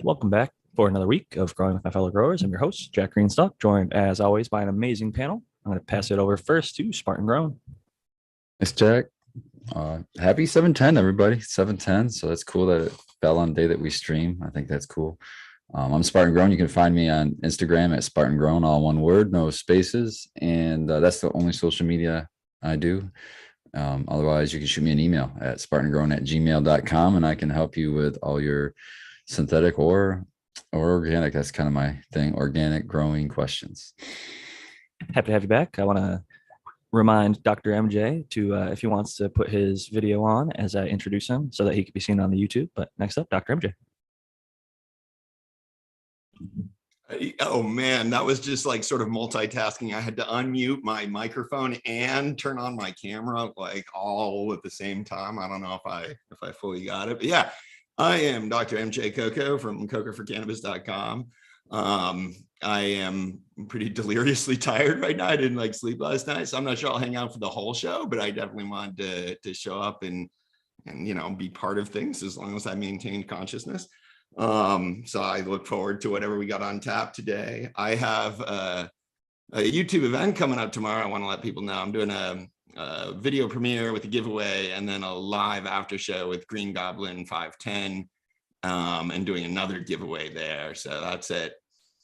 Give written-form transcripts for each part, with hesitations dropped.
Welcome back for another week of Growing with My Fellow Growers. I'm your host, Jack Greenstock, joined as always by an amazing panel. I'm going to pass it over first to Spartan Grown. Thanks, Jack. Happy 710, everybody. 710. So that's cool that it fell on the day that we stream. I think that's cool. I'm Spartan Grown. You can find me on Instagram at Spartan Grown, all one word, no spaces. And that's the only social media I do. Otherwise, you can shoot me an email at spartangrown@gmail.com and I can help you with all your synthetic or organic. That's kind of my thing, organic growing questions. Happy to have you back. I want to remind Dr. MJ to, if he wants to put his video on as I introduce him so that he can be seen on the YouTube. But next up, Dr. MJ. Oh man, that was just like sort of multitasking. I had to unmute my microphone and turn on my camera like all at the same time. I don't know if I fully got it, but yeah, I am Dr. MJ Coco from cocoforcannabis.com. I am pretty deliriously tired right now. I didn't like sleep last night, so I'm not sure I'll hang out for the whole show, but I definitely wanted to show up and be part of things as long as I maintain consciousness. So I look forward to whatever we got on tap today. I have a YouTube event coming up tomorrow. I want to let people know I'm doing a video premiere with a giveaway and then a live after show with Green Goblin 510 and doing another giveaway there. So that's at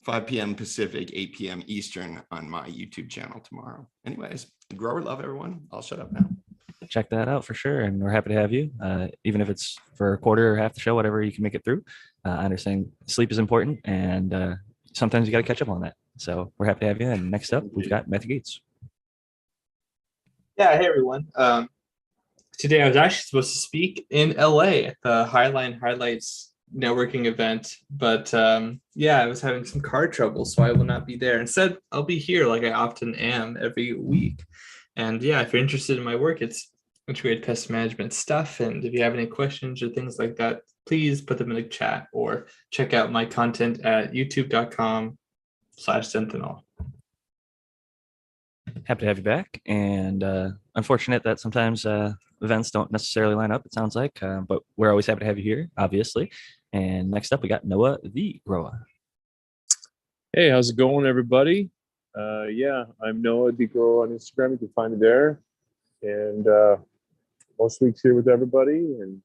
5 p.m. Pacific, 8 p.m. Eastern on my YouTube channel tomorrow. Anyways, grower love, everyone. I'll shut up now. Check that out for sure. And we're happy to have you, even if it's for a quarter or half the show, whatever you can make it through. I understand sleep is important and sometimes you got to catch up on that. So we're happy to have you. And next up, we've got Matthew Gates. Yeah, hey everyone. Today I was actually supposed to speak in LA at the Highline Highlights networking event, but yeah, I was having some car trouble, so I will not be there. Instead, I'll be here like I often am every week. And yeah, if you're interested in my work, it's integrated pest management stuff. And if you have any questions or things like that, please put them in the chat or check out my content at youtube.com/sentinel. Happy to have you back. And unfortunate that sometimes events don't necessarily line up, it sounds like, but we're always happy to have you here, obviously. And next up, we got Noah, the grower. Hey, how's it going, everybody? Yeah, I'm Noah, the grower on Instagram. You can find me there. And most weeks here with everybody and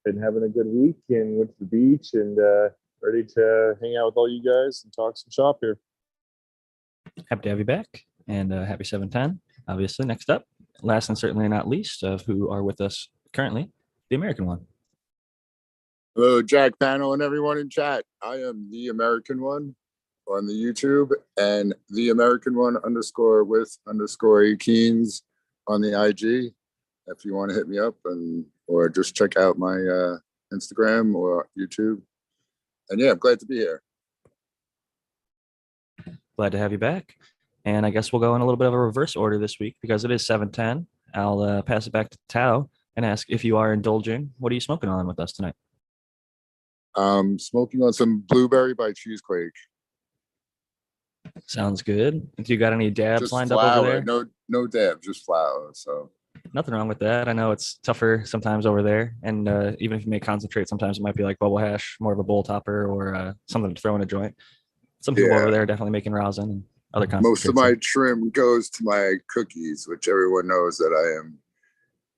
been having a good week and went to the beach and ready to hang out with all you guys and talk some shop here. Happy to have you back and happy 710. Obviously, next up, last and certainly not least of who are with us currently, the American one. Hello, Jack panel and everyone in chat. I am the American one on the YouTube and the American one _ Keens on the IG. If you want to hit me up or just check out my Instagram or YouTube. And yeah, I'm glad to be here. Glad to have you back. And I guess we'll go in a little bit of a reverse order this week because it is 710. I'll pass it back to Tao and ask if you are indulging. What are you smoking on with us tonight? Smoking on some Blueberry by Cheesequake. Sounds good. Do you got any dabs Just lined flour. up over there? No dab, just flour. So nothing wrong with that. I know it's tougher sometimes over there. And even if you may concentrate, sometimes it might be like bubble hash, more of a bowl topper or something to throw in a joint. Some people over there are definitely making rosin and other concentrates. Most of my trim goes to my cookies, which everyone knows that I am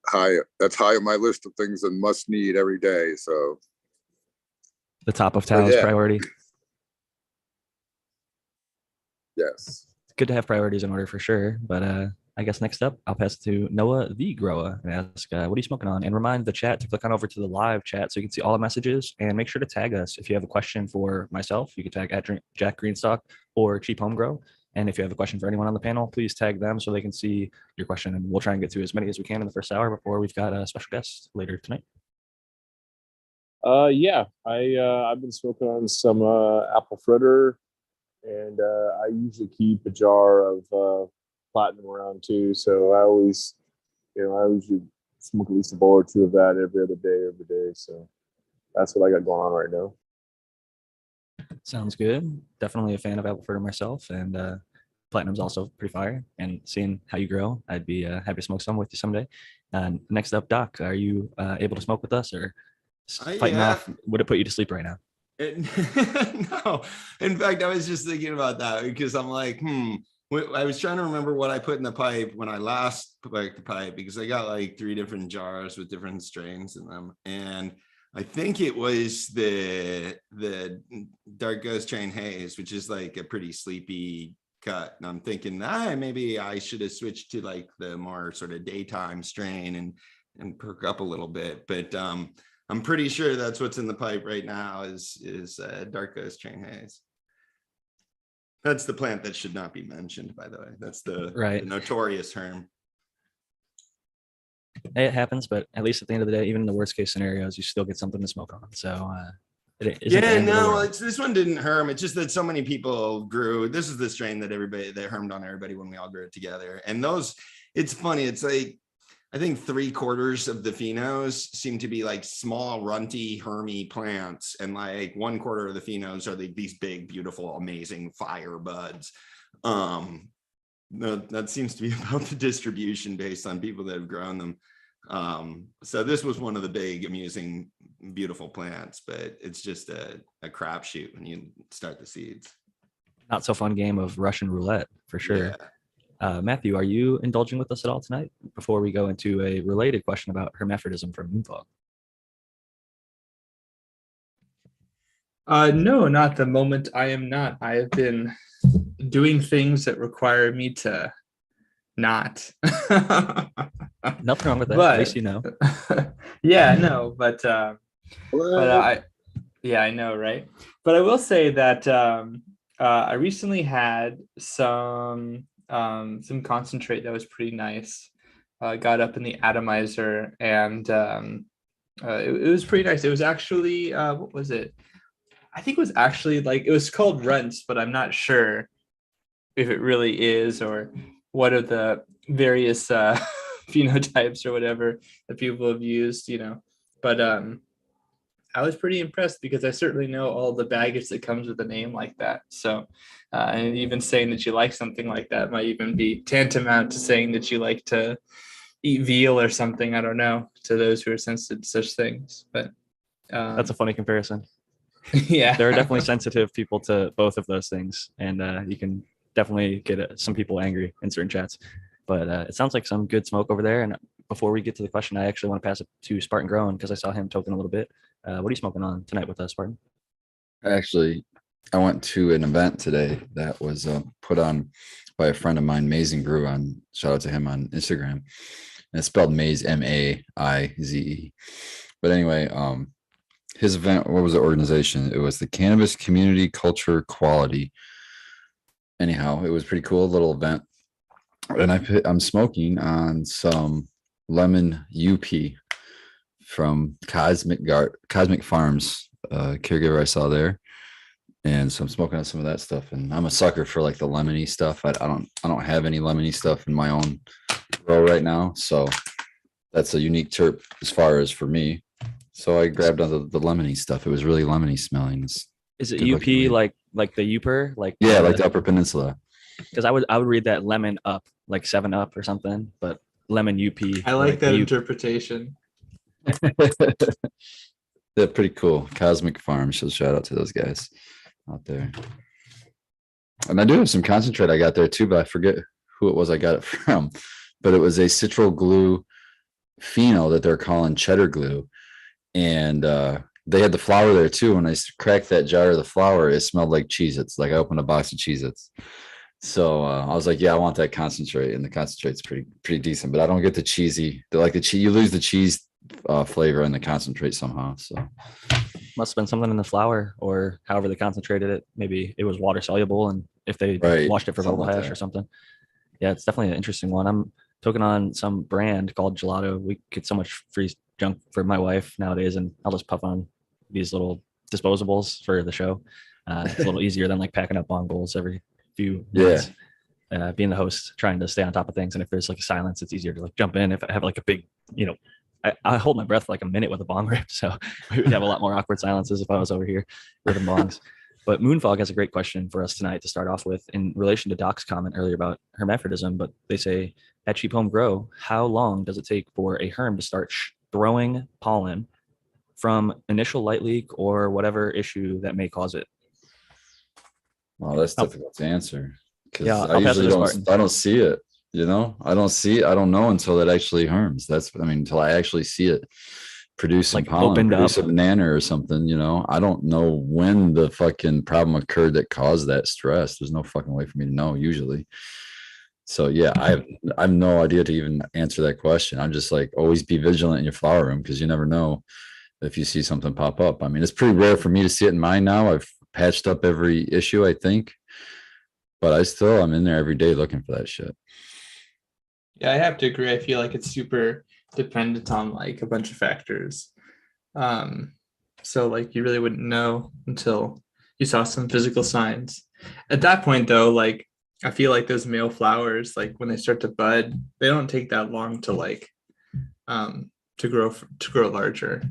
high. That's high on my list of things that must need every day. So the top of Tao's priority. Yes. It's good to have priorities in order for sure. But I guess next up, I'll pass it to Noah, the grower, and ask, what are you smoking on? And remind the chat to click on over to the live chat so you can see all the messages and make sure to tag us. If you have a question for myself, you can tag at Jack Greenstock or Cheap Home Grow. And if you have a question for anyone on the panel, please tag them so they can see your question. And we'll try and get through as many as we can in the first hour before we've got a special guest later tonight. Yeah, I've been smoking on some apple fritter, and I usually keep a jar of platinum around too. So I usually smoke at least a bowl or two of that every day. So that's what I got going on right now. Sounds good. Definitely a fan of apple fritter myself, and platinum's also pretty fire. And seeing how you grow, I'd be happy to smoke some with you someday. Next up, Doc, are you able to smoke with us, or Fighting Yeah. off would it put you to sleep right now? No, in fact, I was just thinking about that because I'm like, I was trying to remember what I put in the pipe when I last put back the pipe, because I got like 3 different jars with different strains in them, and I think it was the Dark Ghost Train Haze, which is like a pretty sleepy cut. And I'm thinking, maybe I should have switched to like the more sort of daytime strain and perk up a little bit. But I'm pretty sure that's what's in the pipe right now is Dark Ghost Train Haze. That's the plant that should not be mentioned, by the way. That's the notorious Herm. It happens, but at least at the end of the day, even in the worst case scenarios, you still get something to smoke on. So this one didn't Herm. It's just that so many people grew. This is the strain that Hermed on everybody when we all grew it together. And it's funny. It's like, I think 3/4 of the phenos seem to be like small, runty, hermy plants, and like 1/4 of the phenos are like these big, beautiful, amazing fire buds. That seems to be about the distribution based on people that have grown them. So this was one of the big, amusing, beautiful plants, but it's just a crapshoot when you start the seeds. Not so fun game of Russian roulette for sure. Yeah. Matthew, are you indulging with us at all tonight before we go into a related question about hermaphroditism from Moonfog? No, not the moment. I am not. I have been doing things that require me to not. Nothing wrong with that. But, at least you know. Yeah, no, but I know, right? But I will say that I recently had some concentrate that was pretty nice. Got up in the atomizer, and it was pretty nice. It was actually what was it? I think it was actually it was called Runts, but I'm not sure if it really is or what are the various phenotypes or whatever that people have used, But I was pretty impressed because I certainly know all the baggage that comes with a name like that. So, and even saying that you like something like that might even be tantamount to saying that you like to eat veal or something. I don't know, to those who are sensitive to such things. But that's a funny comparison. Yeah, there are definitely sensitive people to both of those things, and you can definitely get some people angry in certain chats. But it sounds like some good smoke over there. And before we get to the question, I actually want to pass it to Spartan Grown because I saw him token a little bit. What are you smoking on tonight with us, Spartan? Actually, I went to an event today that was put on by a friend of mine, Amazing Brew. Shout out to him on Instagram. And it's spelled Maize, Maize. But anyway, his event, what was the organization? It was the Cannabis Community Culture Quality. Anyhow, it was pretty cool, little event. And I'm smoking on some lemon UP from Cosmic Farms, caregiver I saw there. And so I'm smoking on some of that stuff. And I'm a sucker for like the lemony stuff. I don't have any lemony stuff in my own grow right now. So that's a unique terp as far as for me. So I grabbed on the lemony stuff. It was really lemony smelling. Is it UP like the Uper? Like the Upper Peninsula? Because I would read that lemon up, like 7-Up or something, but lemon UP. I like that interpretation. They're pretty cool. Cosmic Farms. So shout out to those guys out there. And I do have some concentrate I got there too, but I forget who it was I got it from. But it was a citral glue pheno that they're calling cheddar glue. And they had the flour there too. When I cracked that jar of the flour, it smelled like Cheez-Its. Like I opened a box of Cheez-Its. So I was like, yeah, I want that concentrate. And the concentrate's pretty decent, but I don't get the cheesy. You lose the cheese flavor in the concentrate somehow. So must have been something in the flour or however they concentrated it. Maybe it was water soluble, and if they washed it for bubble hash or something. Yeah, it's definitely an interesting one. I'm token on some brand called Gelato. We get so much free junk for my wife nowadays, and I'll just puff on these little disposables for the show. It's a little easier than like packing up bongos every few minutes. Being the host, trying to stay on top of things, and if there's like a silence, it's easier to like jump in. If I have like a big, I hold my breath for like a minute with a bong rip, so we would have a lot more awkward silences if I was over here with the bongs. But Moonfog has a great question for us tonight to start off with in relation to Doc's comment earlier about hermaphroditism. But they say, at Cheap Home Grow, how long does it take for a herm to start throwing pollen from initial light leak or whatever issue that may cause it? Well, that's Oh. difficult to answer because Yeah, I I'll pass it usually to don't. Spartan. I don't see it. I don't see. I don't know until it actually harms. Until I actually see it produce some Like pollen, opened produce up. a banana or something. I don't know when the fucking problem occurred that caused that stress. There's no fucking way for me to know usually. So yeah, I have no idea to even answer that question. I'm just like, always be vigilant in your flower room because you never know if you see something pop up. I mean, it's pretty rare for me to see it in mine now. I've patched up every issue, I think, but I'm in there every day looking for that shit. Yeah, I have to agree. I feel like it's super dependent on like a bunch of factors. So like you really wouldn't know until you saw some physical signs. At that point though, like I feel like those male flowers, like when they start to bud, they don't take that long to like to grow larger.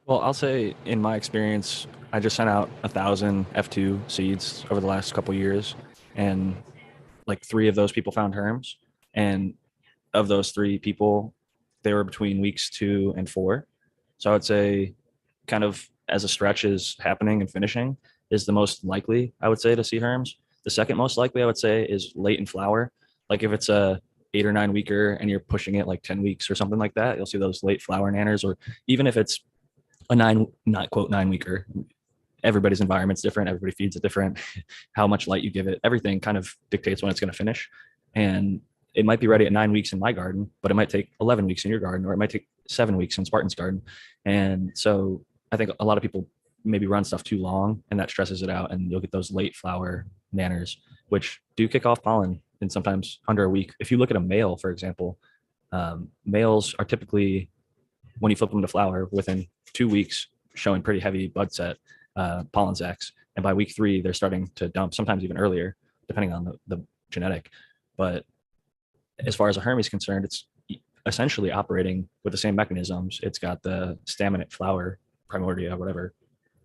Well, I'll say in my experience, I just sent out 1,000 F2 seeds over the last couple years, and like 3 of those people found herms, and of those 3 people, they were between weeks 2 and 4. So I would say, kind of as a stretch is happening and finishing, is the most likely I would say to see herms. The second most likely I would say is late in flower. Like if it's a 8 or 9 weeker and you're pushing it like 10 weeks or something like that, you'll see those late flower nanners. Or even if it's a 9, not quote 9 weeker, everybody's environment's different, everybody feeds it different, how much light you give it, everything kind of dictates when it's going to finish. And it might be ready at 9 weeks in my garden, but it might take 11 weeks in your garden, or it might take 7 weeks in Spartan's garden. And so I think a lot of people maybe run stuff too long, and that stresses it out, and you'll get those late flower nanners, which do kick off pollen in sometimes under a week. If you look at a male, for example, males are typically, when you flip them to flower, within 2 weeks showing pretty heavy bud set pollen sacs, and by week 3 they're starting to dump, sometimes even earlier depending on the genetic. But as far as a herm is concerned, it's essentially operating with the same mechanisms. It's got the staminate flower, primordia, whatever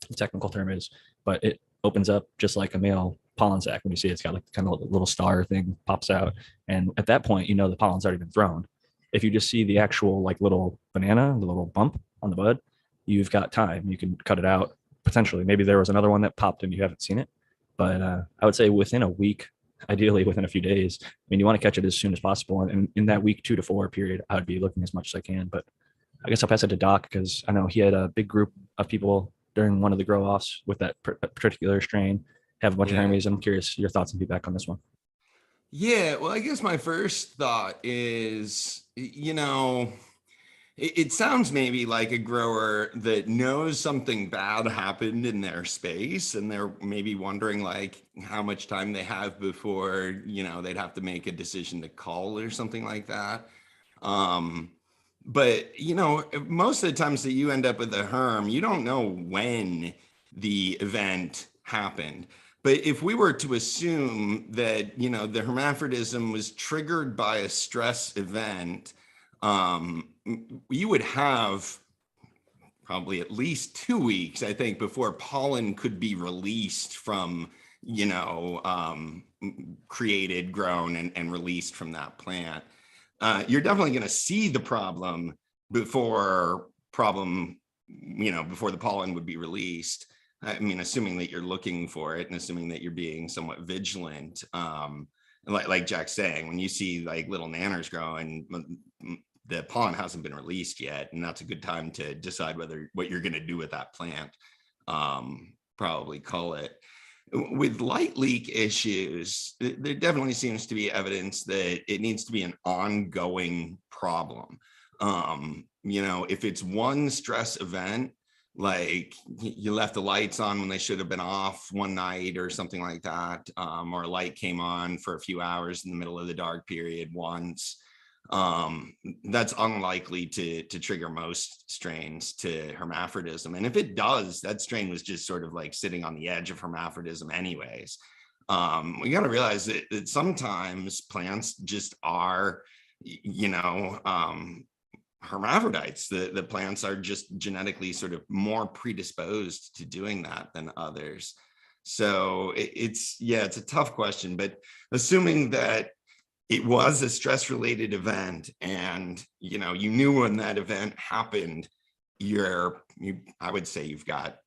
the technical term is, but it opens up just like a male pollen sac. When you see it, it's got like kind of a little star thing pops out, and at that point the pollen's already been thrown. If you just see the actual like little banana, the little bump on the bud, you've got time. You can cut it out potentially. Maybe there was another one that popped and you haven't seen it, but I would say within a week, ideally within a few days. I mean, you want to catch it as soon as possible, and in that week 2 to 4 period, I would be looking as much as I can. But I guess I'll pass it to Doc because I know he had a big group of people during one of the grow offs with that particular strain. Have a bunch of Hermes. I'm curious your thoughts and feedback on this one. Yeah, well, I guess my first thought is, it sounds maybe like a grower that knows something bad happened in their space, and they're maybe wondering like how much time they have before, they'd have to make a decision to cull or something like that. But, most of the times that you end up with a herm, you don't know when the event happened. But if we were to assume that, the hermaphrodism was triggered by a stress event, you would have probably at least 2 weeks, I think, before pollen could be released from, created, grown, and released from that plant. You're definitely going to see the problem before the pollen would be released. I mean, assuming that you're looking for it and assuming that you're being somewhat vigilant. Like Jack's saying, when you see like little nanners growing, the pollen hasn't been released yet, and that's a good time to decide what you're going to do with that plant. Probably cull it. With light leak issues, there definitely seems to be evidence that it needs to be an ongoing problem. If it's one stress event, like you left the lights on when they should have been off one night or something like that, or a light came on for a few hours in the middle of the dark period once, that's unlikely to trigger most strains to hermaphrodism. And if it does, that strain was just sort of like sitting on the edge of hermaphrodism anyways. We got to realize that sometimes plants just are, hermaphrodites. The plants are just genetically sort of more predisposed to doing that than others. So it's a tough question, but assuming that it was a stress related event and you knew when that event happened, I would say you've got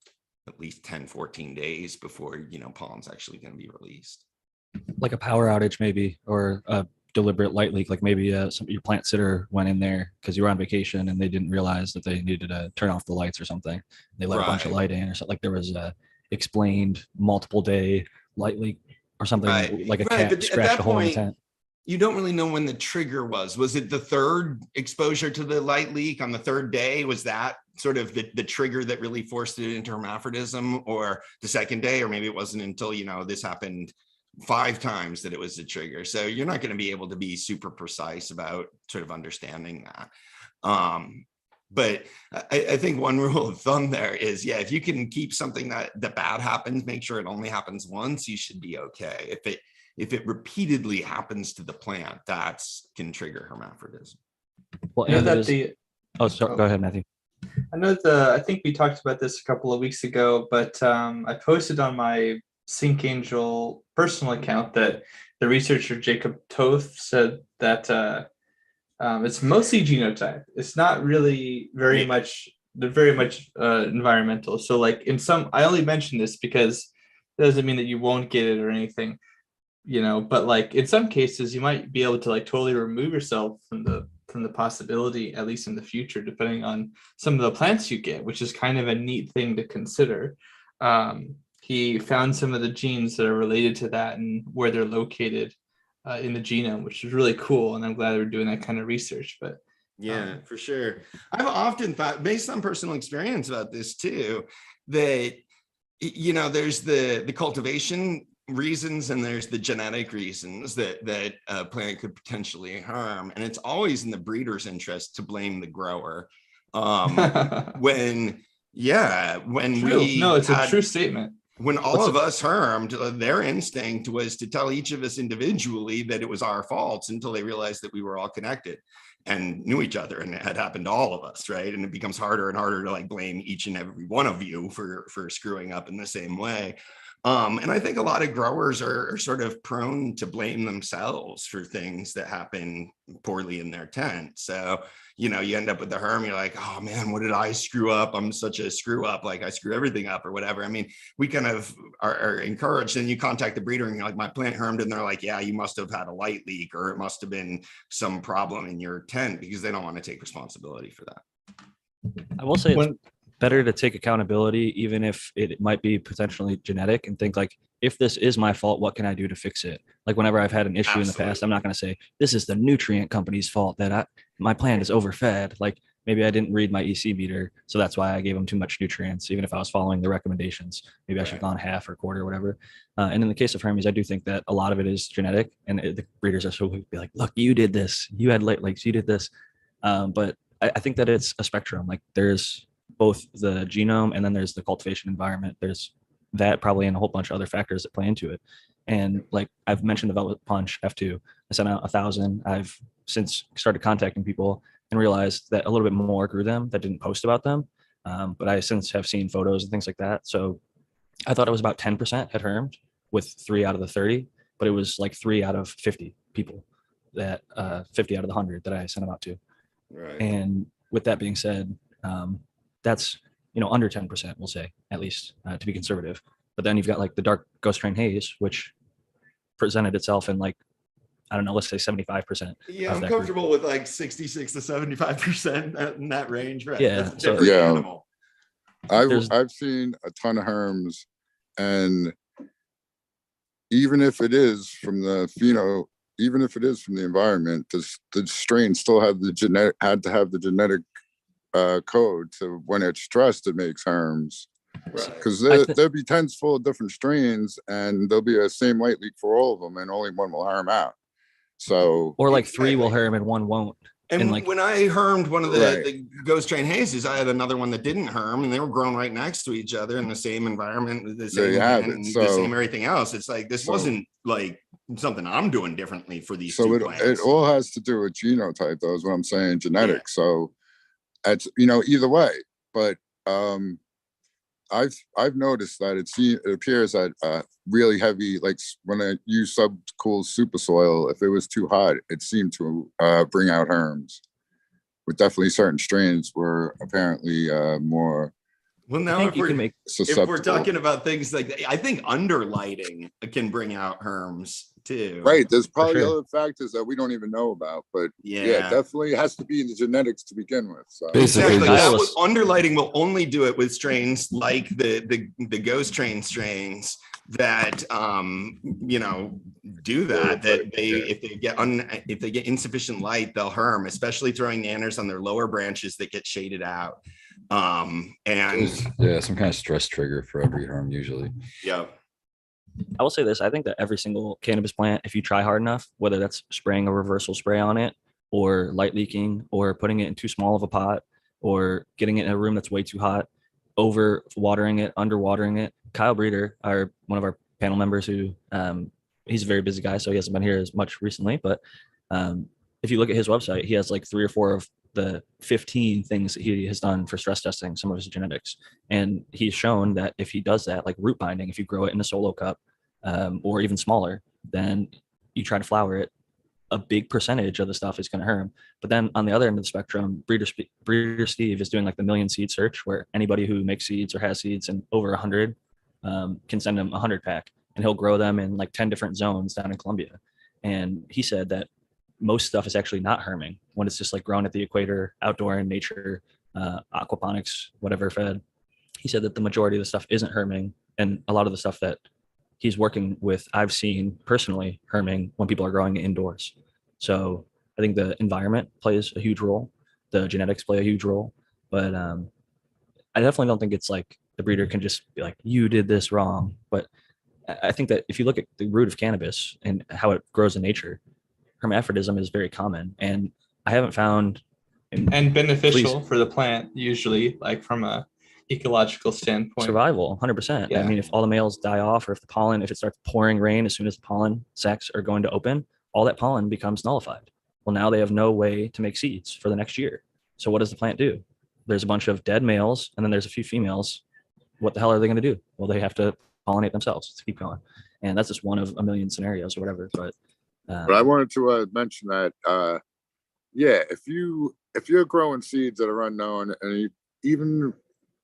at least 10, 14 days before, pollen's actually going to be released. Like a power outage maybe, or a deliberate light leak, like maybe your plant sitter went in there because you were on vacation and they didn't realize that they needed to turn off the lights or something. They let a bunch of Right. light in, or something. Like there was a explained multiple day light leak or something, Right. like a Right. cat But at scratched that a hole in the point, tent. you don't really know when the trigger was. Was it the third exposure to the light leak on the third day? Was that sort of the trigger that really forced it into hermaphroditism, or the second day? Or maybe it wasn't until, this happened 5 times that it was the trigger. So you're not going to be able to be super precise about sort of understanding that. But I think one rule of thumb there is, if you can keep something that bad happens, make sure it only happens once, you should be okay. If it repeatedly happens to the plant, can trigger hermaphroditism. Well, You know and that it is. Go ahead, Matthew. I think we talked about this a couple of weeks ago, but I posted on my Sync Angel personal account that the researcher Jacob Toth said that it's mostly genotype. It's not really very much environmental. So like I only mention this because it doesn't mean that you won't get it or anything, but like in some cases you might be able to like totally remove yourself from the possibility, at least in the future, depending on some of the plants you get, which is kind of a neat thing to consider. He found some of the genes that are related to that and where they're located in the genome, which is really cool. And I'm glad we're doing that kind of research. But for sure. I've often thought, based on personal experience about this too, that, there's the cultivation reasons and there's the genetic reasons that a plant could potentially harm. And it's always in the breeder's interest to blame the grower. When it's a true statement. When all of us harmed, their instinct was to tell each of us individually that it was our faults, until they realized that we were all connected and knew each other, and it had happened to all of us, right? And it becomes harder and harder to like blame each and every one of you for screwing up in the same way. And I think a lot of growers are sort of prone to blame themselves for things that happen poorly in their tent. So, you end up with the herm, you're like, oh man, what did I screw up? I'm such a screw up. Like I screw everything up or whatever. I mean, we kind of are encouraged, and you contact the breeder and you're like, my plant hermed, and they're like, yeah, you must have had a light leak, or it must have been some problem in your tent, because they don't want to take responsibility for that. I will say it's better to take accountability, even if it might be potentially genetic, and think like, if this is my fault, what can I do to fix it? Like whenever I've had an issue in the past, I'm not going to say this is the nutrient company's fault that my plant is overfed. Like maybe I didn't read my EC meter, so that's why I gave them too much nutrients, even if I was following the recommendations. Maybe I should have gone half or quarter or whatever. And in the case of Hermes, I do think that a lot of it is genetic, and the breeders are so quick to be like, look, you did this, you had light leaks, you did this. But I think that it's a spectrum. Like there's both the genome, and then there's the cultivation environment. There's that probably, and a whole bunch of other factors that play into it. And like I've mentioned the Velvet Punch F2, I sent out 1,000. I've since started contacting people and realized that a little bit more grew them that didn't post about them. But I since have seen photos and things like that. So I thought it was about 10% had hermed with 3 out of the 30, but it was like 3 out of 50 people, that 50 out of the 100 that I sent them out to. Right. And with that being said, that's under 10%, we'll say, at least, to be conservative. But then you've got like the dark ghost train haze, which presented itself in like, I don't know, let's say 75%. Yeah, I'm comfortable with like 66 to 75% in that range, right? Yeah, That's a different animal. I've seen a ton of herms, and even if it is from the even if it is from the environment, the strain still had to have the genetic code to, when it's stressed, it makes herms. Because there'll be tents full of different strains, and there'll be a same light leak for all of them, and only one will herm out. So, or like 3 will herm and 1 won't. And like when I hermed one of the ghost train hazes, I had another one that didn't herm, and they were grown right next to each other in the same environment, the same the same everything else. It's like this wasn't like something I'm doing differently for these two plants. It all has to do with genotype, though, is what I'm saying, genetics. Yeah. So it's either way. But I've noticed that it appears that really heavy, like when I use subcooled super soil, if it was too hot, it seemed to bring out herms. with definitely certain strains were apparently more Well, I now think if you we're can make if we're susceptible. talking about things like I think underlighting can bring out herms too. Right. There's probably sure. other factors that we don't even know about, but yeah, Yeah. definitely has to be in the genetics to begin with. So Basically, Exactly. just- That was, underlighting will only do it with strains like the ghost train strains that do that. That they if they get insufficient light, they'll herm, especially throwing nanners on their lower branches that get shaded out. And yeah, some kind of stress trigger for every herm usually. yeah. I will say this. I think that every single cannabis plant, if you try hard enough, whether that's spraying a reversal spray on it or light leaking or putting it in too small of a pot or getting it in a room that's way too hot, over watering it, underwatering it. Kyle Breeder, one of our panel members who he's a very busy guy, so he hasn't been here as much recently. But if you look at his website, he has like 3 or 4 of the 15 things that he has done for stress testing some of his genetics. And he's shown that if he does that, like root binding, if you grow it in a solo cup or even smaller, then you try to flower it, a big percentage of the stuff is going to herm. But then on the other end of the spectrum, Breeder Steve is doing like the million seed search, where anybody who makes seeds or has seeds and over 100 can send him a 100 pack, and he'll grow them in like 10 different zones down in Colombia. And he said that most stuff is actually not herming when it's just like grown at the equator, outdoor in nature, aquaponics, whatever fed. He said that the majority of the stuff isn't herming, and a lot of the stuff that he's working with, I've seen personally herming when people are growing it indoors. So I think the environment plays a huge role. The genetics play a huge role, but I definitely don't think it's like the breeder can just be like, you did this wrong. But I think that if you look at the root of cannabis and how it grows in nature, hermaphroditism is very common. And I haven't found and beneficial for the plant, usually, like from a ecological standpoint. Survival, 100%. Yeah. I mean, if all the males die off, or if it starts pouring rain as soon as the pollen sacs are going to open, all that pollen becomes nullified. Well, now they have no way to make seeds for the next year. So what does the plant do? There's a bunch of dead males, and then there's a few females. What the hell are they going to do? Well, they have to pollinate themselves to keep going. And that's just one of a million scenarios or whatever. But I wanted to mention that, if you're growing seeds that are unknown, and even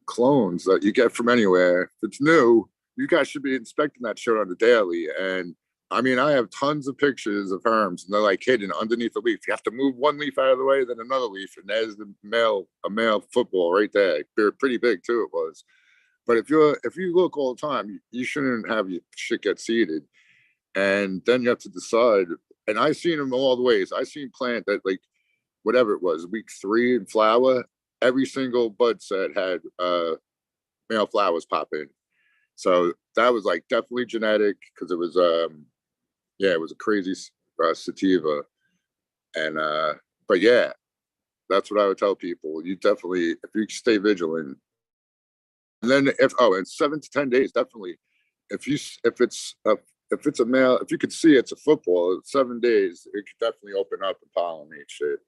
clones that you get from anywhere, if it's new, you guys should be inspecting that shit on the daily. And I mean, I have tons of pictures of herms, and they're like hidden underneath a leaf. You have to move one leaf out of the way, then another leaf, and there's a male football right there. They're pretty big too. It was. But if you look all the time, you shouldn't have your shit get seeded. And then you have to decide. And I've seen them all the ways. I've seen plant that, like, whatever it was, week 3 in flower, every single bud set had male flowers pop in. So that was like definitely genetic, because it was it was a crazy sativa. And but yeah, that's what I would tell people. You definitely, if you stay vigilant. And then in 7 to 10 days, definitely, if it's a male, if you could see it's a football, 7 days, it could definitely open up and pollinate shit.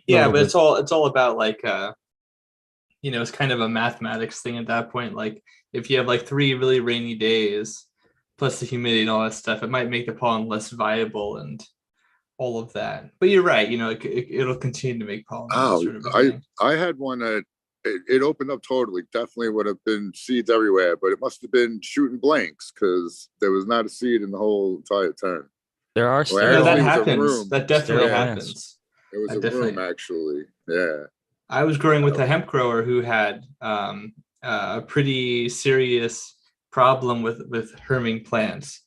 Yeah, but it's all about like it's kind of a mathematics thing at that point. Like if you have like 3 really rainy days plus the humidity and all that stuff, it might make the pollen less viable and all of that. But you're right, it'll continue to make pollen. I had one that it opened up totally. Definitely would have been seeds everywhere, but it must have been shooting blanks, because there was not a seed in the whole entire tent. there are that happens. That definitely happens. It was a room, actually. Yeah. I was growing with a hemp grower who had a pretty serious problem with herming plants,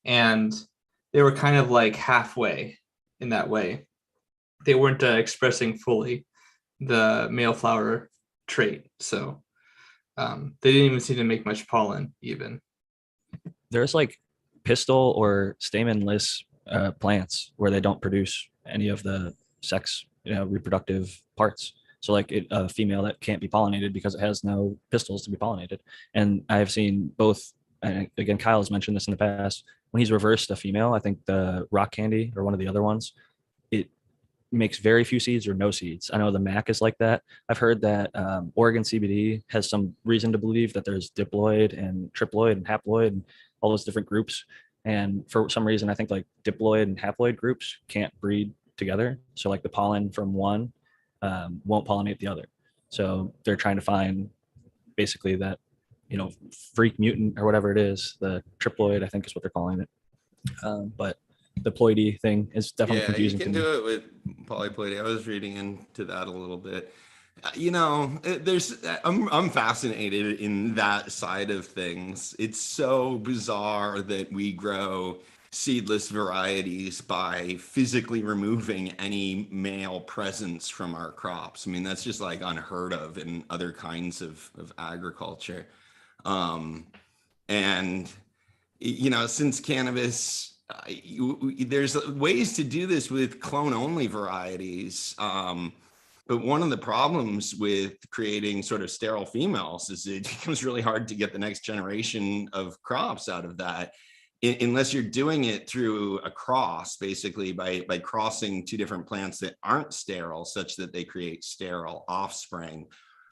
and they were kind of like halfway in that way. They weren't expressing fully the male flower trait, so they didn't even seem to make much pollen even. There's like pistil or stamenless plants where they don't produce any of the sex reproductive parts. So like a female that can't be pollinated because it has no pistils to be pollinated. And I've seen both, and again, Kyle has mentioned this in the past, when he's reversed a female, I think the rock candy or one of the other ones, it makes very few seeds or no seeds. I know the Mac is like that. I've heard that Oregon CBD has some reason to believe that there's diploid and triploid and haploid and all those different groups And for some reason, I think like diploid and haploid groups can't breed together. So like the pollen from one won't pollinate the other. So they're trying to find basically that, freak mutant or whatever it is, the triploid, I think is what they're calling it. But the ploidy thing is definitely confusing you can to me. do it with polyploidy. I was reading into that a little bit. I'm fascinated in that side of things. It's so bizarre that we grow seedless varieties by physically removing any male presence from our crops. I mean, that's just like unheard of in other kinds of agriculture. And since cannabis, there's ways to do this with clone only varieties. But one of the problems with creating sort of sterile females is it becomes really hard to get the next generation of crops out of that, unless you're doing it through a cross, basically by crossing two different plants that aren't sterile, such that they create sterile offspring.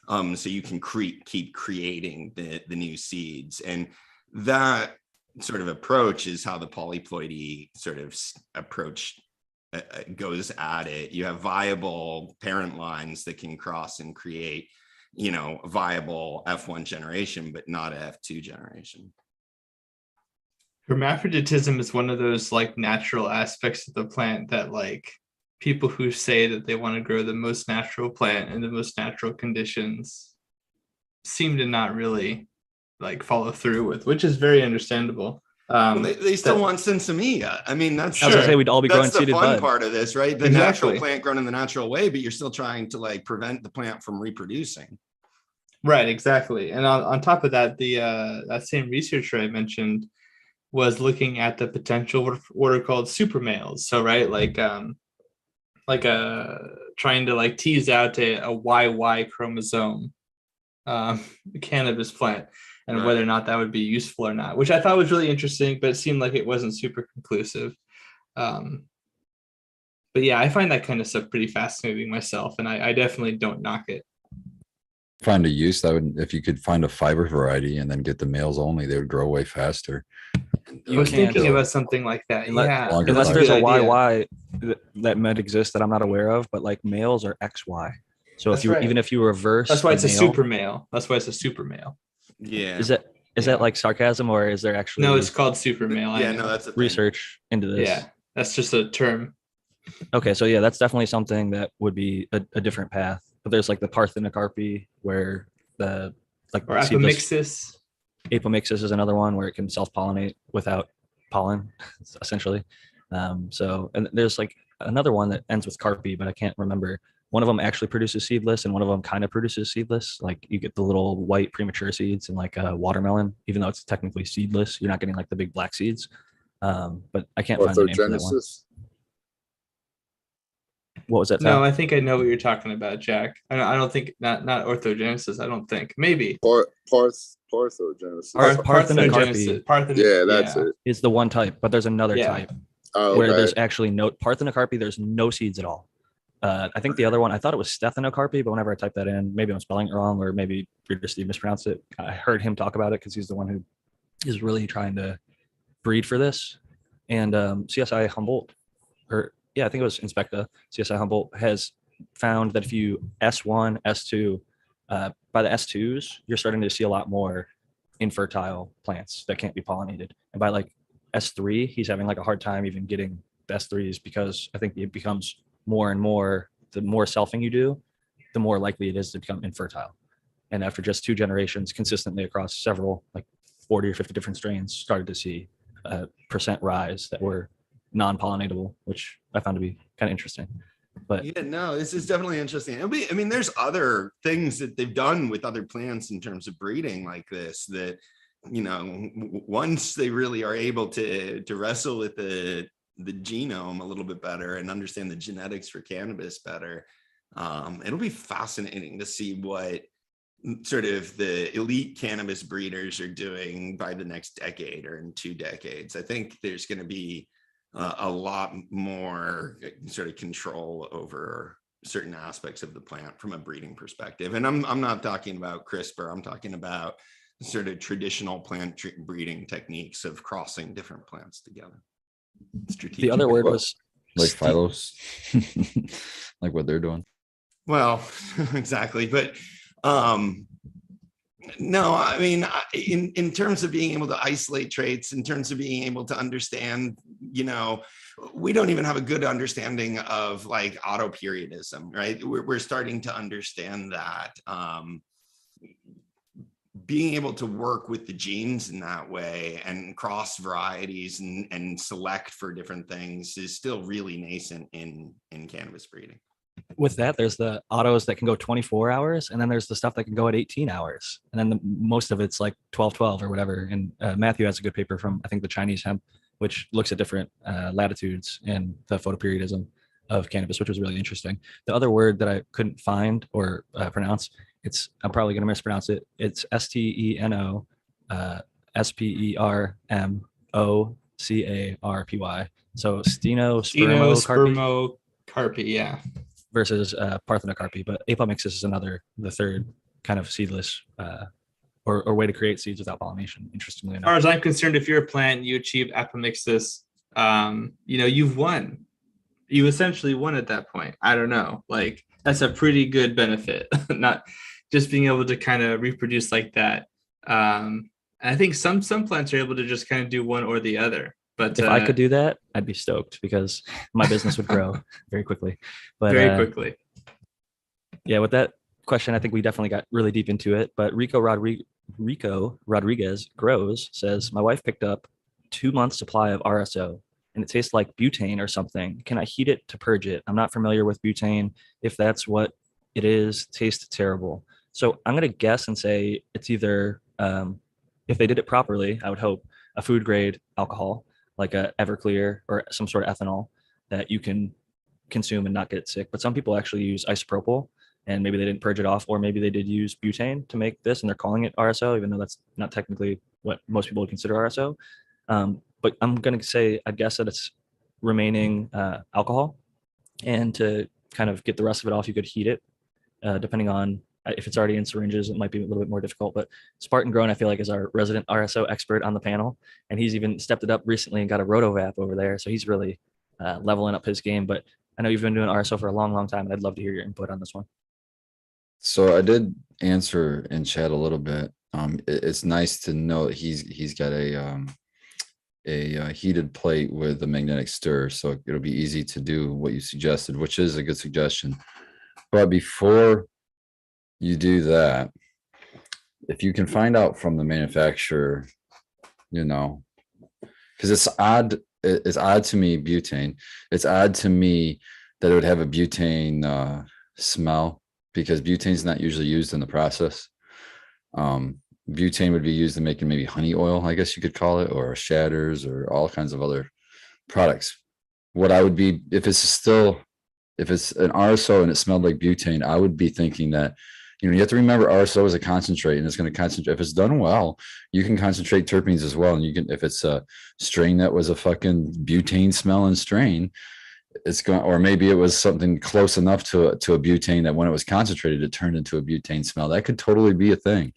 So you can keep creating the new seeds. And that sort of approach is how the polyploidy sort of approach goes at it. You have viable parent lines that can cross and create, viable F1 generation, but not a F2 generation. Hermaphroditism is one of those like natural aspects of the plant that like people who say that they want to grow the most natural plant in the most natural conditions seem to not really like follow through with, which is very understandable. Well, they still want sinsemilla. I mean, that's I was gonna say we'd all be growing that's the seeded fun bud. part of this, right? The Exactly. natural plant grown in the natural way, but you're still trying to like prevent the plant from reproducing. Right, exactly. And on top of that, the that same researcher I mentioned was looking at the potential what are called super males. So right, like trying to like tease out a YY chromosome cannabis plant and whether or not that would be useful or not, which I thought was really interesting, but it seemed like it wasn't super conclusive. But yeah, I find that kind of stuff pretty fascinating myself, and I definitely don't knock it. Find a use that would, if you could find a fiber variety and then get the males only, they would grow way faster. I was can't. thinking about something like that. Unless- Yeah, Unless that's there's a good idea. YY that might exist that I'm not aware of, but like males are XY. So That's right. even if you reverse, That's why it's a male, super male. That's why it's a super male. Yeah. Is that like sarcasm, or is there actually No, it's called super male. Yeah, no, that's a thing. research into this? Yeah, that's just a term. Okay, so yeah, that's definitely something that would be a different path. But there's like the parthenocarpy, where the Or seedless- apomixis. apomixis is another one where it can self-pollinate without pollen, essentially. So, and there's like another one that ends with carpy, but I can't remember. One of them actually produces seedless, and one of them kind of produces seedless. Like you get the little white premature seeds in like a watermelon, even though it's technically seedless. You're not getting like the big black seeds. But I can't find the name for that one. Orthogenesis. What was that? No, Tal? I think I know what you're talking about, Jack. I don't think not orthogenesis. I don't think maybe Parthenogenesis. Parthenocarpy Yeah, that's it. is the one type, but there's another Yeah. type Oh, where okay. there's actually no parthenocarpy. There's no seeds at all. I think the other one, I thought it was sthenocarpy, but whenever I type that in, maybe I'm spelling it wrong, or maybe Reader Steve mispronounced it. I heard him talk about it because he's the one who is really trying to breed for this. And CSI Humboldt, or yeah, I think it was Inspecta, CSI Humboldt has found that if you S1, S2, by the S2s, you're starting to see a lot more infertile plants that can't be pollinated. And by like S3, he's having like a hard time even getting the S3s, because I think it becomes more and more, the more selfing you do, the more likely it is to become infertile. And after just 2 generations consistently across several, like 40 or 50 different strains, started to see a percent rise that were non-pollinatable, which I found to be kind of interesting. But yeah, no, this is definitely interesting. I mean, there's other things that they've done with other plants in terms of breeding like this, that, once they really are able to wrestle with the genome a little bit better and understand the genetics for cannabis better, it'll be fascinating to see what sort of the elite cannabis breeders are doing by the next decade or in 2 decades. I think there's going to be a lot more sort of control over certain aspects of the plant from a breeding perspective. And I'm not talking about CRISPR. I'm talking about sort of traditional plant breeding techniques of crossing different plants together. Strategic. The other word was like phylos, like what they're doing. Well, exactly. But no, I mean, in terms of being able to isolate traits, in terms of being able to understand, you know, we don't even have a good understanding of like autoperiodism, right? We're starting to understand that. Being able to work with the genes in that way and cross varieties and select for different things is still really nascent in cannabis breeding. With that, there's the autos that can go 24 hours, and then there's the stuff that can go at 18 hours, and then most of it's like 12 or whatever. And Matthew has a good paper from, I think, the Chinese hemp, which looks at different latitudes and the photoperiodism of cannabis, which was really interesting. The other word that I couldn't find or pronounce, I'm probably going to mispronounce it. It's STENO SPERMOCARPY. So Stenospermocarpy, yeah. Versus parthenocarpy, but apomixis is the third kind of seedless or way to create seeds without pollination. Interestingly enough, As far as I'm concerned, if you're a plant, you achieve apomixis, you've won. You essentially won at that point. I don't know, like that's a pretty good benefit, not just being able to kind of reproduce like that. And I think some plants are able to just kind of do one or the other. But if I could do that, I'd be stoked because my business would grow very quickly. But very quickly. Yeah, with that question, I think we definitely got really deep into it. But Rico Rodriguez Grows says, my wife picked up 2 months supply of RSO and it tastes like butane or something. Can I heat it to purge it? I'm not familiar with butane. If that's what it is, tastes terrible. So I'm going to guess and say it's either, if they did it properly, I would hope, a food grade alcohol, like a Everclear or some sort of ethanol that you can consume and not get sick. But some people actually use isopropyl and maybe they didn't purge it off, or maybe they did use butane to make this and they're calling it RSO, even though that's not technically what most people would consider RSO. But I'm going to say, I guess that it's remaining alcohol, and to kind of get the rest of it off, you could heat it, depending on if it's already in syringes, it might be a little bit more difficult. But Spartan Grown, I feel like, is our resident RSO expert on the panel, and he's even stepped it up recently and got a rotovap over there. So he's really leveling up his game. But I know you've been doing RSO for a long, long time, and I'd love to hear your input on this one. So I did answer in chat a little bit. It's nice to know that he's got a heated plate with a magnetic stir, so it'll be easy to do what you suggested, which is a good suggestion. But before you do that, if you can find out from the manufacturer, because it's odd to me, butane. It's odd to me that it would have a butane smell, because butane is not usually used in the process. Butane would be used in making maybe honey oil, I guess you could call it, or shatters, or all kinds of other products. What I would be, if it's an RSO and it smelled like butane, I would be thinking that, you have to remember RSO is a concentrate, and it's going to concentrate. If it's done well, you can concentrate terpenes as well. And you can, if it's a strain that was a fucking butane smelling strain, it's going, or maybe it was something close enough to a butane that when it was concentrated, it turned into a butane smell. That could totally be a thing.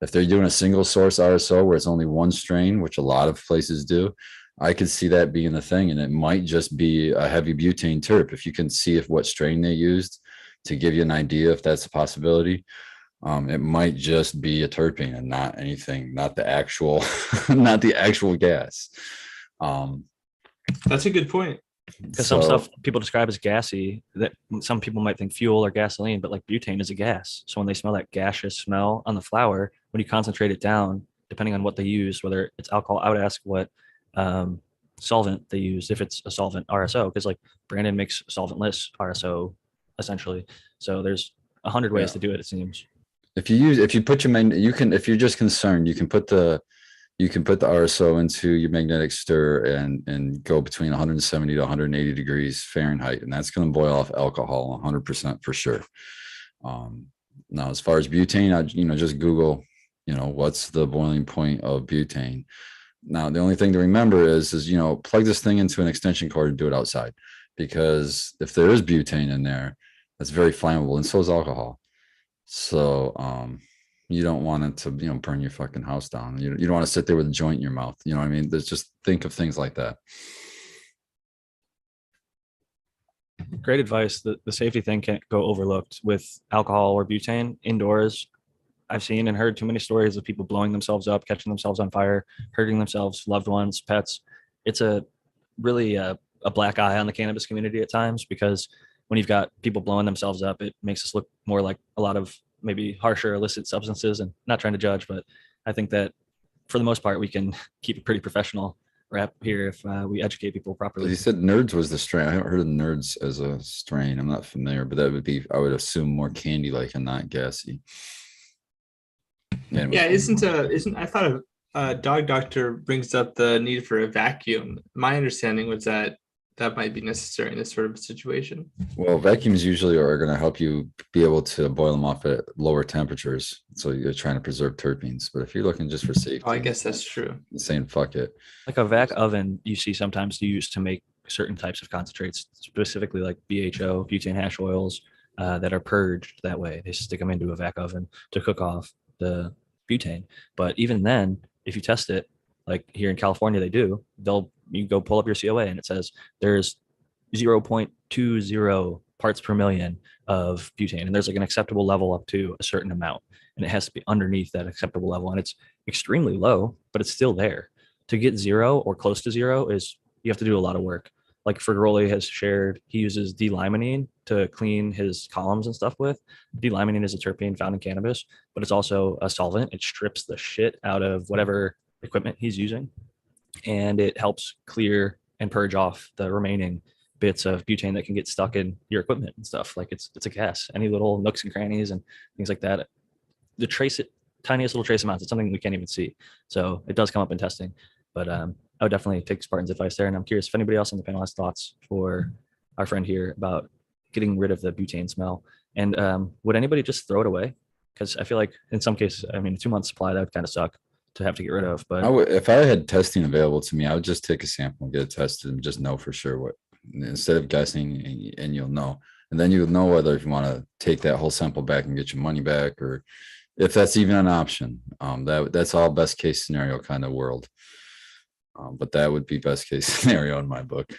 If they're doing a single source RSO where it's only one strain, which a lot of places do, I could see that being the thing. And it might just be a heavy butane terp. If you can see what strain they used to give you an idea if that's a possibility, it might just be a terpene and not anything, not the actual, not the actual gas. That's a good point. Because some stuff people describe as gassy, that some people might think fuel or gasoline, but like butane is a gas. So when they smell that gaseous smell on the flower, when you concentrate it down, depending on what they use, whether it's alcohol, I would ask what solvent they use, if it's a solvent RSO, because like Brandon makes solventless RSO essentially. So there's 100 ways to do it, it seems. If you put your if you're just concerned, you can put the RSO into your magnetic stir and go between 170 to 180 degrees Fahrenheit, and that's going to boil off alcohol 100% for sure. Now, as far as butane, just Google, what's the boiling point of butane. Now, the only thing to remember is plug this thing into an extension cord and do it outside, because if there is butane in there, that's very flammable, and so is alcohol. So You don't want it to, burn your fucking house down. You don't want to sit there with a joint in your mouth. You know what I mean? There's just think of things like that. Great advice. The safety thing can't go overlooked with alcohol or butane indoors. I've seen and heard too many stories of people blowing themselves up, catching themselves on fire, hurting themselves, loved ones, pets. It's a really a black eye on the cannabis community at times, because when you've got people blowing themselves up, it makes us look more like a lot of maybe harsher illicit substances. And not trying to judge, but I think that for the most part, we can keep it pretty professional rap here if we educate people properly. You said nerds was the strain. I haven't heard of nerds as a strain. I'm not familiar, but that would be, I would assume, more candy like and not gassy. Yeah, isn't I thought a dog doctor brings up the need for a vacuum. My understanding was that might be necessary in this sort of situation. Well, vacuums usually are going to help you be able to boil them off at lower temperatures. So you're trying to preserve terpenes. But if you're looking just for safety, I guess that's true. Saying fuck it. Like a vac oven, you see sometimes used to make certain types of concentrates, specifically like BHO, butane hash oils, that are purged that way. They stick them into a vac oven to cook off the butane. But even then, if you test it, like here in California, you go pull up your COA and it says there's 0.20 parts per million of butane. And there's like an acceptable level up to a certain amount. And it has to be underneath that acceptable level. And it's extremely low, but it's still there. To get zero or close to zero you have to do a lot of work. Like Fergaroli has shared, he uses D-limonene to clean his columns and stuff with. D-limonene is a terpene found in cannabis, but it's also a solvent. It strips the shit out of whatever equipment he's using, and it helps clear and purge off the remaining bits of butane that can get stuck in your equipment and stuff. Like it's a gas, any little nooks and crannies and things like that. The tiniest little trace amounts, it's something we can't even see. So it does come up in testing, but I would definitely take Spartan's advice there. And I'm curious if anybody else on the panel has thoughts for our friend here about getting rid of the butane smell. And would anybody just throw it away? Because I feel like in some cases, a 2-month supply, that would kind of suck to have to get rid of. But if I had testing available to me, I would just take a sample and get it tested and just know for sure what, instead of guessing, and you'll know. And then you'll know whether if you want to take that whole sample back and get your money back, or if that's even an option. That's all best case scenario kind of world. But that would be best case scenario in my book.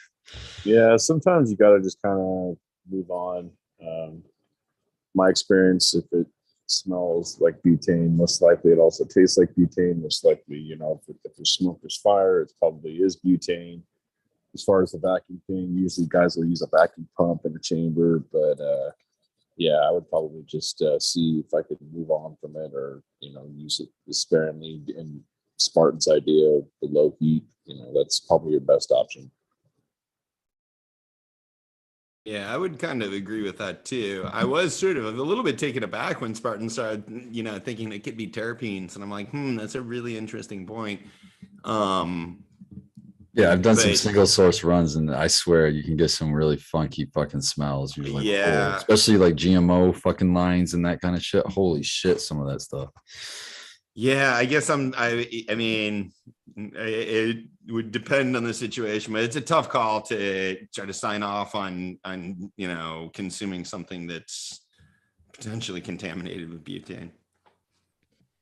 Yeah, sometimes you got to just kind of move on. My experience, if it smells like butane, most likely it also tastes like butane. Most likely, if there's smoke, there's fire, it probably is butane. As far as the vacuum thing, usually guys will use a vacuum pump in the chamber, but yeah, I would probably just see if I could move on from it, or use it sparingly. And Spartan's idea of the low heat, that's probably your best option. Yeah, I would kind of agree with that too. I was sort of a little bit taken aback when Spartan started, thinking it could be terpenes, and I'm like, that's a really interesting point. Yeah, I've done some single source runs, and I swear you can get some really funky fucking smells. Usually, yeah, especially like GMO fucking lines and that kind of shit. Holy shit, some of that stuff. Yeah, I guess it would depend on the situation, but it's a tough call to try to sign off on consuming something that's potentially contaminated with butane.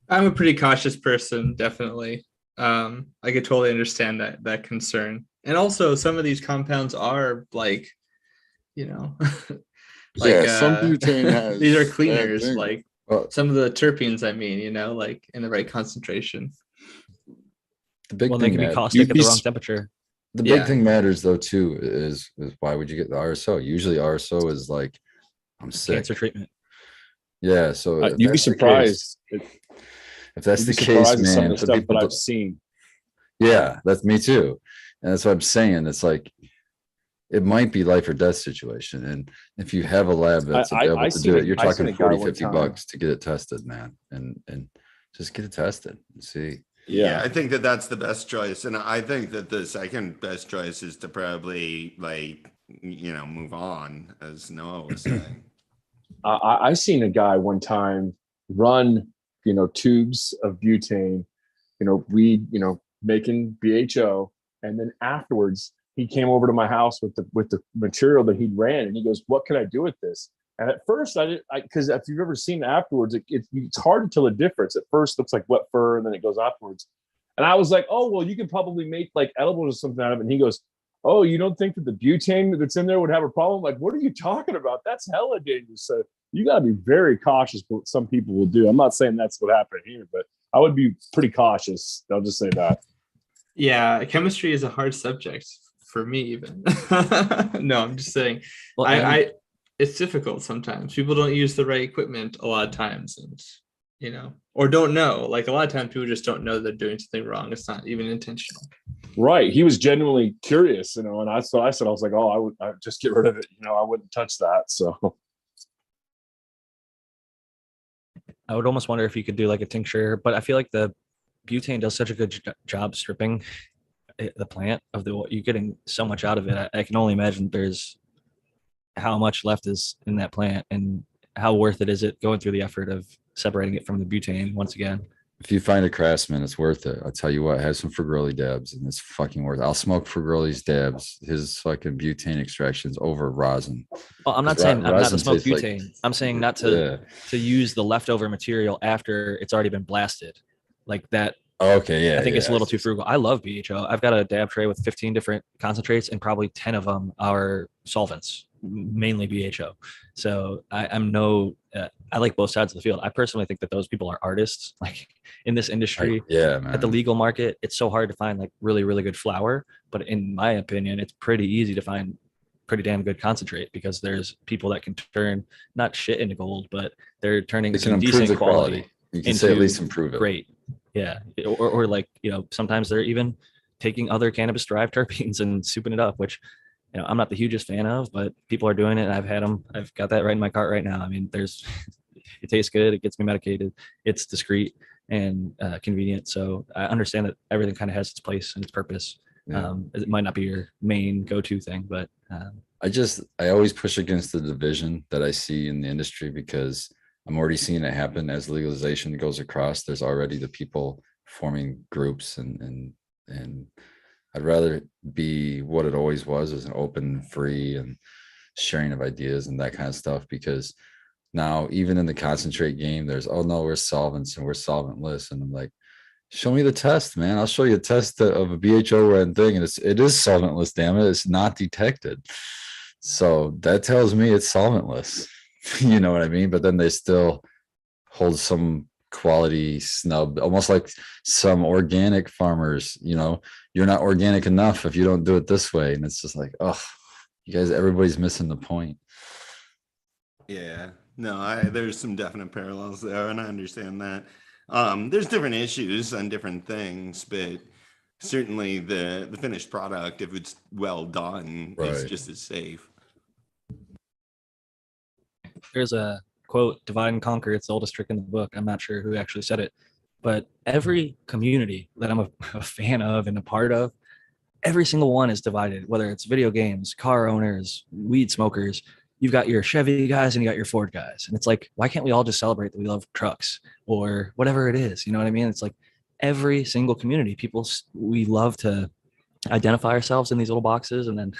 I'm a pretty cautious person, definitely. I could totally understand that concern. And also some of these compounds are like, some butane has these are cleaners, like some of the terpenes, like in the right concentration. The big thing they can be caustic at the wrong temperature. The big thing matters though too is why would you get the RSO? Usually RSO is like, I'm sick. Cancer treatment. Yeah, so you'd be surprised if that's the case, man. Some of the stuff that I've seen. Yeah, that's me too, and that's what I'm saying. It's like it might be life or death situation, and if you have a lab that's available to do it, you're talking $40-50 to get it tested, man, and just get it tested and see. Yeah, I think that's the best choice, and I think that the second best choice is to probably move on, as Noah was saying. I seen a guy one time run tubes of butane, weed, making BHO, and then afterwards he came over to my house with the material that he'd ran, and he goes, "What can I do with this?" And at first, I didn't, because if you've ever seen afterwards, it's hard to tell the difference. At first, it looks like wet fur, and then it goes afterwards. And I was like, oh, well, you could probably make like edibles or something out of it. And he goes, oh, you don't think that the butane that's in there would have a problem? Like, what are you talking about? That's hella dangerous. So you got to be very cautious what some people will do. I'm not saying that's what happened here, but I would be pretty cautious. I'll just say that. Yeah, chemistry is a hard subject for me even. No, I'm just saying. Well, I it's difficult sometimes. People don't use the right equipment a lot of times, and or don't know. Like a lot of times people just don't know they're doing something wrong. It's not even intentional. Right. He was genuinely curious, and I said, I was like, oh, I would just get rid of it. I wouldn't touch that. So I would almost wonder if you could do like a tincture, but I feel like the butane does such a good job stripping the plant of the oil. You're getting so much out of it. I can only imagine there's how much left is in that plant and how worth it is it going through the effort of separating it from the butane once again. If you find a craftsman, it's worth it. I'll tell you what, have some Fragrilli dabs and it's fucking worth it. I'll smoke Fragrilli's dabs, his fucking butane extractions over rosin. Well, I'm not saying I'm not to smoke tastes butane. I'm saying not to use the leftover material after it's already been blasted. Like that. Okay, yeah. I think it's a little too frugal. I love BHO. I've got a dab tray with 15 different concentrates, and probably 10 of them are solvents, mainly BHO. So I'm I like both sides of the field. I personally think that those people are artists. Like in this industry, yeah, man. At the legal market, it's so hard to find like really, really good flour. But in my opinion, it's pretty easy to find pretty damn good concentrate because there's people that can turn not shit into gold, but they're turning some decent quality. You can say at least improve it. Great. Yeah. Or like, sometimes they're even taking other cannabis derived terpenes and souping it up, which, I'm not the hugest fan of, but people are doing it. And I've had them. I've got that right in my cart right now. I mean, it tastes good. It gets me medicated. It's discreet and convenient. So I understand that everything kind of has its place and its purpose. Yeah. It might not be your main go-to thing, but I always push against the division that I see in the industry because I'm already seeing it happen as legalization goes across. There's already the people forming groups and I'd rather be what it always was, as an open, free and sharing of ideas and that kind of stuff. Because now even in the concentrate game, there's, oh no, we're solvents and we're solventless. And I'm like, show me the test, man. I'll show you a test of a BHO thing. And it is solventless, damn it. It's not detected. So that tells me it's solventless. You know what I mean? But then they still hold some quality snub, almost like some organic farmers, you're not organic enough if you don't do it this way. And it's just like, oh, you guys, everybody's missing the point. Yeah, no, there's some definite parallels there, and I understand that. There's different issues on different things, but certainly the finished product, if it's well done, is just as safe. There's a quote, divide and conquer. It's the oldest trick in the book. I'm not sure who actually said it, but every community that I'm a fan of and a part of, every single one is divided, whether it's video games, car owners, weed smokers. You've got your Chevy guys and you got your Ford guys. And it's like, why can't we all just celebrate that we love trucks or whatever it is? You know what I mean? It's like every single community, we love to identify ourselves in these little boxes and then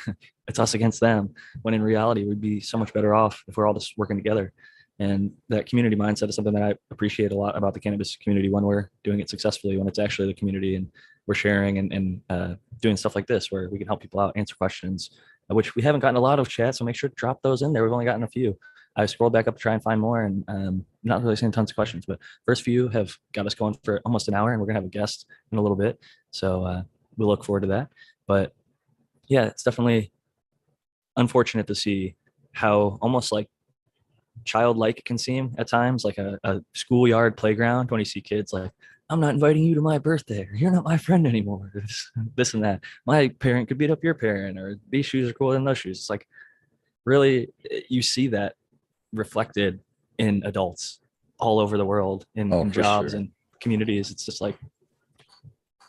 it's us against them, when in reality we'd be so much better off if we're all just working together. And that community mindset is something that I appreciate a lot about the cannabis community when we're doing it successfully, when it's actually the community and we're sharing and doing stuff like this where we can help people out, answer questions, which we haven't gotten a lot of chat. So make sure to drop those in there. We've only gotten a few. I scrolled back up to try and find more and not really seeing tons of questions, but first few have got us going for almost an hour and we're gonna have a guest in a little bit. So we'll look forward to that. But yeah, it's definitely unfortunate to see how almost like childlike it can seem at times, like a schoolyard playground, when you see kids like, I'm not inviting you to my birthday, or you're not my friend anymore, this and that. My parent could beat up your parent, or these shoes are cooler than those shoes. It's like, really, you see that reflected in adults all over the world in jobs and communities. It's just like,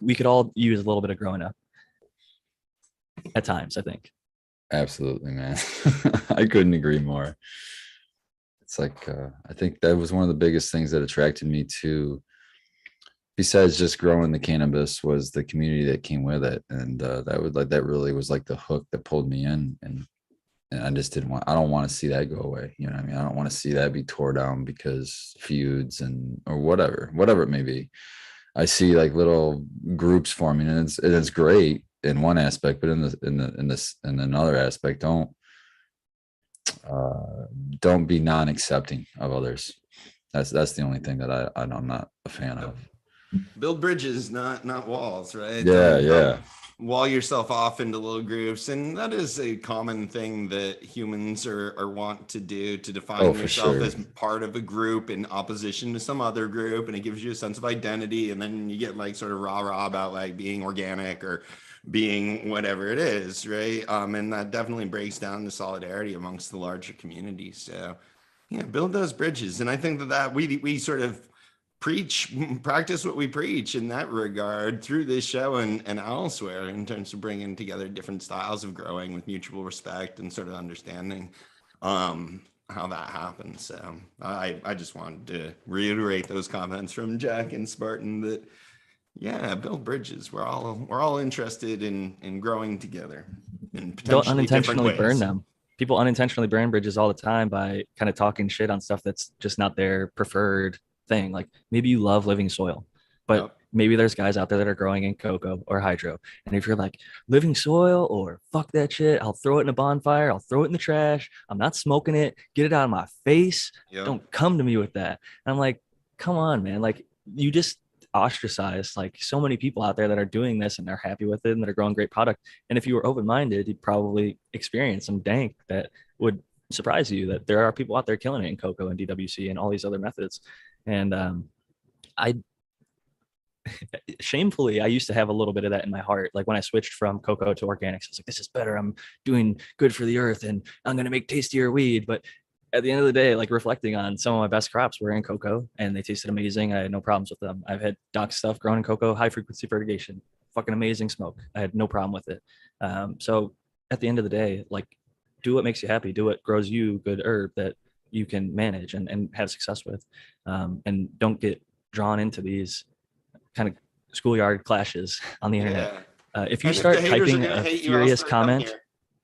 we could all use a little bit of growing up at times, I think. Absolutely, man. I couldn't agree more. It's like, I think that was one of the biggest things that attracted me to, besides just growing the cannabis, was the community that came with it. And that really was like the hook that pulled me in. And And I don't want to see that go away. You know what I mean? I don't want to see that be tore down because feuds or whatever it may be. I see like little groups forming, and it's great in one aspect, but in another aspect, don't be non-accepting of others. That's the only thing that I'm not a fan of. Build bridges, not walls, right? Yeah. Wall yourself off into little groups, and that is a common thing that humans are want to do, to define yourself as part of a group in opposition to some other group, and it gives you a sense of identity. And then you get like sort of rah about like being organic or being whatever it is, right? And that definitely breaks down the solidarity amongst the larger community. So yeah, build those bridges. And I think that we sort of practice what we preach in that regard through this show and elsewhere, in terms of bringing together different styles of growing with mutual respect and sort of understanding how that happens. So I just wanted to reiterate those comments from Jack and Spartan that, yeah, build bridges. We're all interested in growing together in Don't potentially different unintentionally ways. burn them. People unintentionally burn bridges all the time by kind of talking shit on stuff that's just not their preferred thing. Like maybe you love living soil, but Yep. maybe there's guys out there that are growing in cocoa or hydro. And if you're like living soil or fuck that shit, I'll throw it in a bonfire, I'll throw it in the trash, I'm not smoking it, get it out of my face. Yep. Don't come to me with that. And I'm like, come on, man. Like you just ostracized like so many people out there that are doing this and they're happy with it and that are growing great product. And if you were open-minded, you'd probably experience some dank that would surprise you, that there are people out there killing it in cocoa and DWC and all these other methods. And I shamefully, I used to have a little bit of that in my heart. Like when I switched from cocoa to organics, I was like, this is better. I'm doing good for the earth and I'm going to make tastier weed. But at the end of the day, like reflecting on some of my best crops were in cocoa and they tasted amazing. I had no problems with them. I've had doc stuff grown in cocoa, high frequency fertigation, fucking amazing smoke. I had no problem with it. So at the end of the day, like do what makes you happy, do what grows you good herb that you can manage and have success with. And don't get drawn into these kind of schoolyard clashes on the internet. If you start typing a furious comment,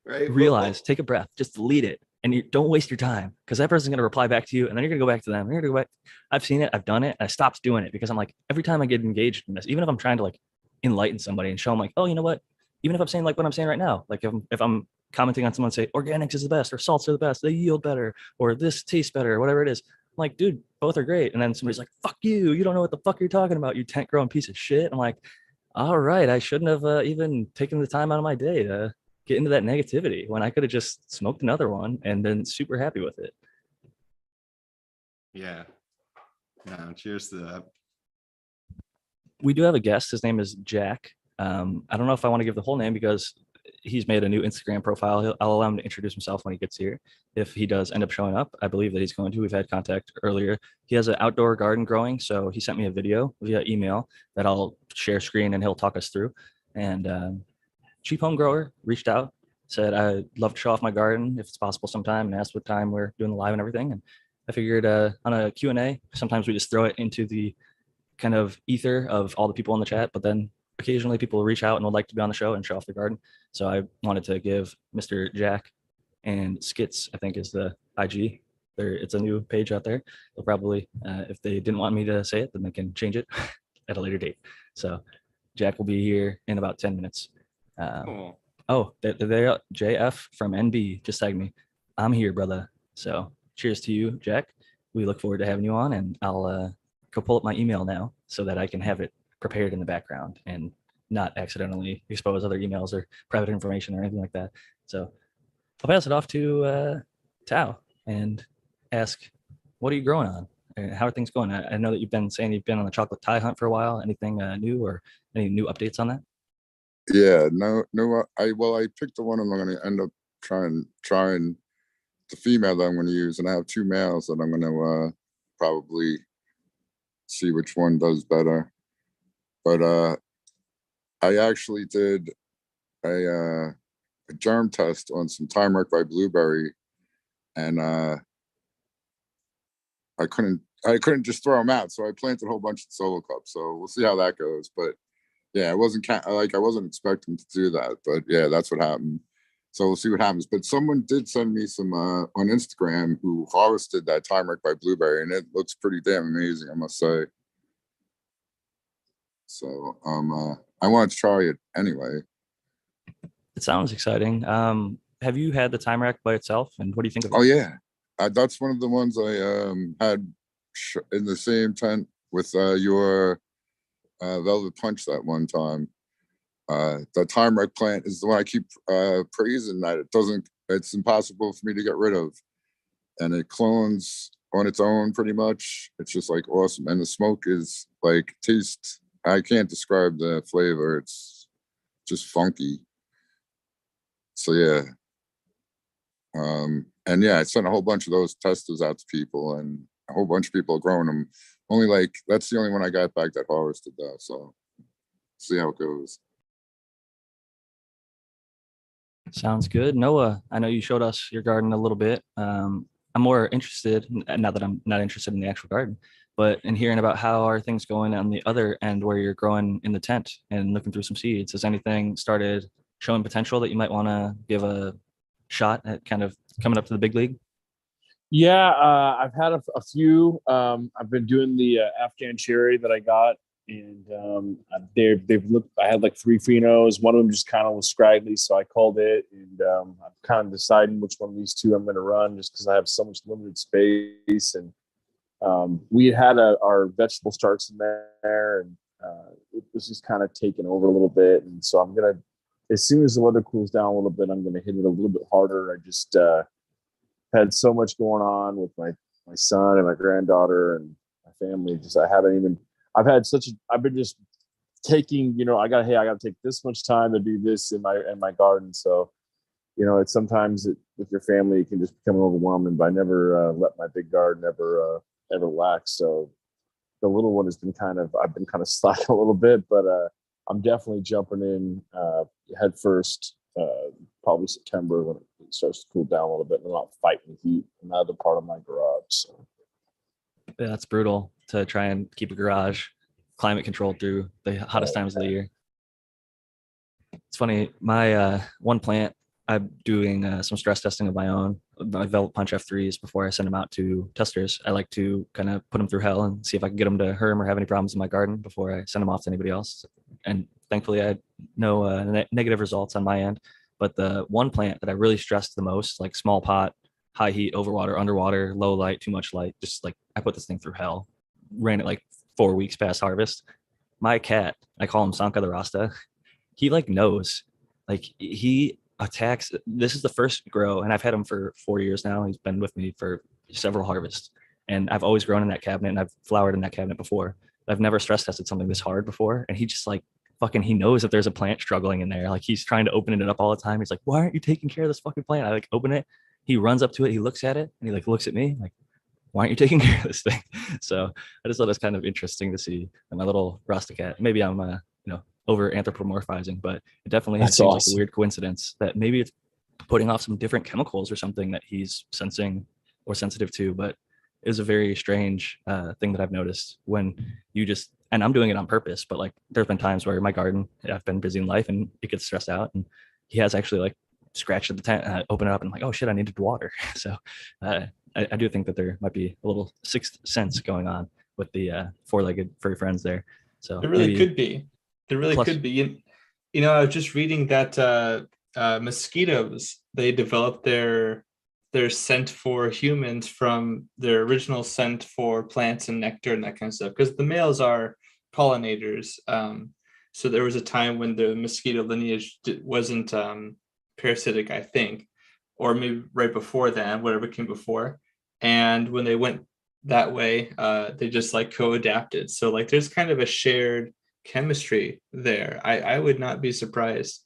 right? Realize, take a breath, just delete it. And you don't waste your time, because that person's going to reply back to you. And then you're going to go back to them. You're going to go back. I've seen it. I've done it. I stopped doing it because I'm like, every time I get engaged in this, even if I'm trying to like enlighten somebody and show them like, oh, you know what? Even if I'm saying like what I'm saying right now, like if I'm commenting on someone, say organics is the best or salts are the best, they yield better or this tastes better, or whatever it is. I'm like, dude, both are great. And then somebody's like, fuck you. You don't know what the fuck you're talking about. You tent growing piece of shit. I'm like, all right, I shouldn't have even taken the time out of my day to get into that negativity when I could have just smoked another one and been super happy with it. Yeah. No, cheers to that. We do have a guest. His name is Jack. I don't know if I want to give the whole name because he's made a new Instagram profile. I'll allow him to introduce himself when he gets here. If he does end up showing up, I believe that he's going to. We've had contact earlier. He has an outdoor garden growing, so he sent me a video via email that I'll share screen and he'll talk us through. And cheap home grower reached out, said I'd love to show off my garden if it's possible sometime, and asked what time we're doing the live and everything. And I figured on a Q&A, sometimes we just throw it into the kind of ether of all the people in the chat, but then occasionally people reach out and would like to be on the show and show off their garden. So I wanted to give Mr. Jack and Skits, I think is the IG. It's a new page out there. They'll probably, if they didn't want me to say it, then they can change it at a later date. So Jack will be here in about 10 minutes. Cool. Oh, they're JF from NB just tagged me. I'm here, brother. So cheers to you, Jack. We look forward to having you on, and I'll go pull up my email now so that I can have it prepared in the background and not accidentally expose other emails or private information or anything like that. So I'll pass it off to Tao and ask, what are you growing on? And how are things going? I know that you've been saying you've been on the chocolate tie hunt for a while. Anything new or any new updates on that? Yeah, no. I picked the one I'm going to end up trying the female that I'm going to use, and I have two males that I'm going to probably see which one does better. But I actually did a germ test on some Timework by Blueberry, and I couldn't just throw them out, so I planted a whole bunch of solo cups. So we'll see how that goes. But yeah, I wasn't expecting to do that, but yeah, that's what happened. So we'll see what happens. But someone did send me some on Instagram who harvested that Timereck by Blueberry, and it looks pretty damn amazing, I must say. So I wanted to try it anyway. It sounds exciting. Have you had the time rack by itself, and what do you think of it? Oh yeah, that's one of the ones I had in the same tent with your Velvet Punch that one time. The Timereck plant is the one I keep praising, that it's impossible for me to get rid of, and it clones on its own pretty much. It's just like awesome, and the smoke is like I can't describe the flavor. It's just funky. So yeah. And yeah, I sent a whole bunch of those testers out to people, and a whole bunch of people are growing them. That's the only one I got back that harvested though. So see how it goes. Sounds good. Noah, I know you showed us your garden a little bit. I'm more interested, not that I'm not interested in the actual garden, but in hearing about how are things going on the other end where you're growing in the tent and looking through some seeds. Has anything started showing potential that you might want to give a shot at kind of coming up to the big league? Yeah, I've had a few. I've been doing the Afghan cherry that I got, and they've looked. I had like 3 phenos. One of them just kind of was scraggly, so I called it, and I'm kind of deciding which one of these 2 I'm going to run, just because I have so much limited space. And we had our vegetable starts in there, and it was just kind of taken over a little bit. And so I'm gonna, as soon as the weather cools down a little bit, I'm gonna hit it a little bit harder. I just had so much going on with my son and my granddaughter and my family. I've been just taking, I gotta take this much time to do this in my garden. So, it's sometimes with your family, it can just become overwhelming, but I never let my big garden ever relax. So the little one I've been kind of slacking a little bit, but I'm definitely jumping in head first, probably September when it starts to cool down a little bit, and I'm not fighting the heat in the other part of my garage. So Yeah, that's brutal to try and keep a garage climate controlled through the hottest times of the year. It's funny, my one plant, I'm doing some stress testing of my own, my Velvet Punch F3s before I send them out to testers. I like to kind of put them through hell and see if I can get them to herm or have any problems in my garden before I send them off to anybody else. And thankfully, I had no negative results on my end. But the one plant that I really stressed the most, like small pot, high heat, overwater, underwater, low light, too much light, just like I put this thing through hell. Ran it like 4 weeks past harvest. My cat, I call him Sanka the Rasta. He like knows, like he attacks. This is the first grow, and I've had him for 4 years now. He's been with me for several harvests, and I've always grown in that cabinet, and I've flowered in that cabinet before. I've never stress tested something this hard before, and he just like fucking, he knows if there's a plant struggling in there. Like he's trying to open it up all the time. He's like, why aren't you taking care of this fucking plant? I like open it. He runs up to it. He looks at it, and he like looks at me like, why aren't you taking care of this thing? So I just thought it was kind of interesting to see my little Rasta cat. Maybe I'm over anthropomorphizing, but it definitely seems like a weird coincidence that maybe it's putting off some different chemicals or something that he's sensing or sensitive to. But it was a very strange thing that I've noticed when you just, and I'm doing it on purpose, but like there's been times where in my garden, I've been busy in life and it gets stressed out, and he has actually like scratched at the tent, open it up, and I'm like, oh shit, I needed water. So I do think that there might be a little sixth sense going on with the 4-legged furry friends there. So it really could be. There really could be. I was just reading that mosquitoes, they developed their scent for humans from their original scent for plants and nectar and that kind of stuff, because the males are pollinators. So there was a time when the mosquito lineage wasn't parasitic, I think, or maybe right before then, whatever came before. And when they went that way, they just like co-adapted. So like there's kind of a shared chemistry there. I would not be surprised.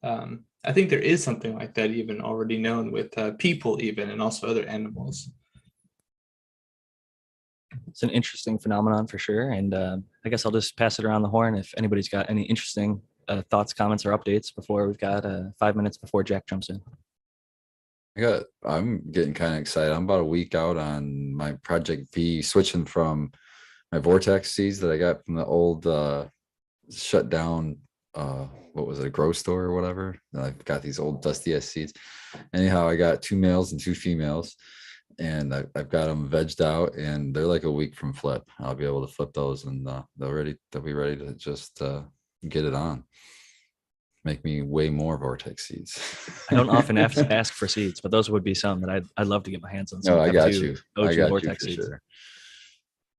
I think there is something like that even already known with people even, and also other animals. It's an interesting phenomenon for sure. And I guess I'll just pass it around the horn if anybody's got any interesting thoughts, comments, or updates before we've got 5 minutes before Jack jumps in. I'm getting kind of excited. I'm about a week out on my Project V, switching from my vortex seeds that I got from the old shut down what was it, a grow store or whatever. And I've got these old dusty ass seeds. Anyhow, I got 2 males and 2 females, and I've got them vegged out, and they're like a week from flip. I'll be able to flip those, and they'll be ready to just get it on. Make me way more vortex seeds. I don't often ask for seeds, but those would be some that I'd love to get my hands on. No, I got F2 you. OG I got vortex you for seeds. sure.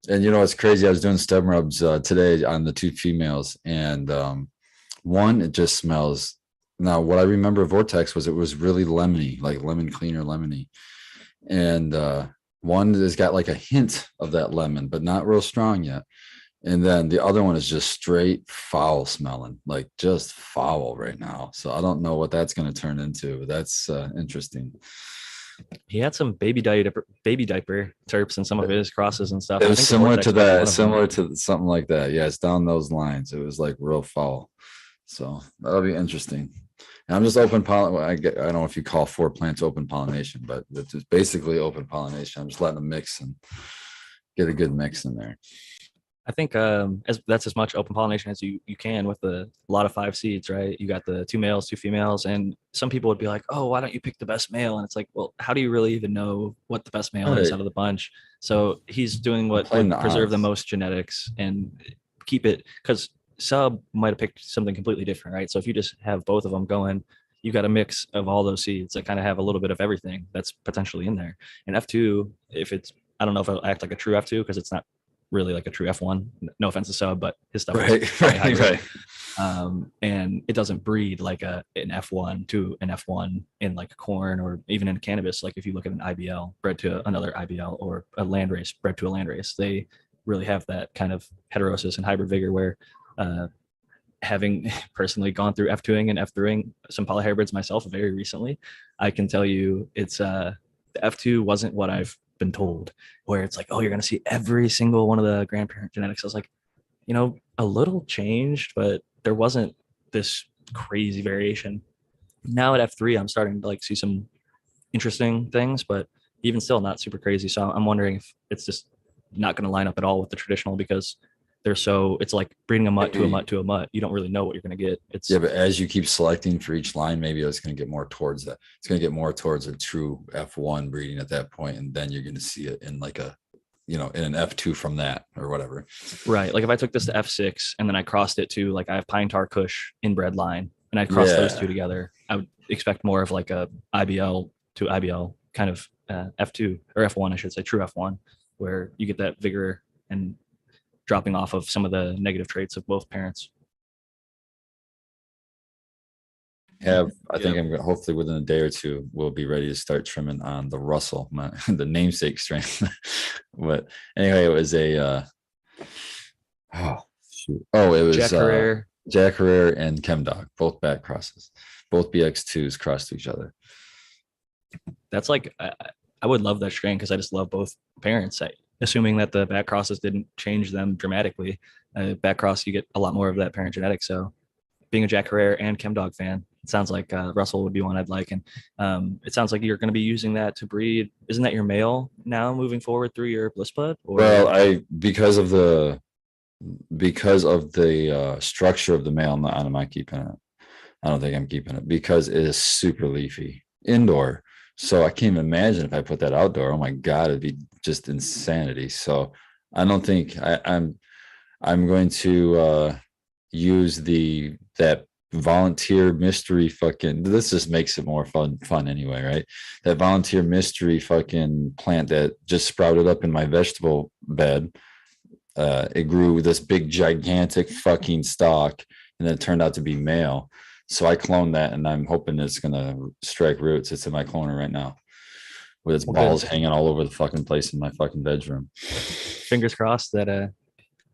And you know, it's crazy. I was doing stem rubs today on the 2 females, and one, it just smells. Now, what I remember of vortex was it was really lemony, like lemon cleaner, lemony. And one has got like a hint of that lemon, but not real strong yet. And then the other one is just straight foul smelling, like just foul right now. So I don't know what that's going to turn into. That's interesting. He had some baby diaper terps in some of his crosses and stuff. It I was think the similar vortex to might be one that, of them. similar to something like that. Yeah, it's down those lines. It was like real foul. So that'll be interesting. And I'm just open pollen. I don't know if you call 4 plants open pollination, but it's just basically open pollination. I'm just letting them mix and get a good mix in there. I think that's as much open pollination as you can with a lot of 5 seeds, right? You got the 2 males, 2 females, and some people would be like, "Oh, why don't you pick the best male?" And it's like, well, how do you really even know what the best male is Right. out of the bunch? So he's doing what Playing would the preserve the odds. most genetics and keep it, because sub might have picked something completely different, right? So if you just have both of them going, you got a mix of all those seeds that kind of have a little bit of everything that's potentially in there. And F2, if it's, I don't know if it'll act like a true F2 because it's not really like a true F1. No offense to Sub, but his stuff is probably hybrid. And it doesn't breed like an F1 to an F1 in like corn or even in cannabis. Like if you look at an IBL bred to another IBL or a landrace bred to a landrace, they really have that kind of heterosis and hybrid vigor where having personally gone through F2ing and F3ing some polyhybrids myself very recently, I can tell you it's the F2 wasn't what I've been told, where it's like, oh, you're going to see every single one of the grandparent genetics. I was like, you know, a little changed, but there wasn't this crazy variation. Now at F3, I'm starting to like see some interesting things, but even still not super crazy. So I'm wondering if it's just not going to line up at all with the traditional because they're so, it's like breeding a mutt to a mutt to a mutt. You don't really know what you're going to get. It's Yeah, but as you keep selecting for each line, maybe it's going to get more towards that. It's going to get more towards a true F1 breeding at that point, and then you're going to see it in like a, you know, in an F2 from that or whatever. right. Like if I took this to F6 and then I crossed it to like I have Pine Tar Kush inbred line and I cross those two together, I would expect more of like a IBL to IBL kind of F2 or F1, I should say, true F1, where you get that vigor and dropping off of some of the negative traits of both parents. I think I'm hopefully within a day or two we'll be ready to start trimming on the Russell, the namesake strain. But anyway, it was a it was Jack Herrera and Chemdog, both back crosses, both BX2s crossed to each other. That's like I would love that strain because I just love both parents. Assuming that the back crosses didn't change them dramatically. Back cross, you get a lot more of that parent genetic. So being a Jack Herrera and Chemdog fan, it sounds like Russell would be one I'd like. And it sounds like you're going to be using that to breed. Isn't that your male now moving forward through your bliss bud? Well, because of the structure of the male, I'm not keeping it. I don't think I'm keeping it because it is super leafy indoor. So I can't even imagine if I put that outdoor. Oh my God, it'd be just insanity. So I don't think I'm going to use that volunteer mystery fucking, this just makes it more fun anyway, right? That volunteer mystery fucking plant that just sprouted up in my vegetable bed. It grew with this big gigantic fucking stalk and then it turned out to be male. So I cloned that and I'm hoping it's going to strike roots. It's in my cloner right now with its balls hanging all over the fucking place in my fucking bedroom. Fingers crossed that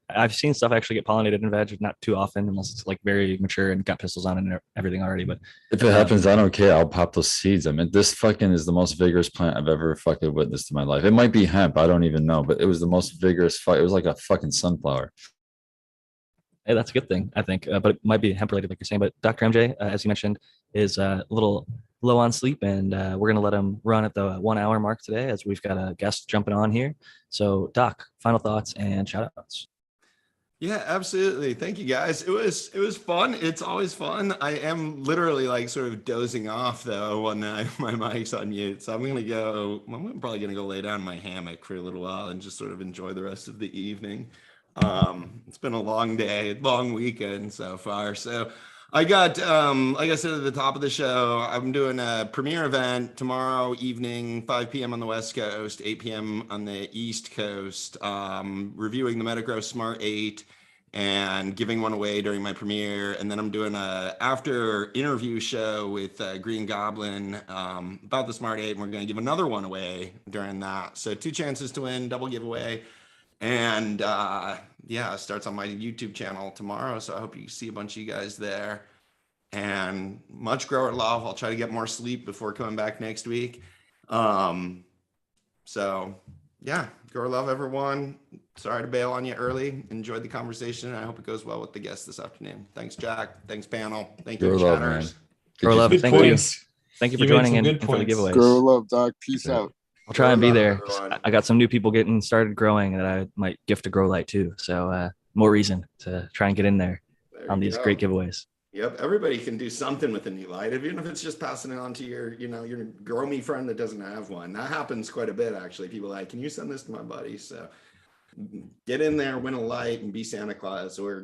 I've seen stuff actually get pollinated in veg, not too often unless it's like very mature and got pistils on it and everything already. But if it happens, I don't care. I'll pop those seeds. I mean, this fucking is the most vigorous plant I've ever fucking witnessed in my life. It might be hemp. I don't even know, but it was the most vigorous fight. It was like a fucking sunflower. Hey, that's a good thing, I think, but it might be hemp related, like you're saying. But Dr. MJ, as you mentioned, is a little low on sleep, and we're going to let him run at the 1 hour mark today as we've got a guest jumping on here. So, Doc, final thoughts and shout outs. Yeah, absolutely. Thank you guys. It was fun. It's always fun. I am literally like sort of dozing off though when my mic's on mute. So I'm probably gonna go lay down in my hammock for a little while and just sort of enjoy the rest of the evening. It's been a long day, long weekend so far. So I got like I said at the top of the show, I'm doing a premiere event tomorrow evening, 5 p.m. on the West Coast, 8 p.m. on the East Coast, reviewing the Metagross Smart 8 and giving one away during my premiere. And then I'm doing a after interview show with Green Goblin about the Smart 8, and we're going to give another one away during that. So 2 chances to win, double giveaway. And yeah, it starts on my YouTube channel tomorrow. So I hope you see a bunch of you guys there. And much grower love. I'll try to get more sleep before coming back next week. So yeah, grower love everyone. Sorry to bail on you early. Enjoyed the conversation. I hope it goes well with the guests this afternoon. Thanks, Jack. Thanks, panel. Thank you, Grower love, man. chatters. Grower love, Good thank points. you. Thank you for You made joining some and, good and for the points. giveaways. Grow love, Doc. Peace Yeah. out. I'll try and be Grower there. love, everyone. I got some new people getting started growing that I might gift a grow light too. So more reason to try and get in there There on you these go. great giveaways. Yep, everybody can do something with a new light, even if it's just passing it on to your grow me friend that doesn't have one. That happens quite a bit, actually. People are like, can you send this to my buddy? So get in there, win a light, and be Santa Claus, or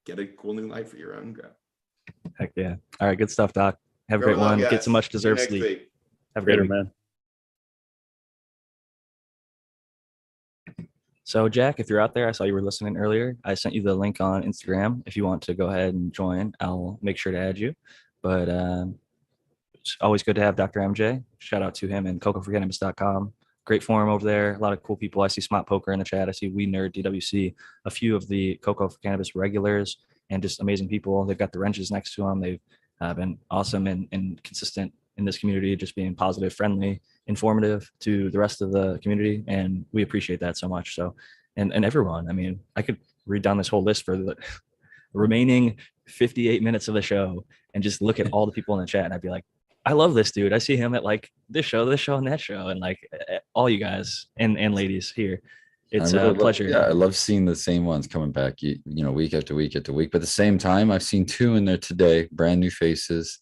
get a cool new light for your own grow. Heck yeah. All right. Good stuff, Doc. Have a Grow great love, one. Get guys. some much See you deserved next sleep. week. Have a great Later, week. man. So, Jack, if you're out there, I saw you were listening earlier. I sent you the link on Instagram. If you want to go ahead and join, I'll make sure to add you. But it's always good to have Dr. MJ. Shout out to him and cocoforcannabis.com. Great forum over there. A lot of cool people. I see Smart Poker in the chat. I see We Nerd DWC, a few of the Coco for Cannabis regulars, and just amazing people. They've got the wrenches next to them. They've been awesome and consistent in this community, just being positive, friendly, informative to the rest of the community. And we appreciate that so much. So, and everyone, I mean, I could read down this whole list for the remaining 58 minutes of the show and just look at all the people in the chat. And I'd be like, I love this dude. I see him at like this show, and that show. And like all you guys and ladies here. It's I really a pleasure. I love seeing the same ones coming back, week after week after week. But at the same time, I've seen 2 in there today, brand new faces.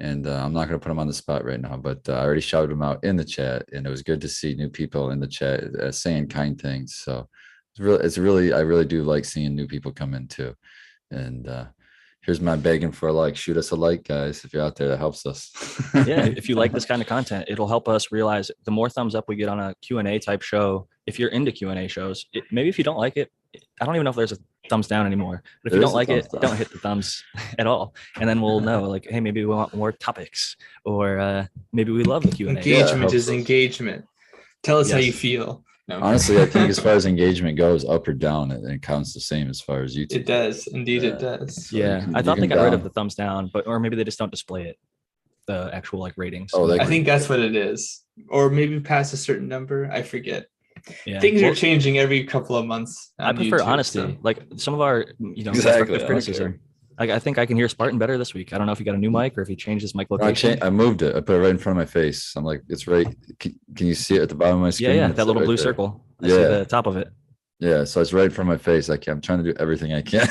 And I'm not going to put them on the spot right now, but I already shouted them out in the chat, and it was good to see new people in the chat saying kind things. So I really do like seeing new people come in too. And here's my begging for a like. Shoot us a like, guys, if you're out there. That helps us. Yeah, if you like this kind of content, it'll help us realize the more thumbs up we get on a Q&A type show. If you're into Q&A shows, maybe if you don't like it, I don't even know if there's a thumbs down anymore. But if you don't like it, don't hit the thumbs at all. And then we'll know, like, hey, maybe we want more topics, or maybe we love the Q&A. Engagement is engagement. Tell us how Yes. you feel. No. Honestly, I think as far as engagement goes, up or down, it counts the same as far as YouTube. It does. Indeed, it does. So Yeah, you can- I you thought they can got rid of down- the thumbs down, or maybe they just don't display it, the actual like ratings. Oh, I think that's what it is. Or maybe past a certain number. I forget. Yeah. Things Well, are changing every couple of months. I on prefer YouTube, honesty. so. Like some of our, Exactly, constructive I don't criticism. Like I think I can hear Spartan better this week. I don't know if he got a new mic or if he changed his mic No, location. I moved it. I put it right in front of my face. I'm like, it's right. Can you see it at the bottom of my screen? Yeah, It's that little right blue there. circle. I see Yeah. the top of it. Yeah, so it's right in front of my face. I'm trying to do everything I can.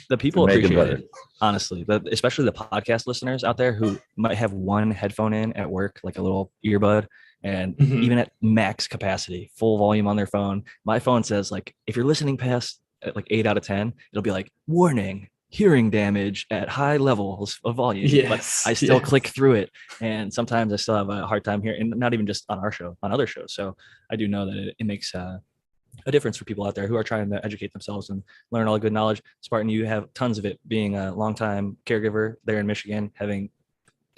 The people make it appreciate better. it, honestly. Especially the podcast listeners out there who might have one headphone in at work, like a little earbud, and Mhm. even at max capacity, full volume on their phone. My phone says like, if you're listening past like 8 out of 10, it'll be like, warning, hearing damage at high levels of volume. Yes, But I still yes. click through it, and sometimes I still have a hard time hearing, and not even just on our show, on other shows. So I do know that it makes a difference for people out there who are trying to educate themselves and learn all the good knowledge. Spartan, you have tons of it, being a longtime caregiver there in Michigan, having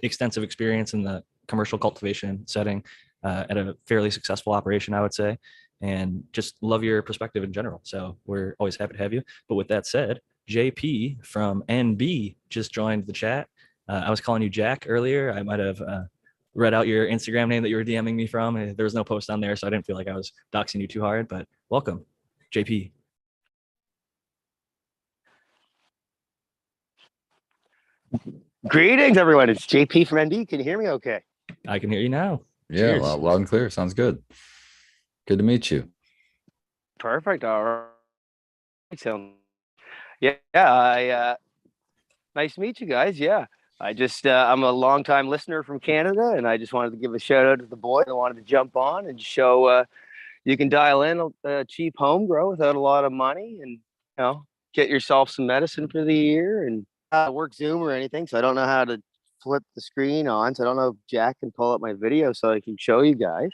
extensive experience in the commercial cultivation setting at a fairly successful operation, I would say, and just love your perspective in general. So we're always happy to have you. But with that said, JP from NB just joined the chat. I was calling you Jack earlier. I might have read out your Instagram name that you were DMing me from. There was no post on there, so I didn't feel like I was doxing you too hard, but welcome, JP. Greetings, everyone. It's JP from NB. Can you hear me okay? I can hear you now. Yeah, Cheers. loud and clear. Sounds good. Good to meet you. Perfect. All So, yeah, nice to meet you guys. Yeah, I'm a longtime listener from Canada, and I just wanted to give a shout out to the boy. I wanted to jump on and show you can dial in a cheap home grow without a lot of money, and get yourself some medicine for the year. And work Zoom or anything, so I don't know how to flip the screen on. So I don't know if Jack can pull up my video so I can show you guys.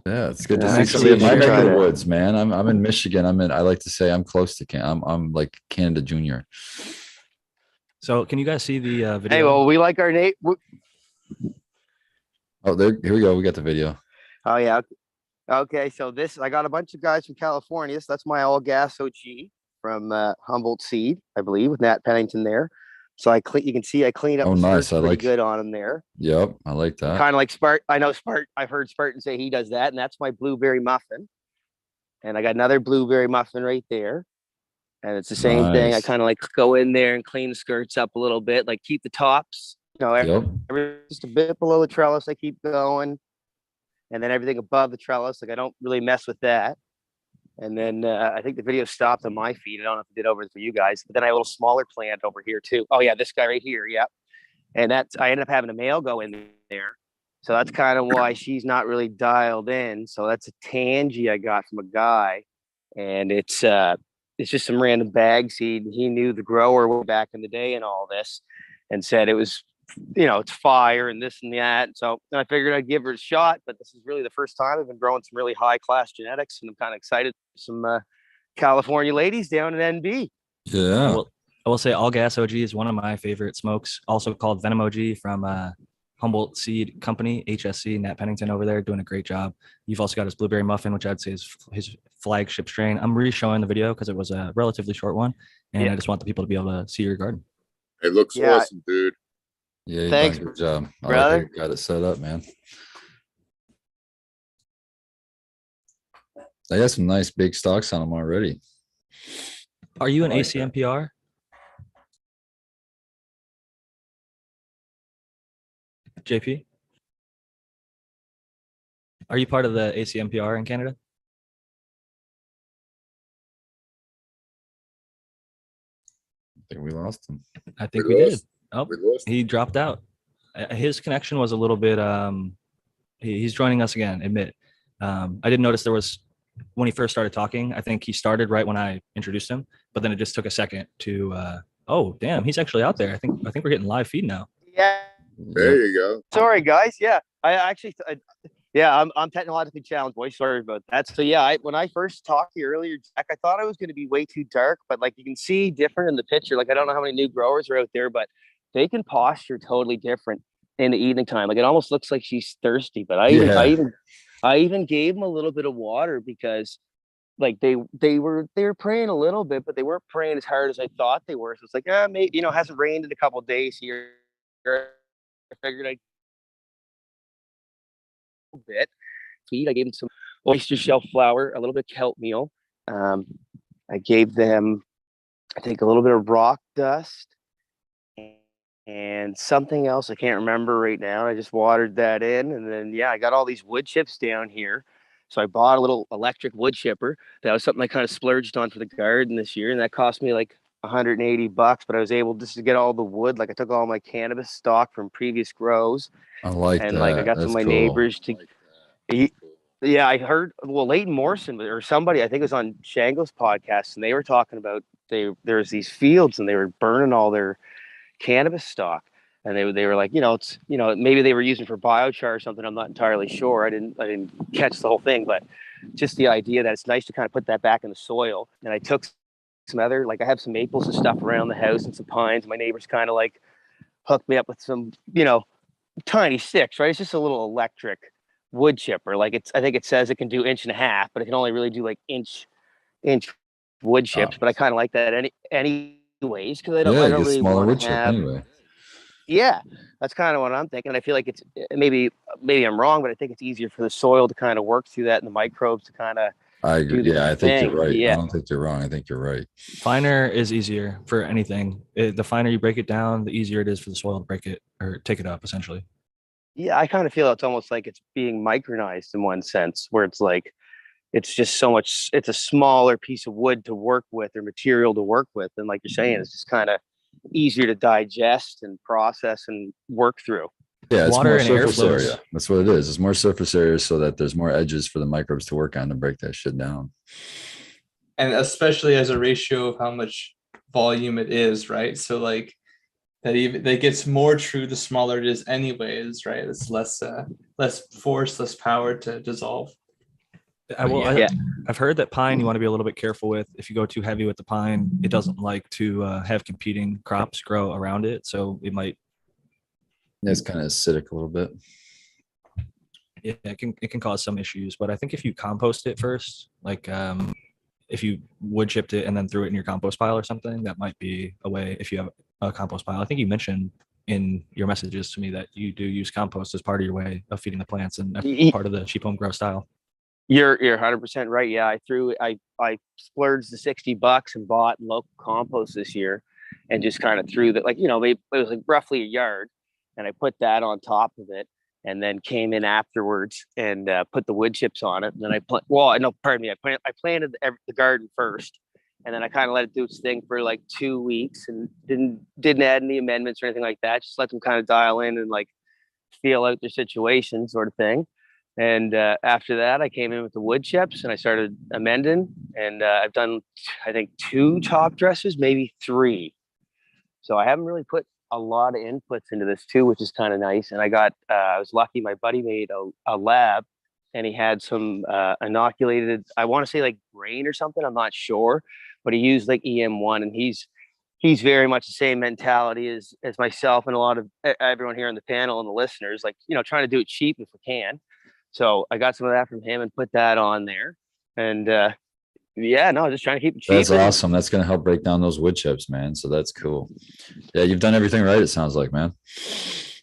Yeah, it's good to Yeah, see somebody in my actually, neck of the try to- woods, man. I'm in Michigan. I like to say I'm close to I'm like Canada Junior. So can you guys see the video? Hey, well, we like our name. Oh, here we go. We got the video. Oh yeah. Okay, so I got a bunch of guys from California. So that's my all gas OG from Humboldt Seed, I believe, with Nat Pennington there. So you can see I cleaned up Oh, the nice. skirts I pretty like good on him there. Yep, I like that. Kind of like Spart. I know Spart. I've heard Spartan say he does that, and that's my blueberry muffin. And I got another blueberry muffin right there. And it's the same thing. I Nice. kind of like go in there and clean the skirts up a little bit, like keep the tops, Yep. just a bit below the trellis. I keep going. And then everything above the trellis, like I don't really mess with that. And then I think the video stopped on my feed. I don't know if it did over for you guys, but then I have a little smaller plant over here too. Oh yeah, this guy right here. Yep. And I ended up having a male go in there. So that's kind of why she's not really dialed in. So that's a tangy I got from a guy. And it's just some random bag seed. He knew the grower back in the day and all this, and said it was, it's fire and this and that. So I figured I'd give her a shot, but this is really the first time I've been growing some really high class genetics, and I'm kind of excited. Some California ladies down in NB. Yeah. I will say All Gas OG is one of my favorite smokes, also called Venom OG from Humboldt Seed Company, HSC, Nat Pennington over there doing a great job. You've also got his Blueberry Muffin, which I'd say is his flagship strain. I'm re-showing the video because it was a relatively short one, and I just want the people to be able to see your garden. It looks awesome, dude. Yeah, you Thanks, done a good job. I brother. like how you got it set up, man. I got some nice big stocks on them already. Are you an I like ACMPR? JP? Are you part of the ACMPR in Canada? I think we lost him. I think We we did. lost- Oh, We lost. he dropped out. His connection was a little bit. He's joining us again. Admit. I didn't notice there was when he first started talking. I think he started right when I introduced him, but then it just took a second to. Oh, damn! He's actually out there. I think we're getting live feed now. Yeah. There you go. Sorry, guys. Yeah, I'm technologically challenged, boys. Sorry about that. So yeah, when I first talked to you earlier, Jack, I thought I was going to be way too dark, but like you can see different in the picture. Like I don't know how many new growers are out there, but they can posture totally different in the evening time. Like it almost looks like she's thirsty. But I even gave them a little bit of water because like they were praying a little bit, but they weren't praying as hard as I thought they were. So it's like, maybe it hasn't rained in a couple of days here. I figured I'd bit feed. I gave them some oyster shell flour, a little bit of kelp meal. I gave them, I think, a little bit of rock dust and something else I can't remember right now. I just watered that in, and then I got all these wood chips down here. So I bought a little electric wood chipper. That was something I kind of splurged on for the garden this year, and that cost me like $180. But I was able just to get all the wood. Like I took all my cannabis stock from previous grows. I like And that. like I got some of my neighbors to. Yeah, I heard. Well, Leighton Morrison or somebody, I think it was on Shango's podcast, and they were talking about there's these fields and they were burning all their cannabis stock, and they were like, it's maybe they were using for biochar or something. I'm not entirely sure. I didn't catch the whole thing, but just the idea that it's nice to kind of put that back in the soil. And I took some other, like I have some maples and stuff around the house and some pines. My neighbors kind of like hooked me up with some, tiny sticks, right? It's just a little electric wood chipper. Like I think it says it can do 1.5 inches, but it can only really do like inch wood chips. But I kind of like that anyways, because I don't really smaller want wood to chip have. anyway. Yeah, that's kind of what I'm thinking. I feel like it's maybe I'm wrong, but I think it's easier for the soil to kind of work through that and the microbes to kind of. I agree. Yeah, I think you're right. Yeah. I don't think you're wrong. I think you're right. Finer is easier for anything. The finer you break it down, the easier it is for the soil to break it or take it up, essentially. Yeah, I kind of feel it's almost like it's being micronized in one sense, where it's like, it's just so much, it's a smaller piece of wood to work with or material to work with. And like you're saying, it's just kind of easier to digest and process and work through. Yeah, it's Water more and surface airflow. area. That's what it is. It's more surface area so that there's more edges for the microbes to work on to break that shit down. And especially as a ratio of how much volume it is, right? So like that gets more true the smaller it is anyways, right? It's less force, less power to dissolve. I've heard that pine you want to be a little bit careful with. If you go too heavy with the pine, it doesn't like to have competing crops grow around it, so it might. It's kind of acidic a little bit. Yeah, it can cause some issues, but I think if you compost it first, like if you wood chipped it and then threw it in your compost pile or something, that might be a way. If you have a compost pile, I think you mentioned in your messages to me that you do use compost as part of your way of feeding the plants and that's part of the cheap home grow style. You're 100% right. Yeah, I splurged the $60 and bought local compost this year, and just kind of threw that, like, you know, it was like roughly a yard, and I put that on top of it, and then came in afterwards and put the wood chips on it. And then I planted the garden first, and then I kind of let it do its thing for like 2 weeks, and didn't add any amendments or anything like that. Just let them kind of dial in and like feel out their situation, sort of thing. And after that, I came in with the wood chips and I started amending. And I've done, I think, 2 top dressers, maybe 3. So I haven't really put a lot of inputs into this too, which is kind of nice. And I was lucky. My buddy made a lab, and he had some inoculated, I want to say like grain or something. I'm not sure, but he used like EM1, and he's very much the same mentality as myself and a lot of everyone here on the panel and the listeners, like, you know, trying to do it cheap if we can. So I got some of that from him and put that on there. And just trying to keep it cheap. That's awesome. That's going to help break down those wood chips, man. So that's cool. Yeah, you've done everything right, it sounds like, man.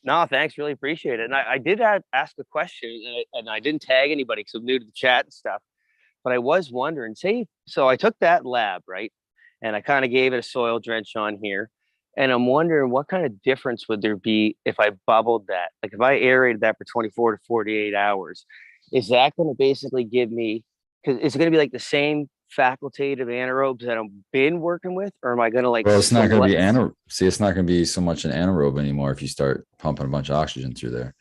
No, thanks. Really appreciate it. And I did ask a question, and I didn't tag anybody because I'm new to the chat and stuff. But I was wondering, so I took that lab, right? And I kind of gave it a soil drench on here. And I'm wondering what kind of difference would there be if I bubbled that? Like if I aerated that for 24 to 48 hours, is that going to basically give me, because it's going to be like the same facultative anaerobes that I've been working with, or am I going to like? Well, it's not going to be it's not going to be so much an anaerobe anymore if you start pumping a bunch of oxygen through there.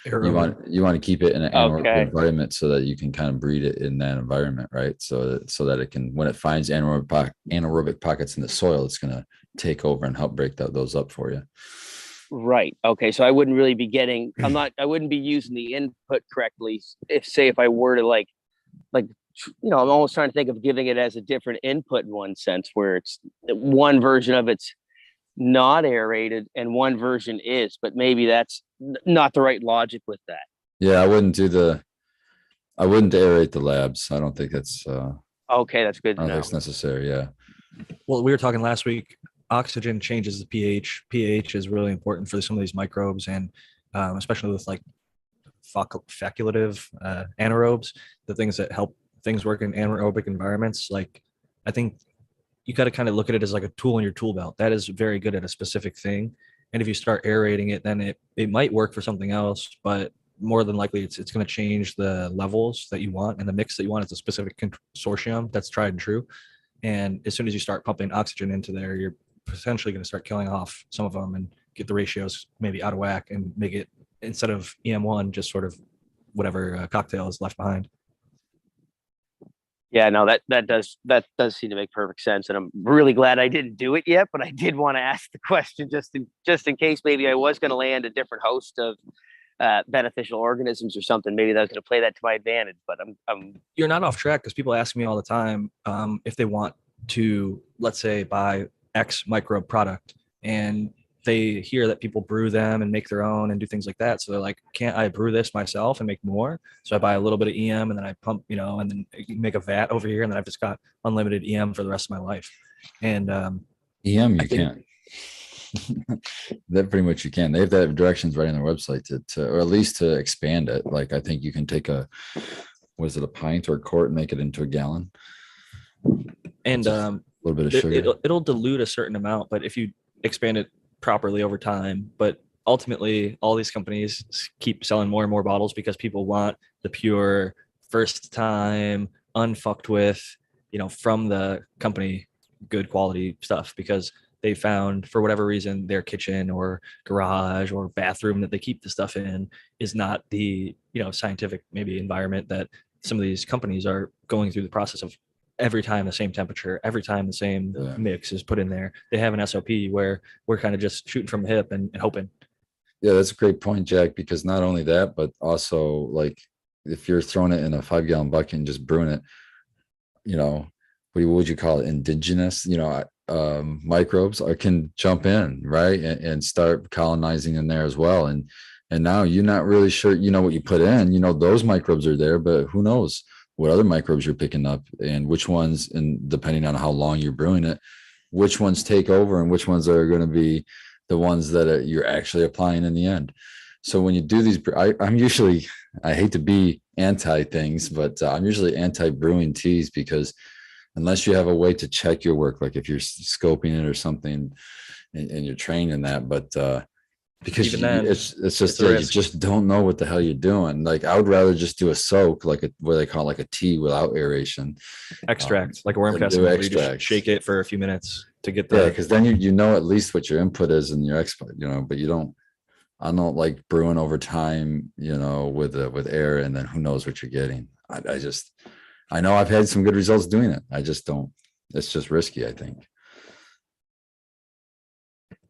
You want to keep it in an anaerobic environment so that you can kind of breed it in that environment, right? So that it can, when it finds anaerobic pockets in the soil, it's going to take over and help break those up for you. Right. Okay. So I wouldn't really be getting, I wouldn't be using the input correctly. If I were to like, you know, I'm almost trying to think of giving it as a different input in one sense, where it's one version of it's not aerated and one version is, but maybe that's not the right logic with that. Yeah. I wouldn't aerate the labs. I don't think that's, okay. That's good. I don't think it's necessary. Yeah. Well, we were talking last week, oxygen changes the pH. pH is really important for some of these microbes, and especially with like facultative anaerobes, the things that help things work in anaerobic environments. Like, I think you got to kind of look at it as like a tool in your tool belt that is very good at a specific thing. And if you start aerating it, then it might work for something else, but more than likely it's going to change the levels that you want and the mix that you want. It's a specific consortium that's tried and true. And as soon as you start pumping oxygen into there, you're potentially going to start killing off some of them and get the ratios maybe out of whack and make it, instead of EM1, just sort of whatever cocktail is left behind. Yeah, no, that does seem to make perfect sense, and I'm really glad I didn't do it yet. But I did want to ask the question just in case maybe I was going to land a different host of beneficial organisms or something. Maybe that was going to play that to my advantage. But I'm You're not off track, because people ask me all the time if they want to, let's say, buy X microbe product, and they hear that people brew them and make their own and do things like that. So they're like, can't I brew this myself and make more? So I buy a little bit of EM and then I pump, you know, and then make a vat over here, and then I've just got unlimited EM for the rest of my life. And EM you can't. That pretty much you can. They have that directions right on their website to or at least to expand it. Like, I think you can take a pint or a quart and make it into a gallon. And a little bit of sugar. It'll dilute a certain amount, but if you expand it properly over time. But ultimately, all these companies keep selling more and more bottles because people want the pure first time unfucked with, from the company, good quality stuff, because they found, for whatever reason, their kitchen or garage or bathroom that they keep the stuff in is not the, scientific maybe environment that some of these companies are going through the process of. Every time the same temperature, every time the same mix is put in there. They have an SOP where we're kind of just shooting from the hip and hoping. Yeah, that's a great point, Jack, because not only that, but also like if you're throwing it in a 5-gallon bucket and just brewing it, what would you call it? Indigenous, microbes can jump in, right? And start colonizing in there as well. And now you're not really sure, what you put in, those microbes are there, but who knows what other microbes you're picking up and which ones, and depending on how long you're brewing it, which ones take over and which ones are going to be the ones that you're actually applying in the end. So when you do these, I hate to be anti things, but I'm usually anti brewing teas, because unless you have a way to check your work, like if you're scoping it or something and you're trained in that, but because it's just you just don't know what the hell you're doing. Like I would rather just do a soak, like what they call like a tea without aeration, extract, like a worm casting, where you just shake it for a few minutes to get the because then you know at least what your input is and your export, but you don't. I don't like brewing over time, with air, and then who knows what you're getting. I know I've had some good results doing it. I just don't. It's just risky, I think.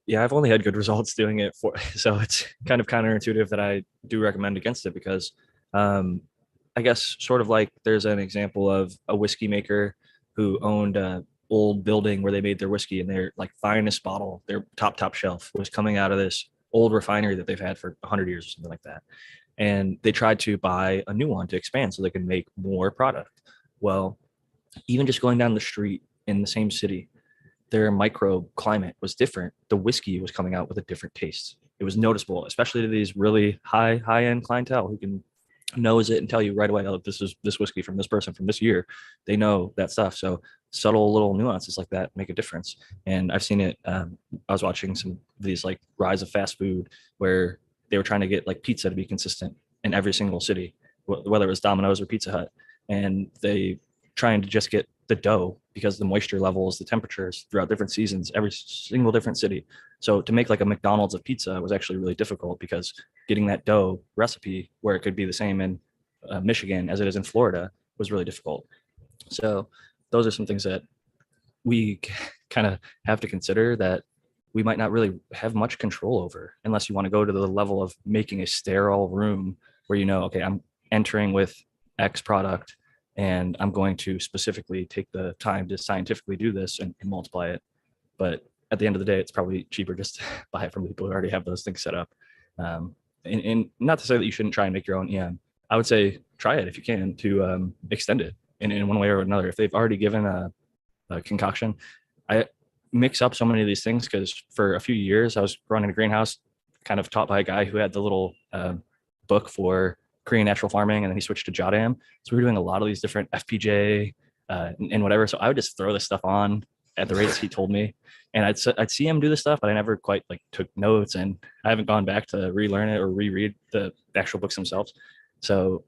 Yeah, I've only had good results doing it so it's kind of counterintuitive that I do recommend against it, because I guess sort of like there's an example of a whiskey maker who owned a old building where they made their whiskey, and their like finest bottle, their top shelf, was coming out of this old refinery that they've had for 100 years or something like that. And they tried to buy a new one to expand so they can make more product. Well, even just going down the street in the same city, their microbe climate was different. The whiskey was coming out with a different taste. It was noticeable, especially to these really high-end clientele who can knows it and tell you right away, oh, this is this whiskey from this person from this year. They know that stuff. So subtle little nuances like that make a difference. And I've seen it. I was watching some of these like rise of fast food where they were trying to get like pizza to be consistent in every single city, whether it was Domino's or Pizza Hut. And they trying to just get the dough, because the moisture levels, the temperatures throughout different seasons, every single different city. So to make like a McDonald's of pizza was actually really difficult, because getting that dough recipe where it could be the same in Michigan as it is in Florida was really difficult. So those are some things that we kind of have to consider that we might not really have much control over, unless you want to go to the level of making a sterile room where okay, I'm entering with X product, and I'm going to specifically take the time to scientifically do this and multiply it. But at the end of the day, it's probably cheaper just to buy it from people who already have those things set up. And not to say that you shouldn't try and make your own EM. I would say try it if you can to extend it in one way or another. If they've already given a concoction, I mix up so many of these things, because for a few years I was running a greenhouse, kind of taught by a guy who had the little book for Korean natural farming, and then he switched to Jodam. So we were doing a lot of these different FPJ and whatever. So I would just throw this stuff on at the rates he told me, and I'd see him do this stuff, but I never quite like took notes, and I haven't gone back to relearn it or reread the actual books themselves. So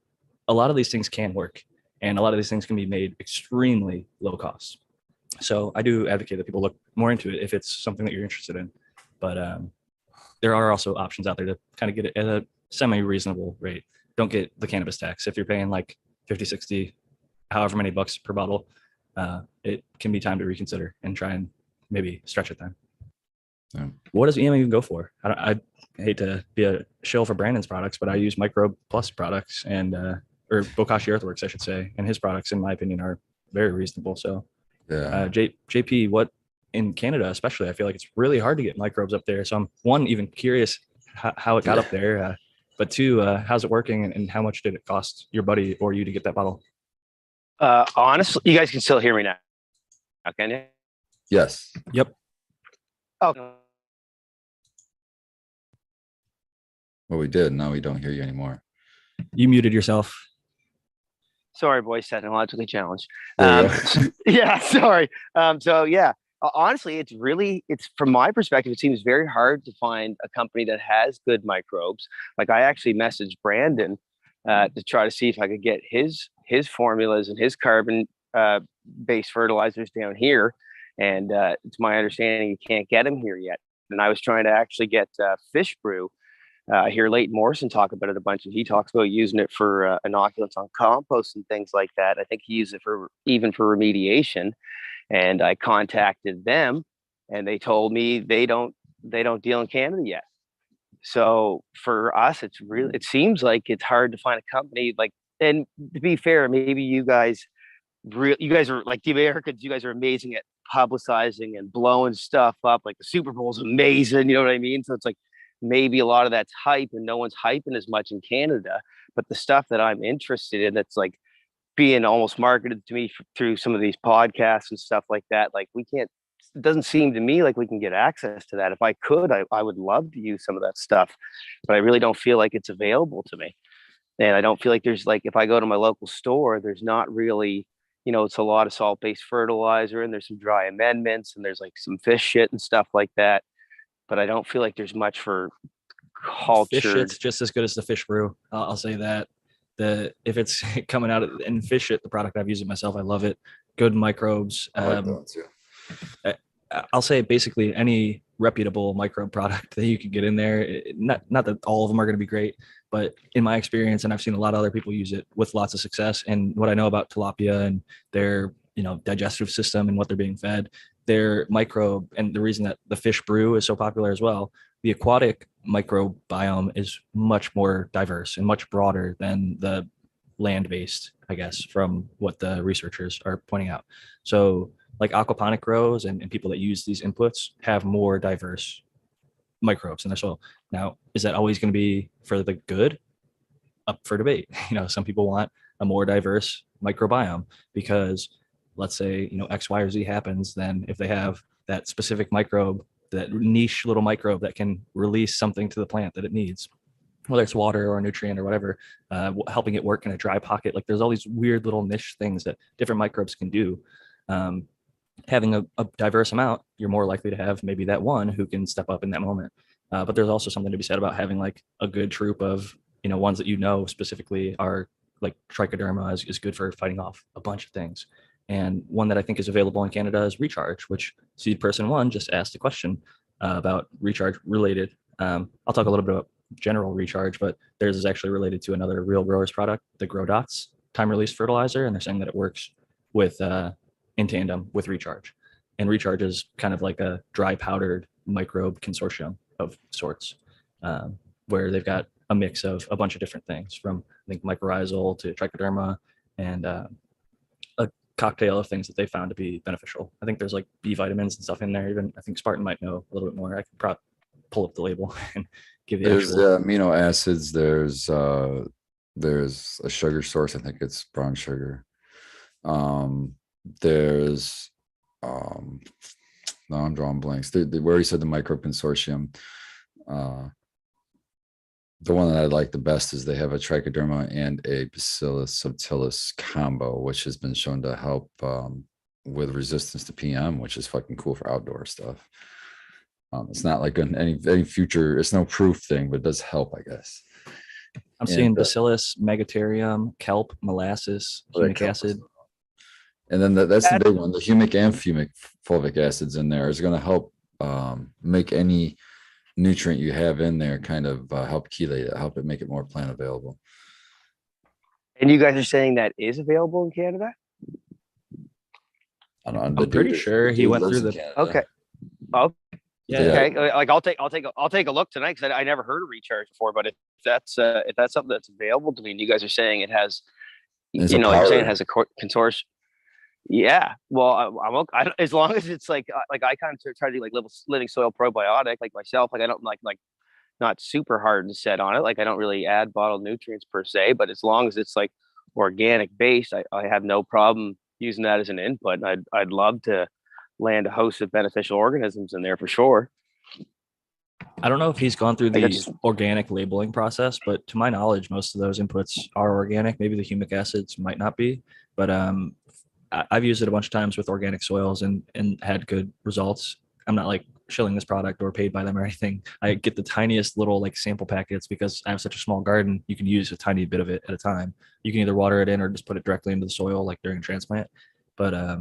a lot of these things can work, and a lot of these things can be made extremely low cost. So I do advocate that people look more into it if it's something that you're interested in. But there are also options out there to kind of get it at a semi-reasonable rate. Don't get the cannabis tax. If you're paying like 50, 60, however many bucks per bottle, it can be time to reconsider and try and maybe stretch it then. Yeah. What does EM even go for? I hate to be a shill for Brandon's products, but I use Microbe Plus products and or Bokashi Earthworks, I should say, and his products, in my opinion, are very reasonable. So, yeah. JP, what in Canada, especially, I feel like it's really hard to get microbes up there. So I'm even curious how it got up there. But two, how's it working, and how much did it cost your buddy or you to get that bottle? Honestly, you guys can still hear me now, can you? Yes. Yep. Oh. Well, we did. Now we don't hear you anymore. You muted yourself. Sorry, boys, technologically challenged. Yeah, sorry. So yeah, honestly, it's from my perspective, it seems very hard to find a company that has good microbes. Like I actually messaged Brandon to try to see if I could get his his formulas and his carbon based fertilizers down here. And it's my understanding you can't get them here yet. And I was trying to actually get fish brew. Hear Leighton Morrison talk about it a bunch, and he talks about using it for inoculants on compost and things like that. I think he used it for remediation. And I contacted them, and they told me they don't deal in Canada yet. So for us, it seems like it's hard to find a company like. And to be fair, maybe you guys are like the Americans. You guys are amazing at publicizing and blowing stuff up. Like the Super Bowl is amazing. You know what I mean? So it's like maybe a lot of that's hype, and no one's hyping as much in Canada. But the stuff that I'm interested in, that's like being almost marketed to me through some of these podcasts and stuff like that, like it doesn't seem to me like we can get access to that. If I could, I would love to use some of that stuff, but I really don't feel like it's available to me. And I don't feel like there's like, if I go to my local store, there's not really, it's a lot of salt-based fertilizer, and there's some dry amendments, and there's like some fish shit and stuff like that. But I don't feel like there's much for cultured. Fish shit's just as good as the fish brew. I'll say that. If it's coming out and fish shit, the product, I've used it myself. I love it. Good microbes. I like that one too. I'll say basically any reputable microbe product that you can get in there. Not that all of them are going to be great, but in my experience, and I've seen a lot of other people use it with lots of success. And what I know about tilapia and their digestive system and what they're being fed, their microbe, and the reason that the fish brew is so popular as well. The aquatic microbiome is much more diverse and much broader than the land-based, I guess, from what the researchers are pointing out. So like aquaponic grows and people that use these inputs have more diverse microbes in their soil. Now, is that always going to be for the good? Up for debate. Some people want a more diverse microbiome because let's say, X, Y, or Z happens, then if they have that specific microbe, that niche little microbe that can release something to the plant that it needs, whether it's water or a nutrient or whatever, helping it work in a dry pocket. Like there's all these weird little niche things that different microbes can do. Having a diverse amount, you're more likely to have maybe that one who can step up in that moment. But there's also something to be said about having like a good troop of, ones that specifically are like trichoderma is good for fighting off a bunch of things. And one that I think is available in Canada is Recharge, which Seed Person 1 just asked a question about Recharge related. I'll talk a little bit about general Recharge, but theirs is actually related to another Real Growers product, the Grow Dots time release fertilizer. And they're saying that it works with in tandem with Recharge. And Recharge is kind of like a dry powdered microbe consortium of sorts, where they've got a mix of a bunch of different things, from I think mycorrhizal to trichoderma, and a cocktail of things that they found to be beneficial. I think there's like B vitamins and stuff in there. Even I think Spartan might know a little bit more. I could probably pull up the label and give you. There's amino acids. There's a sugar source. I think it's brown sugar. There's no, I'm drawing blanks. Where he said the microbe consortium. The one that I like the best is they have a trichoderma and a bacillus subtilis combo, which has been shown to help with resistance to PM, which is fucking cool for outdoor stuff. It's not like any future, it's no proof thing, but it does help, I guess. I'm seeing bacillus, megatherium, kelp, molasses, humic acid. And then that's the big one. The humic and fumic fulvic acids in there is going to help make any nutrient you have in there kind of help chelate it, help it make it more plant available. And you guys are saying that is available in Canada? I'm pretty sure he went through the. Okay. Oh, yeah. Okay. Like I'll take a look tonight, because I never heard of Recharge before. But if that's something that's available to me, and you guys are saying it has, you're saying it has a consortium. Yeah, well, I'm as long as it's like I kind of try to do like living soil probiotic, like myself. Like I don't like not super hard and set on it. Like I don't really add bottled nutrients per se, but as long as it's like organic based, I have no problem using that as an input. And I'd love to land a host of beneficial organisms in there for sure. I don't know if he's gone through the organic labeling process, but to my knowledge, most of those inputs are organic. Maybe the humic acids might not be, but I've used it a bunch of times with organic soils and had good results. I'm not like shilling this product or paid by them or anything. I get the tiniest little like sample packets because I have such a small garden. You can use a tiny bit of it at a time. You can either water it in or just put it directly into the soil like during transplant. But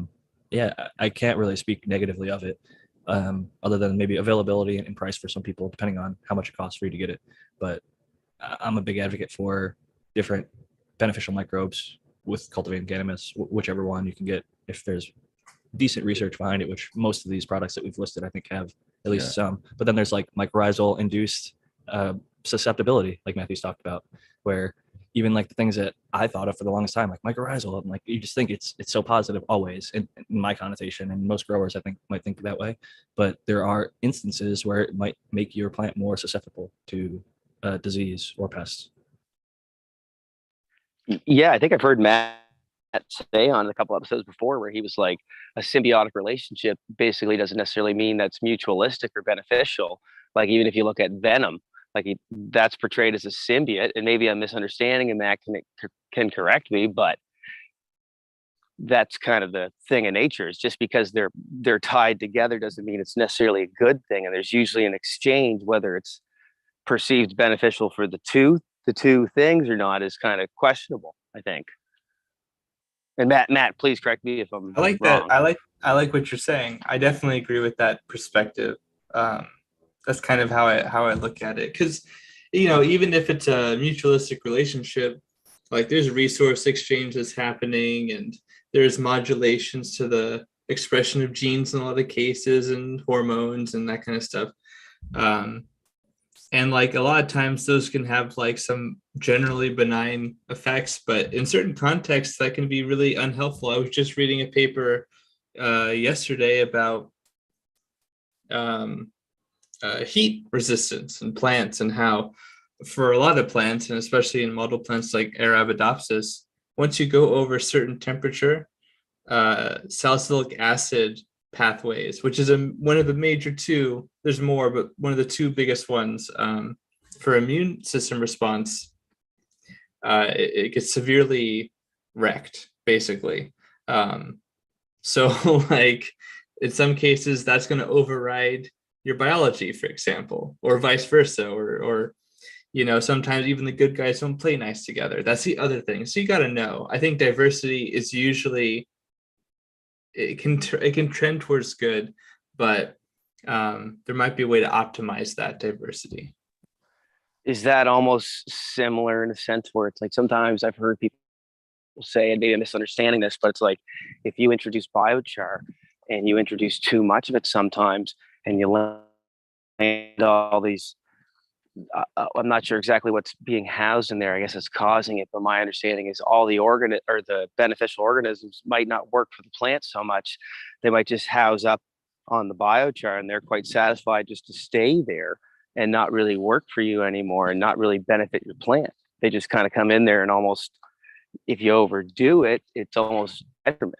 yeah, I can't really speak negatively of it, other than maybe availability and price for some people, depending on how much it costs for you to get it. But I'm a big advocate for different beneficial microbes with cultivated cannabis, whichever one you can get if there's decent research behind it, which most of these products that we've listed, I think, have at least some. But then there's like mycorrhizal induced susceptibility, like Matthew's talked about, where even like the things that I thought of for the longest time, like mycorrhizal, and like you just think it's so positive always in my connotation, and most growers I think might think that way. But there are instances where it might make your plant more susceptible to disease or pests. Yeah, I think I've heard Matt say on a couple episodes before where he was like, a symbiotic relationship basically doesn't necessarily mean that's mutualistic or beneficial. Like even if you look at venom, like that's portrayed as a symbiote, and maybe I'm misunderstanding and Matt can correct me, but that's kind of the thing in nature. Is just because they're tied together doesn't mean it's necessarily a good thing. And there's usually an exchange, whether it's perceived beneficial for the two things or not is kind of questionable, I think. And Matt, please correct me if I'm I like wrong. that. I like what you're saying. I definitely agree with that perspective. That's kind of how I look at it. Because, even if it's a mutualistic relationship, like there's resource exchange that's happening, and there's modulations to the expression of genes in a lot of cases, and hormones and that kind of stuff. And like a lot of times those can have like some generally benign effects, but in certain contexts that can be really unhelpful. I was just reading a paper yesterday about heat resistance in plants, and how for a lot of plants, and especially in model plants like Arabidopsis, once you go over a certain temperature, salicylic acid pathways, which is one of the major two, there's more, but one of the two biggest ones for immune system response, it gets severely wrecked, basically. So like in some cases that's going to override your biology, for example, or vice versa, or sometimes even the good guys don't play nice together. That's the other thing. So you got to know. I think diversity is usually, it can trend towards good, but there might be a way to optimize that diversity. Is that almost similar in a sense where it's like sometimes I've heard people say, and maybe I'm misunderstanding this, but it's like if you introduce biochar and you introduce too much of it sometimes, and you land all these, I'm not sure exactly what's being housed in there. I guess it's causing it, but my understanding is all the the beneficial organisms might not work for the plant so much. They might just house up on the biochar, and they're quite satisfied just to stay there and not really work for you anymore, and not really benefit your plant. They just kind of come in there, and almost, if you overdo it, it's almost detriment.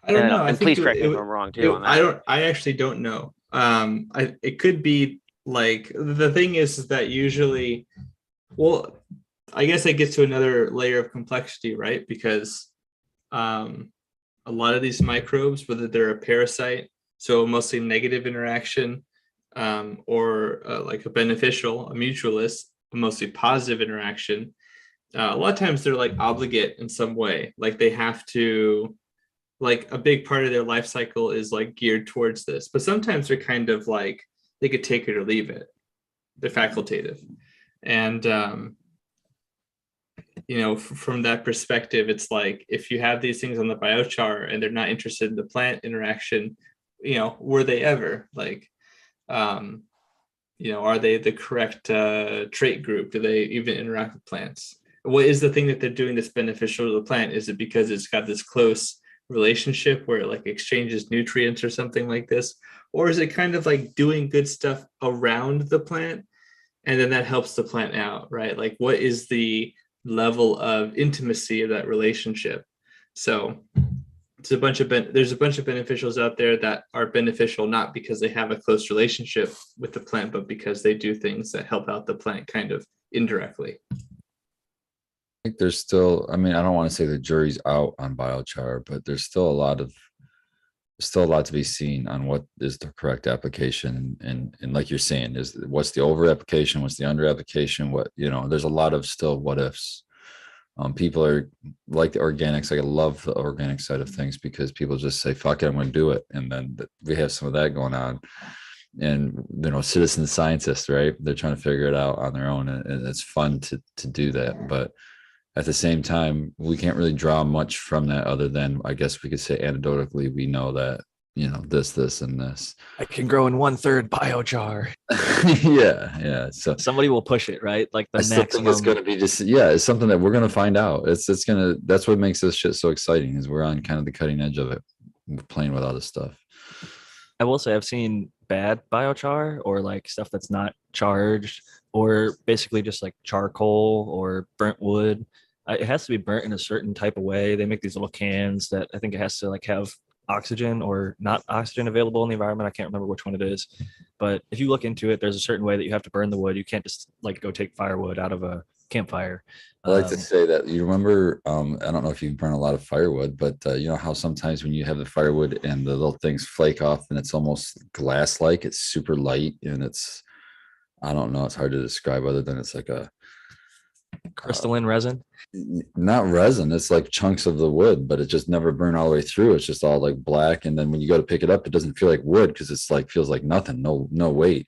I don't know. And please correct me if I'm wrong too on that. I actually don't know. It could be like, the thing is that usually, well, I guess it gets to another layer of complexity, right? Because a lot of these microbes, whether they're a parasite, so mostly negative interaction, or like a beneficial, a mutualist, a mostly positive interaction, a lot of times they're like obligate in some way. Like they have to, like a big part of their life cycle is like geared towards this, but sometimes they're kind of like, they could take it or leave it. They're facultative. And, from that perspective, it's like, if you have these things on the biochar and they're not interested in the plant interaction, were they ever like, are they the correct trait group? Do they even interact with plants? What is the thing that they're doing that's beneficial to the plant? Is it because it's got this close relationship where it like exchanges nutrients or something like this? Or is it kind of like doing good stuff around the plant, and then that helps the plant out, right? Like what is the level of intimacy of that relationship? So it's there's a bunch of beneficials out there that are beneficial not because they have a close relationship with the plant, but because they do things that help out the plant kind of indirectly. I think there's still, I mean, I don't want to say the jury's out on biochar, but there's still a lot of still a lot to be seen on what is the correct application. And like you're saying, is what's the over application, what's the under application, what, there's a lot of still what ifs. People are like the organics. I love the organic side of things because people just say, fuck it, I'm going to do it. And then we have some of that going on. And, citizen scientists, right? They're trying to figure it out on their own. And it's fun to do that. But at the same time, we can't really draw much from that other than, I guess we could say anecdotally, we know that, this, and this. I can grow in 1/3 biochar. Yeah. So somebody will push it, right? Like the maximum. It's going to be it's something that we're going to find out. That's what makes this shit so exciting is we're on kind of the cutting edge of it. We're playing with all this stuff. I will say I've seen bad biochar or like stuff that's not charged or basically just like charcoal or burnt wood. It has to be burnt in a certain type of way. They make these little cans that I think it has to like have oxygen or not oxygen available in the environment. I can't remember which one it is, but if you look into it, there's a certain way that you have to burn the wood. You can't just like go take firewood out of a campfire. I like to say that you remember, I don't know if you burn a lot of firewood, but you know how sometimes when you have the firewood and the little things flake off and it's almost glass-like, it's super light and I don't know, it's hard to describe other than it's like a crystalline resin. Not resin, it's like chunks of the wood, but it just never burned all the way through. It's just all like black, and then when you go to pick it up, it doesn't feel like wood because it's like feels like nothing, no weight.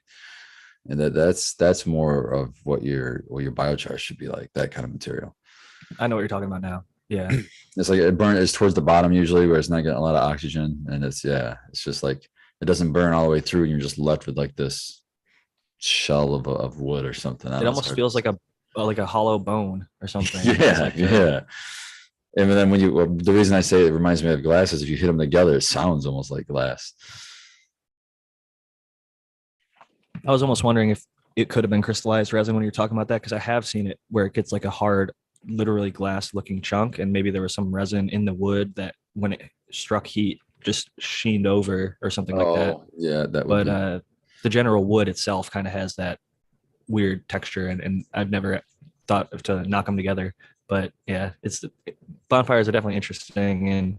And that's more of what your biochar should be like, that kind of material. I know what you're talking about now. Yeah. It's like it's towards the bottom usually where it's not getting a lot of oxygen, and it's just like it doesn't burn all the way through and you're just left with like this shell of wood or something. It almost feels like a hollow bone or something. Yeah. And then the reason I say it reminds me of glass is if you hit them together, it sounds almost like glass. I was almost wondering if it could have been crystallized resin when you're talking about that, because I have seen it where it gets like a hard, literally glass looking chunk, and maybe there was some resin in the wood that when it struck heat just sheened over or something like that. Yeah, that would but the general wood itself kind of has that weird texture, and I've never thought of to knock them together. But yeah, bonfires are definitely interesting, and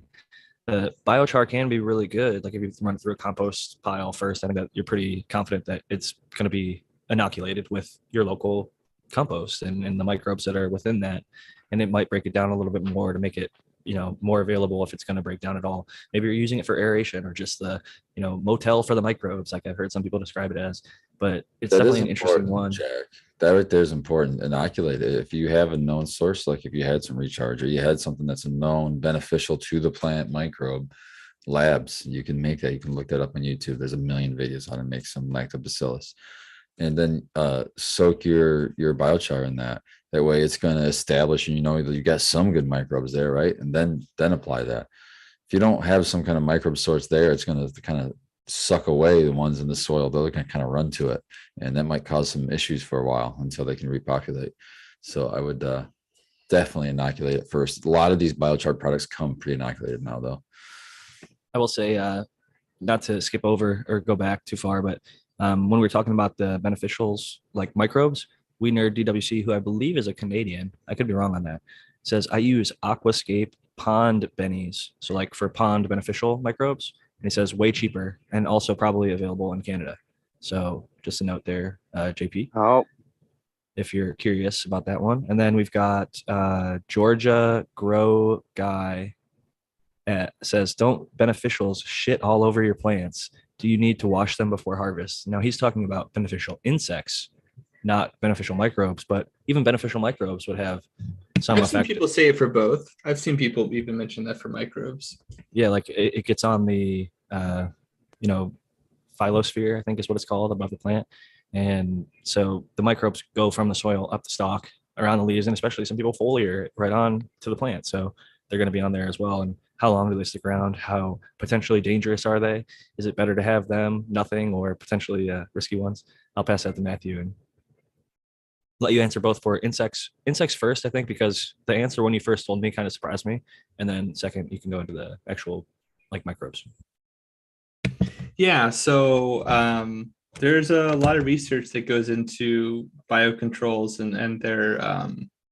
the biochar can be really good. Like if you run it through a compost pile first, I think that you're pretty confident that it's going to be inoculated with your local compost and the microbes that are within that. And it might break it down a little bit more to make it, more available if it's going to break down at all. Maybe you're using it for aeration or just the, motel for the microbes, like I've heard some people describe it as. But it's definitely an interesting one. Jack. That right there is important. Inoculate it. If you have a known source, like if you had some recharge or you had something that's a known beneficial to the plant microbe, labs, you can make that. You can look that up on YouTube. There's a million videos on it. Make some lactobacillus, and then soak your biochar in that. That way, it's going to establish, and that you got some good microbes there, right? And then apply that. If you don't have some kind of microbe source there, it's going to kind of suck away the ones in the soil. They're going to kind of run to it, and that might cause some issues for a while until they can repopulate. So I would definitely inoculate it first. A lot of these biochar products come pre-inoculated now, though. I will say, not to skip over or go back too far, but when we were talking about the beneficials like microbes, We Nerd DWC, who I believe is a Canadian, I could be wrong on that, says I use Aquascape pond bennies, so like for pond beneficial microbes. And he says way cheaper and also probably available in Canada. So just a note there, JP. Oh, if you're curious about that one. And then we've got Georgia Grow Guy says, don't beneficials shit all over your plants? Do you need to wash them before harvest? Now he's talking about beneficial insects, not beneficial microbes, but even beneficial microbes would have some I've effect. seen people say it for both. I've seen people even mention that for microbes. Yeah, like it gets on the phyllosphere, I think is what it's called, above the plant. And so the microbes go from the soil up the stalk, around the leaves, and especially some people foliar right on to the plant. So they're going to be on there as well. And how long do they stick around? How potentially dangerous are they? Is it better to have them, nothing, or potentially risky ones? I'll pass that to Matthew and let you answer both for insects first, I think, because the answer when you first told me kind of surprised me. And then second, you can go into the actual like microbes. Yeah. So there's a lot of research that goes into biocontrols and their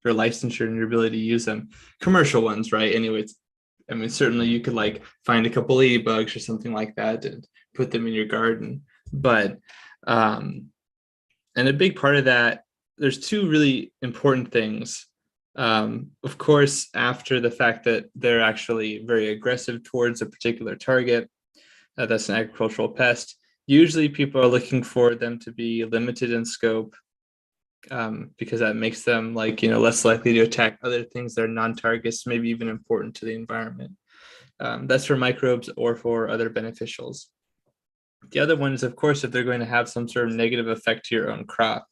licensure and your ability to use them. Commercial ones, right? Anyways, I mean, certainly you could like find a couple ladybugs or something like that and put them in your garden. But and a big part of that, there's two really important things. Of course, after the fact that they're actually very aggressive towards a particular target, that's an agricultural pest. Usually people are looking for them to be limited in scope, because that makes them like, less likely to attack other things that are non-targets, maybe even important to the environment. That's for microbes or for other beneficials. The other one is, of course, if they're going to have some sort of negative effect to your own crop.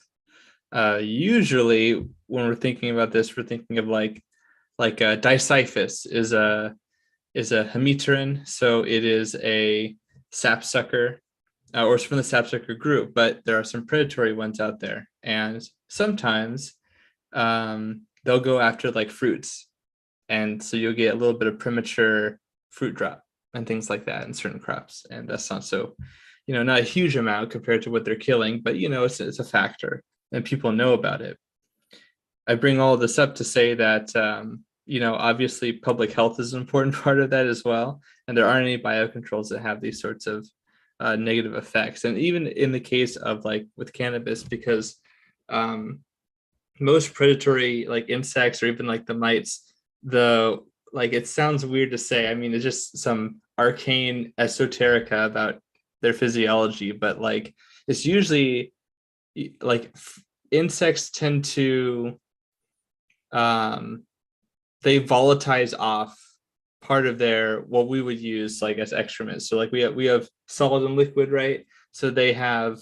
Usually when we're thinking about this, we're thinking of like Dicyphus is a hemipteran. So it is a sapsucker, or it's from the sapsucker group, but there are some predatory ones out there. And sometimes they'll go after like fruits. And so you'll get a little bit of premature fruit drop and things like that in certain crops. And that's not so, not a huge amount compared to what they're killing, but it's a factor and people know about it. I bring all of this up to say that, obviously public health is an important part of that as well. And there aren't any biocontrols that have these sorts of negative effects. And even in the case of like with cannabis, because most predatory like insects or even like the mites, it sounds weird to say, I mean, it's just some arcane esoterica about their physiology, but like it's usually like insects tend to they volatilize off part of their what we would use like as excrement. So like we have solid and liquid, right? So they have,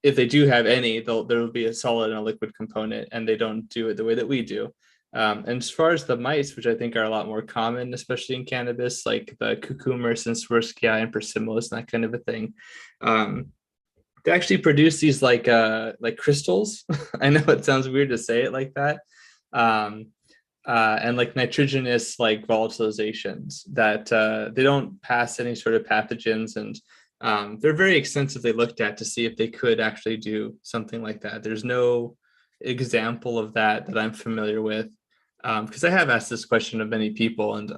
if they do have any, there will be a solid and a liquid component, and they don't do it the way that we do. And as far as the mites, which I think are a lot more common, especially in cannabis, like the cucumbers and Swerskii and persimmons and that kind of a thing, they actually produce these like crystals. I know it sounds weird to say it like that. And like nitrogenous like volatilizations that they don't pass any sort of pathogens, and they're very extensively looked at to see if they could actually do something like that. There's no example of that I'm familiar with, because I have asked this question of many people, and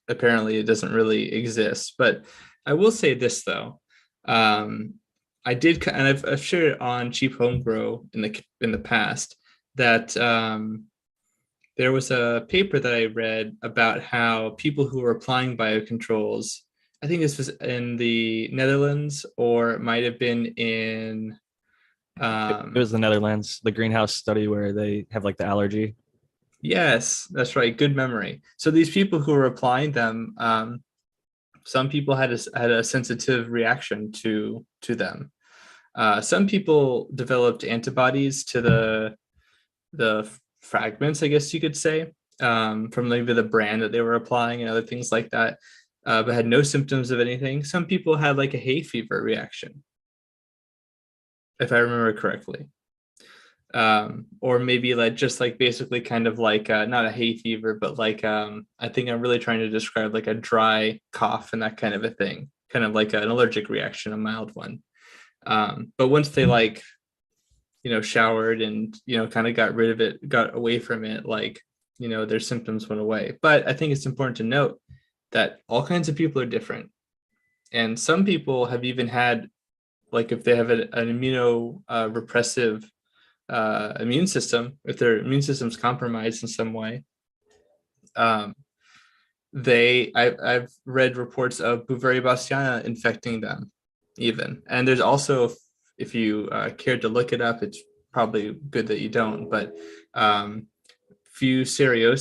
apparently it doesn't really exist. But I will say this though, I did, and I've shared it on Cheap Home Grow in the past, that there was a paper that I read about how people who were applying biocontrols, I think this was in the Netherlands, or it might have been in it was the Netherlands, the greenhouse study where they have like the allergy. Yes, that's right. Good memory. So these people who were applying them, some people had a sensitive reaction to them. Some people developed antibodies to the fragments, I guess you could say, from maybe the brand that they were applying and other things like that, but had no symptoms of anything. Some people had like a hay fever reaction, if I remember correctly. Or maybe like just like basically kind of like not a hay fever, but like I think I'm really trying to describe like a dry cough and that kind of a thing, kind of like an allergic reaction, a mild one. But once they like, showered and, kind of got rid of it, got away from it, like, their symptoms went away. But I think it's important to note that all kinds of people are different. And some people have even had, like if they have an immunorepressive immune system, if their immune system's compromised in some way, I've read reports of Beauveria bassiana infecting them even. And there's also, if you care to look it up, it's probably good that you don't, but fusarial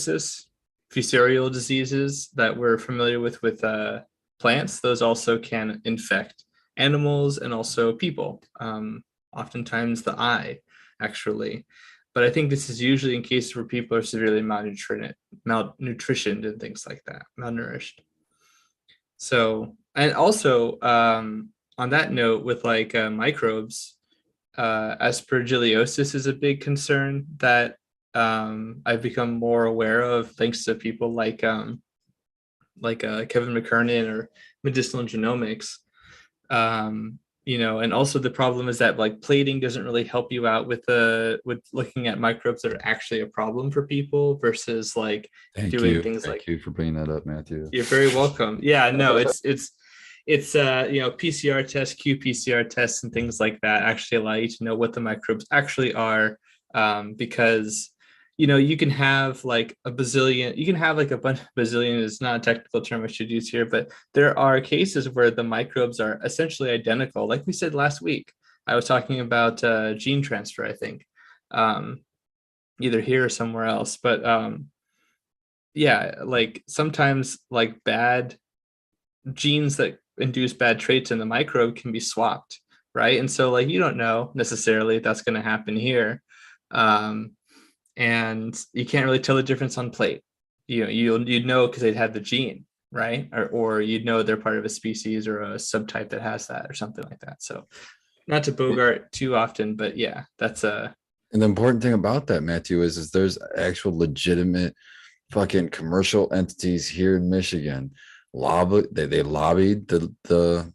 diseases that we're familiar with plants, those also can infect animals and also people, oftentimes the eye, actually. But I think this is usually in cases where people are severely malnutritioned and things like that, malnourished. So, and also on that note, with like microbes, aspergillosis is a big concern that I've become more aware of thanks to people like Kevin McKernan or Medicinal Genomics. And also the problem is that like plating doesn't really help you out with looking at microbes that are actually a problem for people versus like doing things like. Thank you for bringing that up, Matthew. You're very welcome. Yeah, no, it's PCR tests, qPCR tests, and things like that actually allow you to know what the microbes actually are, because you can have like a bunch of bazillion is not a technical term I should use here, but there are cases where the microbes are essentially identical. Like we said last week, I was talking about gene transfer, I think, either here or somewhere else, but yeah, like sometimes like bad genes that induce bad traits in the microbe can be swapped, right? And so like you don't know necessarily if that's going to happen here, and you can't really tell the difference on plate. You'd know because they'd had the gene, right? Or you'd know they're part of a species or a subtype that has that or something like that. So not to bogart too often, but yeah, that's a. And the important thing about that, Matthew, is there's actual legitimate fucking commercial entities here in Michigan. They lobbied the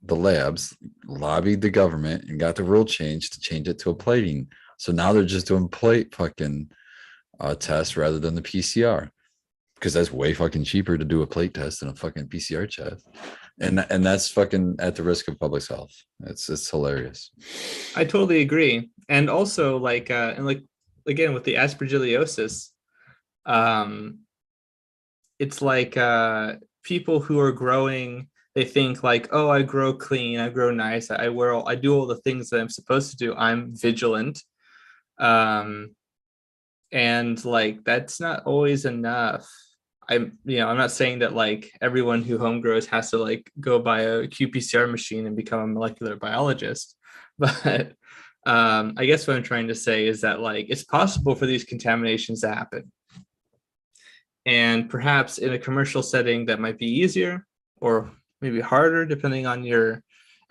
labs, lobbied the government, and got the rule changed to change it to a plating. So now they're just doing plate fucking tests rather than the PCR, because that's way fucking cheaper to do a plate test than a fucking PCR test, and that's fucking at the risk of public health. It's hilarious. I totally agree, and also like again with the aspergillosis, it's like people who are growing, they think like, oh, I grow clean, I grow nice, I do all the things that I'm supposed to do, I'm vigilant, and like that's not always enough. I'm not saying that like everyone who home grows has to like go buy a qPCR machine and become a molecular biologist, but I guess what I'm trying to say is that like it's possible for these contaminations to happen. And perhaps in a commercial setting that might be easier or maybe harder, depending on your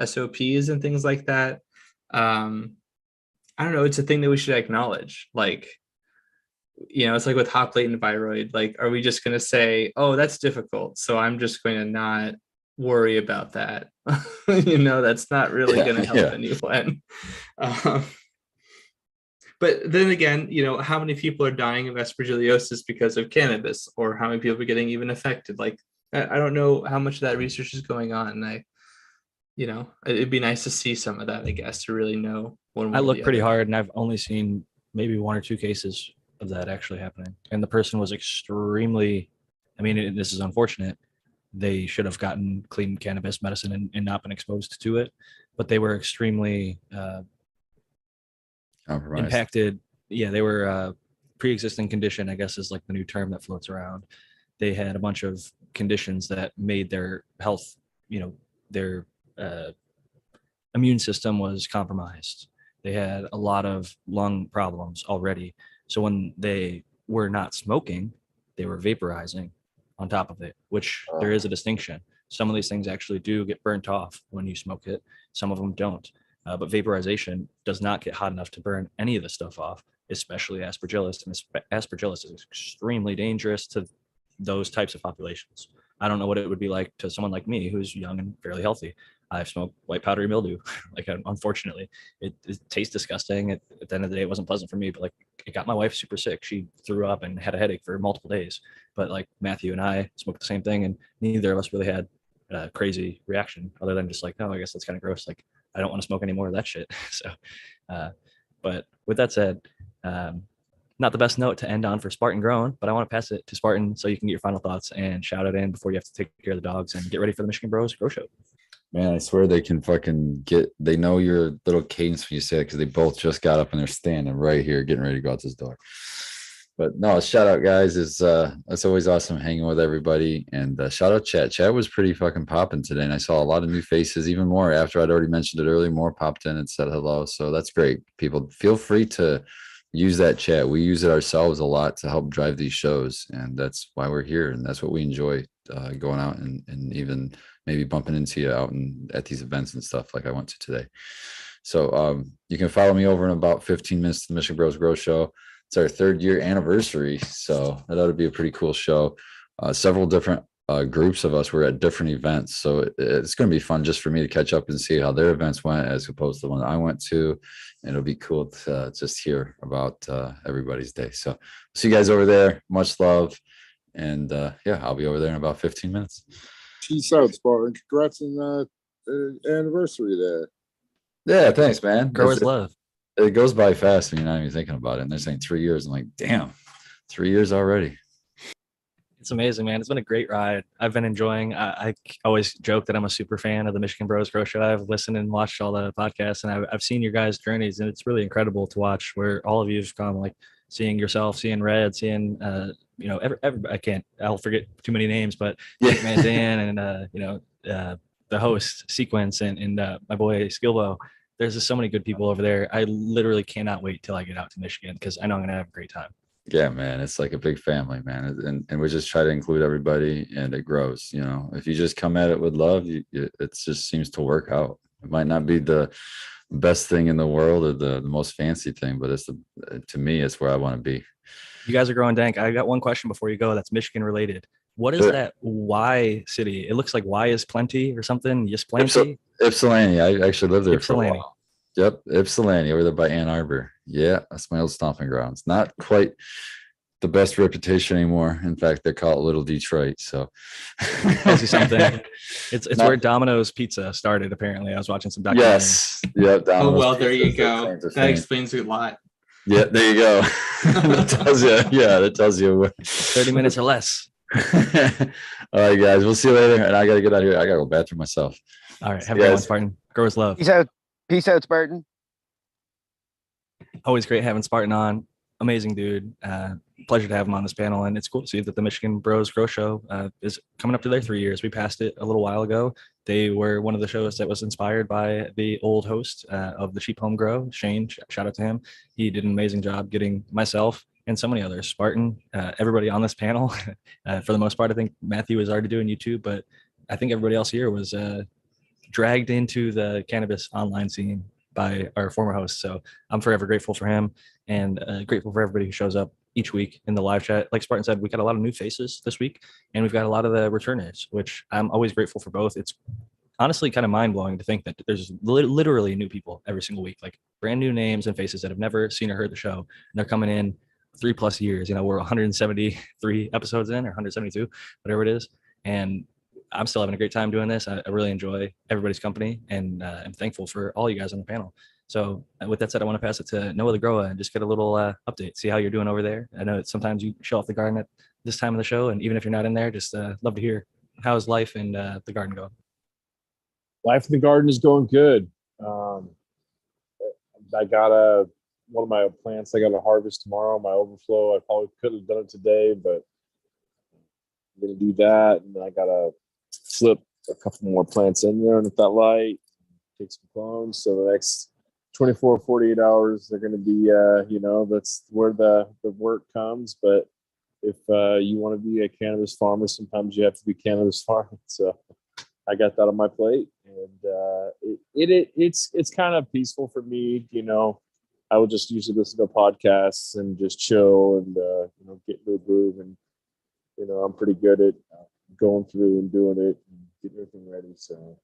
SOPs and things like that. I don't know. It's a thing that we should acknowledge. Like, it's like with hot plate and viroid. Like, are we just going to say, oh, that's difficult, so I'm just going to not worry about that? That's not really going to help anyone. But then again, how many people are dying of aspergillosis because of cannabis, or how many people are getting even affected? Like, I don't know how much of that research is going on. And it'd be nice to see some of that, I guess, to really know. I look pretty hard, and I've only seen maybe 1 or 2 cases of that actually happening. And the person was extremely, this is unfortunate. They should have gotten clean cannabis medicine and not been exposed to it, but they were extremely impacted. Yeah, they were pre-existing condition, I guess, is like the new term that floats around. They had a bunch of conditions that made their health, their immune system was compromised. They had a lot of lung problems already. So when they were not smoking, they were vaporizing on top of it, which there is a distinction. Some of these things actually do get burnt off when you smoke it. Some of them don't. But vaporization does not get hot enough to burn any of the stuff off, especially aspergillus. And aspergillus is extremely dangerous to those types of populations. I don't know what it would be like to someone like me who's young and fairly healthy. I've smoked white powdery mildew. Like, unfortunately, it tastes disgusting. At the end of the day, it wasn't pleasant for me, but like it got my wife super sick. She threw up and had a headache for multiple days. But like Matthew and I smoked the same thing, and neither of us really had a crazy reaction other than just like, oh, I guess that's kind of gross. Like, I don't want to smoke any more of that shit. So, but with that said, not the best note to end on for Spartan Grown, but I want to pass it to Spartan so you can get your final thoughts and shout it in before you have to take care of the dogs and get ready for the Michigan Bros Grow Show. Man, I swear they can fucking they know your little cadence when you say it, because they both just got up and they're standing right here getting ready to go out this door. But no, shout out, guys. It's always awesome hanging with everybody. And shout out chat. Chat was pretty fucking popping today. And I saw a lot of new faces, even more after I'd already mentioned it earlier. More popped in and said hello. So that's great. People, feel free to use that chat. We use it ourselves a lot to help drive these shows. And that's why we're here. And that's what we enjoy, going out and even maybe bumping into you out at these events and stuff like I went to today. So you can follow me over in about 15 minutes to the Michigan Bros Grow Show. It's our 3rd year anniversary, so that ought to be a pretty cool show. Several different groups of us were at different events. So it's going to be fun just for me to catch up and see how their events went as opposed to the one I went to. And it'll be cool to just hear about everybody's day. So see you guys over there. Much love. And yeah, I'll be over there in about 15 minutes. Peace out, Spartan. Congrats on the anniversary there. Yeah, thanks, man. Grow is love. It goes by fast when you're not even thinking about it. And they're saying 3 years. I'm like, damn, 3 years already. It's amazing, man. It's been a great ride. I've been enjoying. I always joke that I'm a super fan of the Michigan Bros Grow Show. I've listened and watched all the podcasts, and I've seen your guys' journeys, and it's really incredible to watch where all of you've come, like seeing yourself, seeing Red, seeing I'll forget too many names, but Yeah. Man Dan and the host Sequence and my boy Skilbo. There's just so many good people over there. I literally cannot wait till I get out to Michigan because I know I'm gonna have a great time. Yeah, man, it's like a big family, man, and we just try to include everybody, and it grows. If you just come at it with love, it just seems to work out. It might not be the best thing in the world or the most fancy thing, but to me, it's where I want to be. You guys are growing dank. I got one question before you go. That's Michigan related. What is Sure. that Y city? It looks like Y is plenty or something. Yes, plenty. Ypsilanti. I actually lived there for a Ypsilanti. while. Yep, Ypsilanti over there by Ann Arbor. Yeah, that's my old stomping grounds. Not quite the best reputation anymore. In fact, they call it Little Detroit. So Tells you something. It's Not- where Domino's Pizza started. Apparently, I was watching some documentaries. Yes. Yep. Oh Domino's well, there you Pizza's their go. claim to That fame. explains a lot. Yeah, there you go. That tells you. Yeah, that tells you. 30 minutes or less. All right, guys. We'll see you later. And I gotta get out of here. I gotta go bathroom myself. All right. Have a great one, Yes. Spartan. Growers love. Peace out, Spartan. Always great having Spartan on. Amazing dude. Pleasure to have him on this panel. And it's cool to see that the Michigan Bros Grow Show is coming up to their 3 years. We passed it a little while ago. They were one of the shows that was inspired by the old host of the Sheep Home Grow, Shane. Shout out to him. He did an amazing job getting myself and so many others, Spartan, everybody on this panel. For the most part, I think Matthew was already doing YouTube, but I think everybody else here was dragged into the cannabis online scene by our former host. So I'm forever grateful for him and grateful for everybody who shows up each week in the live chat. Like Spartan said, we got a lot of new faces this week, and we've got a lot of the returners, which I'm always grateful for both. It's honestly kind of mind blowing to think that there's literally new people every single week, like brand new names and faces that have never seen or heard the show. And they're coming in 3+ years. We're 173 episodes in or 172, whatever it is. And I'm still having a great time doing this. I really enjoy everybody's company, and I'm thankful for all you guys on the panel. So with that said, I want to pass it to Noah the Grower and just get a little update, see how you're doing over there. I know sometimes you show off the garden at this time of the show, and even if you're not in there, just love to hear how's life and the garden going. Life in the garden is going good. I got one of my plants I got to harvest tomorrow, my overflow. I probably could have done it today, but I'm going to do that. And then I got to flip a couple more plants in there and if that light, take some clones. So the next 24, 48 hours, they're going to be, that's where the work comes. But if you want to be a cannabis farmer, sometimes you have to be cannabis farming. So I got that on my plate, and it's kind of peaceful for me. I would just usually listen to podcasts and just chill and get into a groove. And I'm pretty good at going through and doing it and getting everything ready. So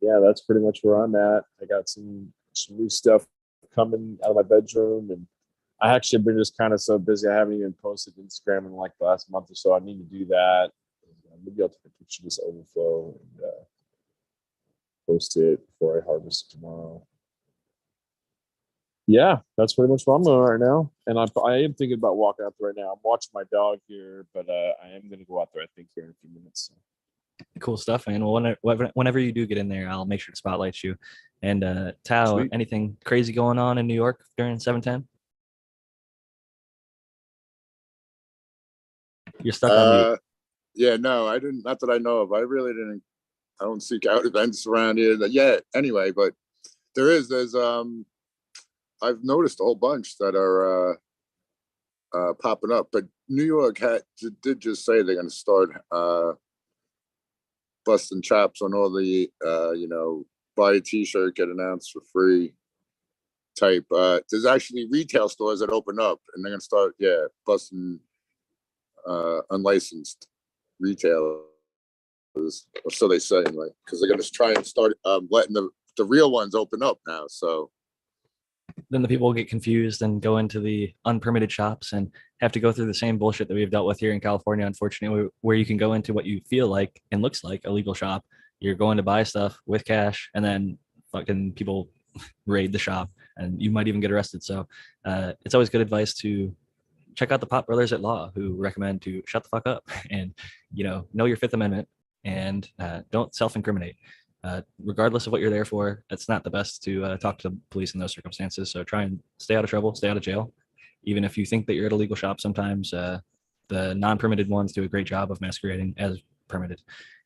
yeah, that's pretty much where I'm at. I got some new stuff coming out of my bedroom, and I actually have been just kind of so busy I haven't even posted Instagram in like the last month or so. I need to do that. Maybe I'll take a picture of this overflow and post it before I harvest it tomorrow. Yeah, that's pretty much what I'm doing right now. And I am thinking about walking out there right now. I'm watching my dog here, but I am going to go out there, I think, here in a few minutes. So. Cool stuff, man. Well, whenever you do get in there, I'll make sure to spotlight you. And Tao, Sweet. Anything crazy going on in New York during 710? You're stuck on mute. Yeah, no, I didn't. Not that I know of. I really didn't. I don't seek out events around here yet. Anyway, but there's I've noticed a whole bunch that are popping up. But New York did just say they're going to start busting chops on all the buy a T-shirt, get an ounce for free type. There's actually retail stores that open up, and they're going to start busting unlicensed retailers, or so they say, like, because they're going to try and start letting the real ones open up now. So then the people will get confused and go into the unpermitted shops and have to go through the same bullshit that we've dealt with here in California, unfortunately, where you can go into what you feel like and looks like a legal shop. You're going to buy stuff with cash, and then fucking people raid the shop, and you might even get arrested. So it's always good advice to check out the Pot Brothers at Law, who recommend to shut the fuck up and, know your Fifth Amendment, and don't self-incriminate. Regardless of what you're there for, it's not the best to talk to the police in those circumstances. So try and stay out of trouble, stay out of jail. Even if you think that you're at a legal shop, sometimes the non-permitted ones do a great job of masquerading as permitted.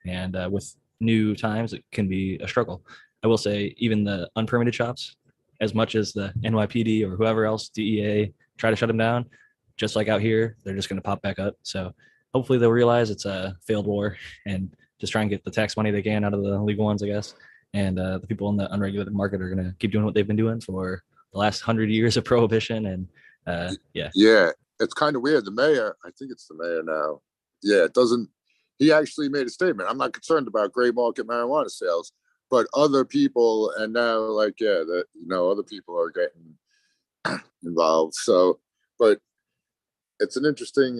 And with new times, it can be a struggle. I will say, even the unpermitted shops, as much as the NYPD or whoever else, DEA, try to shut them down, just like out here, they're just going to pop back up. So hopefully they'll realize it's a failed war and just try and get the tax money they can out of the legal ones, I guess. And the people in the unregulated market are going to keep doing what they've been doing for the last 100 years of prohibition. And yeah, it's kind of weird. The mayor, I think it's the mayor now. Yeah, it doesn't. He actually made a statement. I'm not concerned about gray market marijuana sales, but other people, and now, like, other people are getting involved. So, but it's an interesting,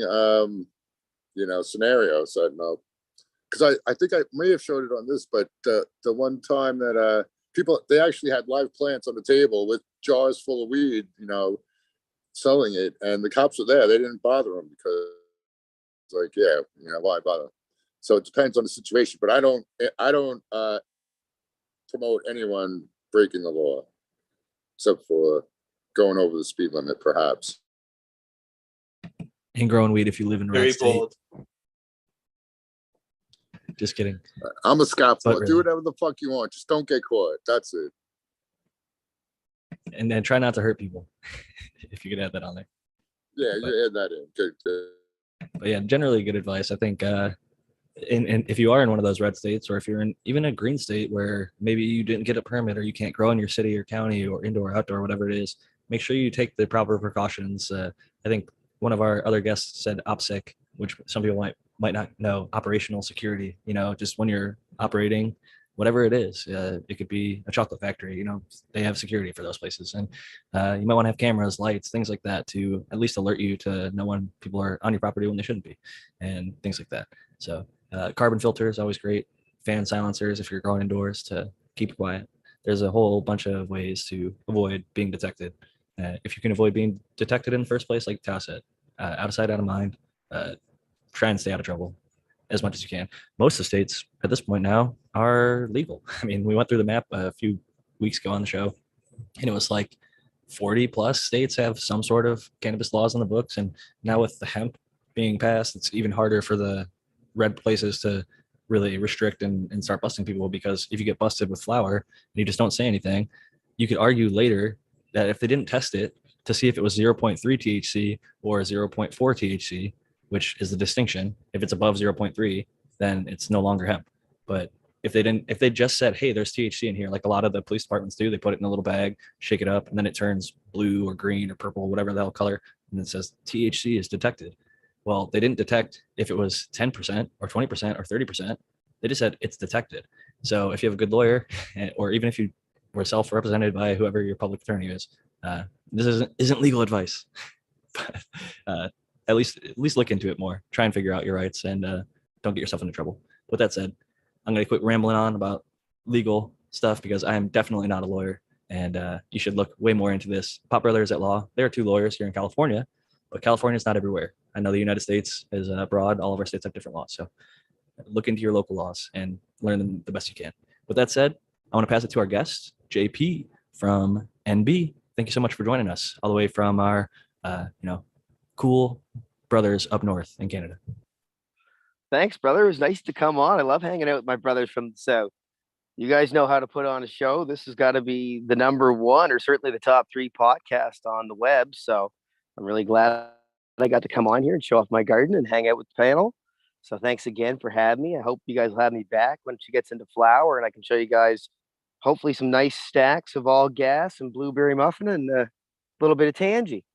scenario. So I don't know. Because I think I may have showed it on this, but the one time that people, they actually had live plants on the table with jars full of weed, selling it, and the cops were there. They didn't bother them because, like, why bother? So it depends on the situation. But I don't promote anyone breaking the law, except for going over the speed limit, perhaps. And growing weed if you live in Very red state. bold. Just kidding. I'm a scalper. Really. Do whatever the fuck you want. Just don't get caught. That's it. And then try not to hurt people. If you could add that on there. Yeah, you add that in. Good. But yeah, generally good advice. I think and if you are in one of those red states, or if you're in even a green state where maybe you didn't get a permit or you can't grow in your city or county or indoor or outdoor, whatever it is, make sure you take the proper precautions. I think one of our other guests said OPSEC, which some people might not know, operational security. Just when you're operating, whatever it is, it could be a chocolate factory. They have security for those places, and you might want to have cameras, lights, things like that to at least alert you to know when people are on your property when they shouldn't be, and things like that. So carbon filter is always great. Fan silencers if you're growing indoors to keep it quiet. There's a whole bunch of ways to avoid being detected. If you can avoid being detected in the first place, like Tao said, out of sight, out of mind. Try and stay out of trouble as much as you can. Most of the states at this point now are legal. I mean, we went through the map a few weeks ago on the show, and it was like 40 plus states have some sort of cannabis laws on the books. And now with the hemp being passed, it's even harder for the red places to really restrict and start busting people, because if you get busted with flower and you just don't say anything, you could argue later that if they didn't test it to see if it was 0.3 THC or 0.4 THC, which is the distinction. If it's above 0.3, then it's no longer hemp. But if they just said, hey, there's THC in here, like a lot of the police departments do, they put it in a little bag, shake it up, and then it turns blue or green or purple, whatever the hell color, and it says THC is detected. Well, they didn't detect if it was 10% or 20% or 30%. They just said it's detected. So if you have a good lawyer, or even if you were self-represented by whoever your public attorney is, this isn't legal advice. But at least look into it more. Try and figure out your rights, and don't get yourself into trouble. With that said, I'm going to quit rambling on about legal stuff, because I am definitely not a lawyer, and you should look way more into this. Pot Brothers at Law, there are 2 lawyers here in California, but California is not everywhere. I know the United States is broad. All of our states have different laws. So look into your local laws and learn them the best you can. With that said, I want to pass it to our guest, JP from NB. Thank you so much for joining us all the way from our, cool brothers up north in Canada. Thanks, brother. It was nice to come on. I love hanging out with my brothers from the South. You guys know how to put on a show. This has got to be the number 1, or certainly the top 3 podcast on the web. So I'm really glad I got to come on here and show off my garden and hang out with the panel. So thanks again for having me. I hope you guys will have me back when she gets into flower, and I can show you guys hopefully some nice stacks of all gas and blueberry muffin and a little bit of tangy.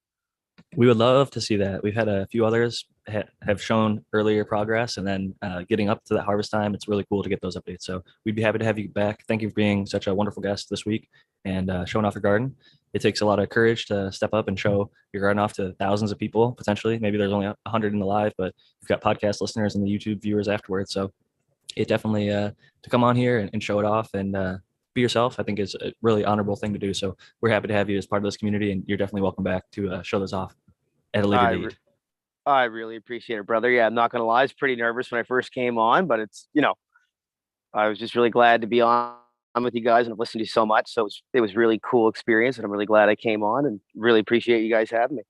We would love to see that. We've had a few others have shown earlier progress, and then getting up to that harvest time, it's really cool to get those updates. So we'd be happy to have you back. Thank you for being such a wonderful guest this week and showing off your garden. It takes a lot of courage to step up and show your garden off to thousands of people potentially. Maybe there's only 100 in the live, but you've got podcast listeners and the YouTube viewers afterwards. So it definitely to come on here and show it off and be yourself, I think is a really honorable thing to do. So we're happy to have you as part of this community, and you're definitely welcome back to show those off at a later date. I really appreciate it, brother. Yeah, I'm not gonna lie, I was pretty nervous when I first came on, but it's, I was just really glad to be on with you guys, and I've listened to you so much. So it was really cool experience, and I'm really glad I came on, and really appreciate you guys having me.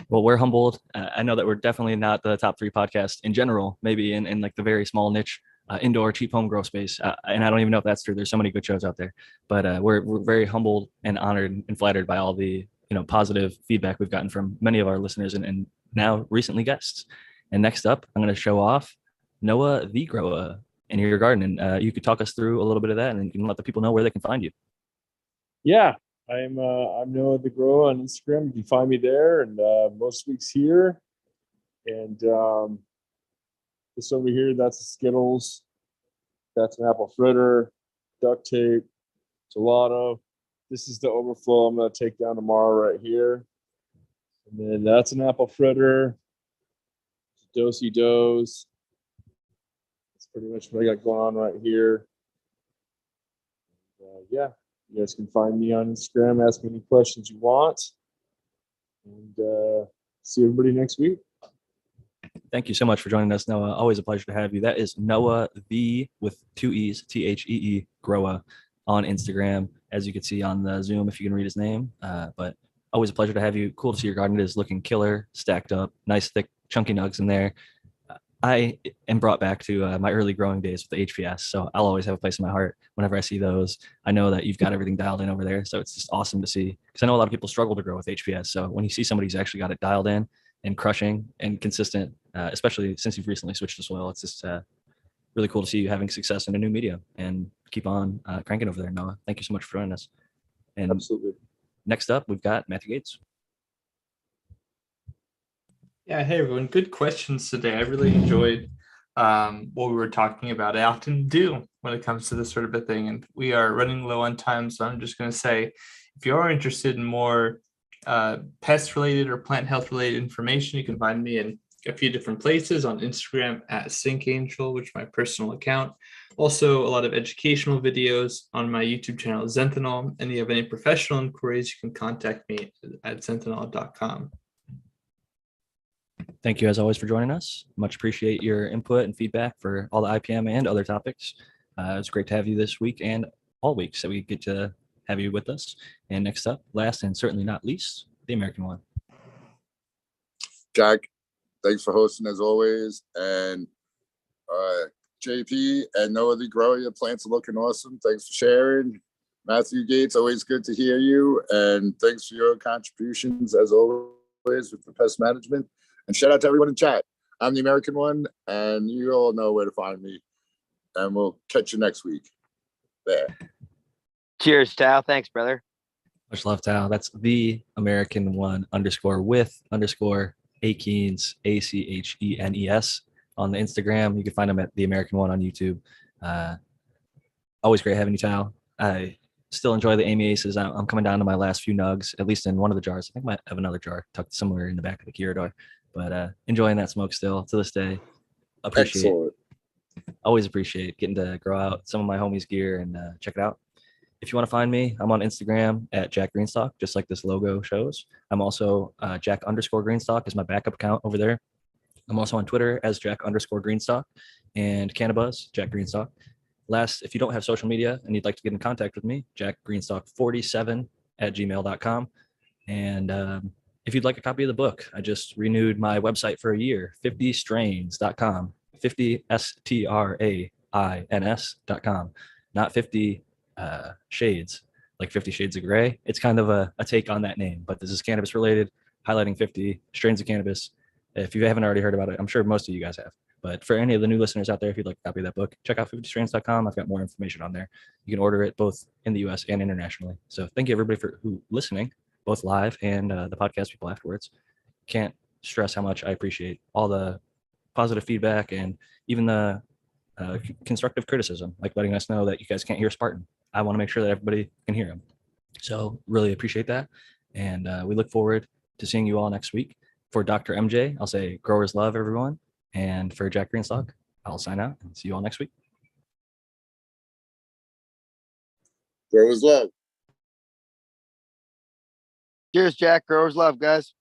Well, we're humbled. I know that we're definitely not the top 3 podcasts in general, maybe in like the very small niche indoor cheap home grow space. And I don't even know if that's true. There's so many good shows out there, but we're very humbled and honored and flattered by all the positive feedback we've gotten from many of our listeners and now recently guests. And next up, I'm going to show off Noah the Grower in your garden, and you could talk us through a little bit of that, and you can let the people know where they can find you. Yeah, I'm Noah the Grower on Instagram. You can find me there, and most weeks here. And this over here, that's the Skittles. That's an apple fritter, duct tape, gelato. This is the overflow I'm going to take down tomorrow right here. And then that's an apple fritter. Dosey does. That's pretty much what I got going on right here. Yeah, you guys can find me on Instagram. Ask me any questions you want. And see everybody next week. Thank you so much for joining us, Noah. Always a pleasure to have you. That is Noah the with 2 E's, THEE Grower on Instagram, as you can see on the Zoom if you can read his name. But always a pleasure to have you. Cool to see your garden. It is looking killer, stacked up, nice, thick, chunky nugs in there. I am brought back to my early growing days with the HPS, so I'll always have a place in my heart whenever I see those. I know that you've got everything dialed in over there, so it's just awesome to see, because I know a lot of people struggle to grow with HPS. So when you see somebody who's actually got it dialed in and crushing and consistent, especially since you've recently switched to soil, it's just really cool to see you having success in a new medium, and keep on cranking over there, Noah. Thank you so much for joining us. And Absolutely. next up, we've got Matthew Gates. Yeah, hey everyone, good questions today. I really enjoyed what we were talking about. I often do when it comes to this sort of a thing, and we are running low on time, so I'm just going to say, if you are interested in more pest related or plant health related information, you can find me in a few different places on Instagram at SyncAngel, which is my personal account. Also, a lot of educational videos on my YouTube channel, Zenthanol. And if you have any professional inquiries, you can contact me at zenthanol.com. Thank you, as always, for joining us. Much appreciate your input and feedback for all the IPM and other topics. It's great to have you this week and all weeks that we get to have you with us. And next up, last and certainly not least, the American one. Jack, thanks for hosting as always. And JP and Noah the Grower, your plants are looking awesome. Thanks for sharing. Matthew Gates, always good to hear you. And thanks for your contributions as always with the pest management. And shout out to everyone in chat. I'm the American one, and you all know where to find me. And we'll catch you next week. There. Cheers, Tal. Thanks, brother. Much love, Tal. That's the American one _ Achenes, ACHENES on the Instagram. You can find them at the American one on YouTube. Always great having you, Tal. I still enjoy the Amy Aces. I'm coming down to my last few nugs, at least in one of the jars. I think I might have another jar tucked somewhere in the back of the Kirador. But enjoying that smoke still to this day. Excellent. Always appreciate getting to grow out some of my homies' gear and check it out. If you want to find me, I'm on Instagram at Jack Greenstock, just like this logo shows. I'm also Jack _Greenstock is my backup account over there. I'm also on Twitter as Jack _Greenstock and Cannabis, Jack Greenstock. Last, if you don't have social media and you'd like to get in contact with me, jackgreenstock47 at gmail.com. And if you'd like a copy of the book, I just renewed my website for a year, 50strains.com, 50 STRAINS.com, not 50 shades, like 50 Shades of Gray. It's kind of a take on that name, but this is cannabis related, highlighting 50 strains of cannabis. If you haven't already heard about it, I'm sure most of you guys have. But for any of the new listeners out there, if you'd like a copy of that book, check out 50strains.com. I've got more information on there. You can order it both in the US and internationally. So thank you everybody for listening, both live and the podcast people afterwards. Can't stress how much I appreciate all the positive feedback and even the constructive criticism, like letting us know that you guys can't hear Spartan. I want to make sure that everybody can hear him. So really appreciate that. And we look forward to seeing you all next week. For Dr. MJ, I'll say growers love everyone. And for Jack Greenstock, I'll sign out and see you all next week. Growers love. Cheers, Jack. Growers love, guys.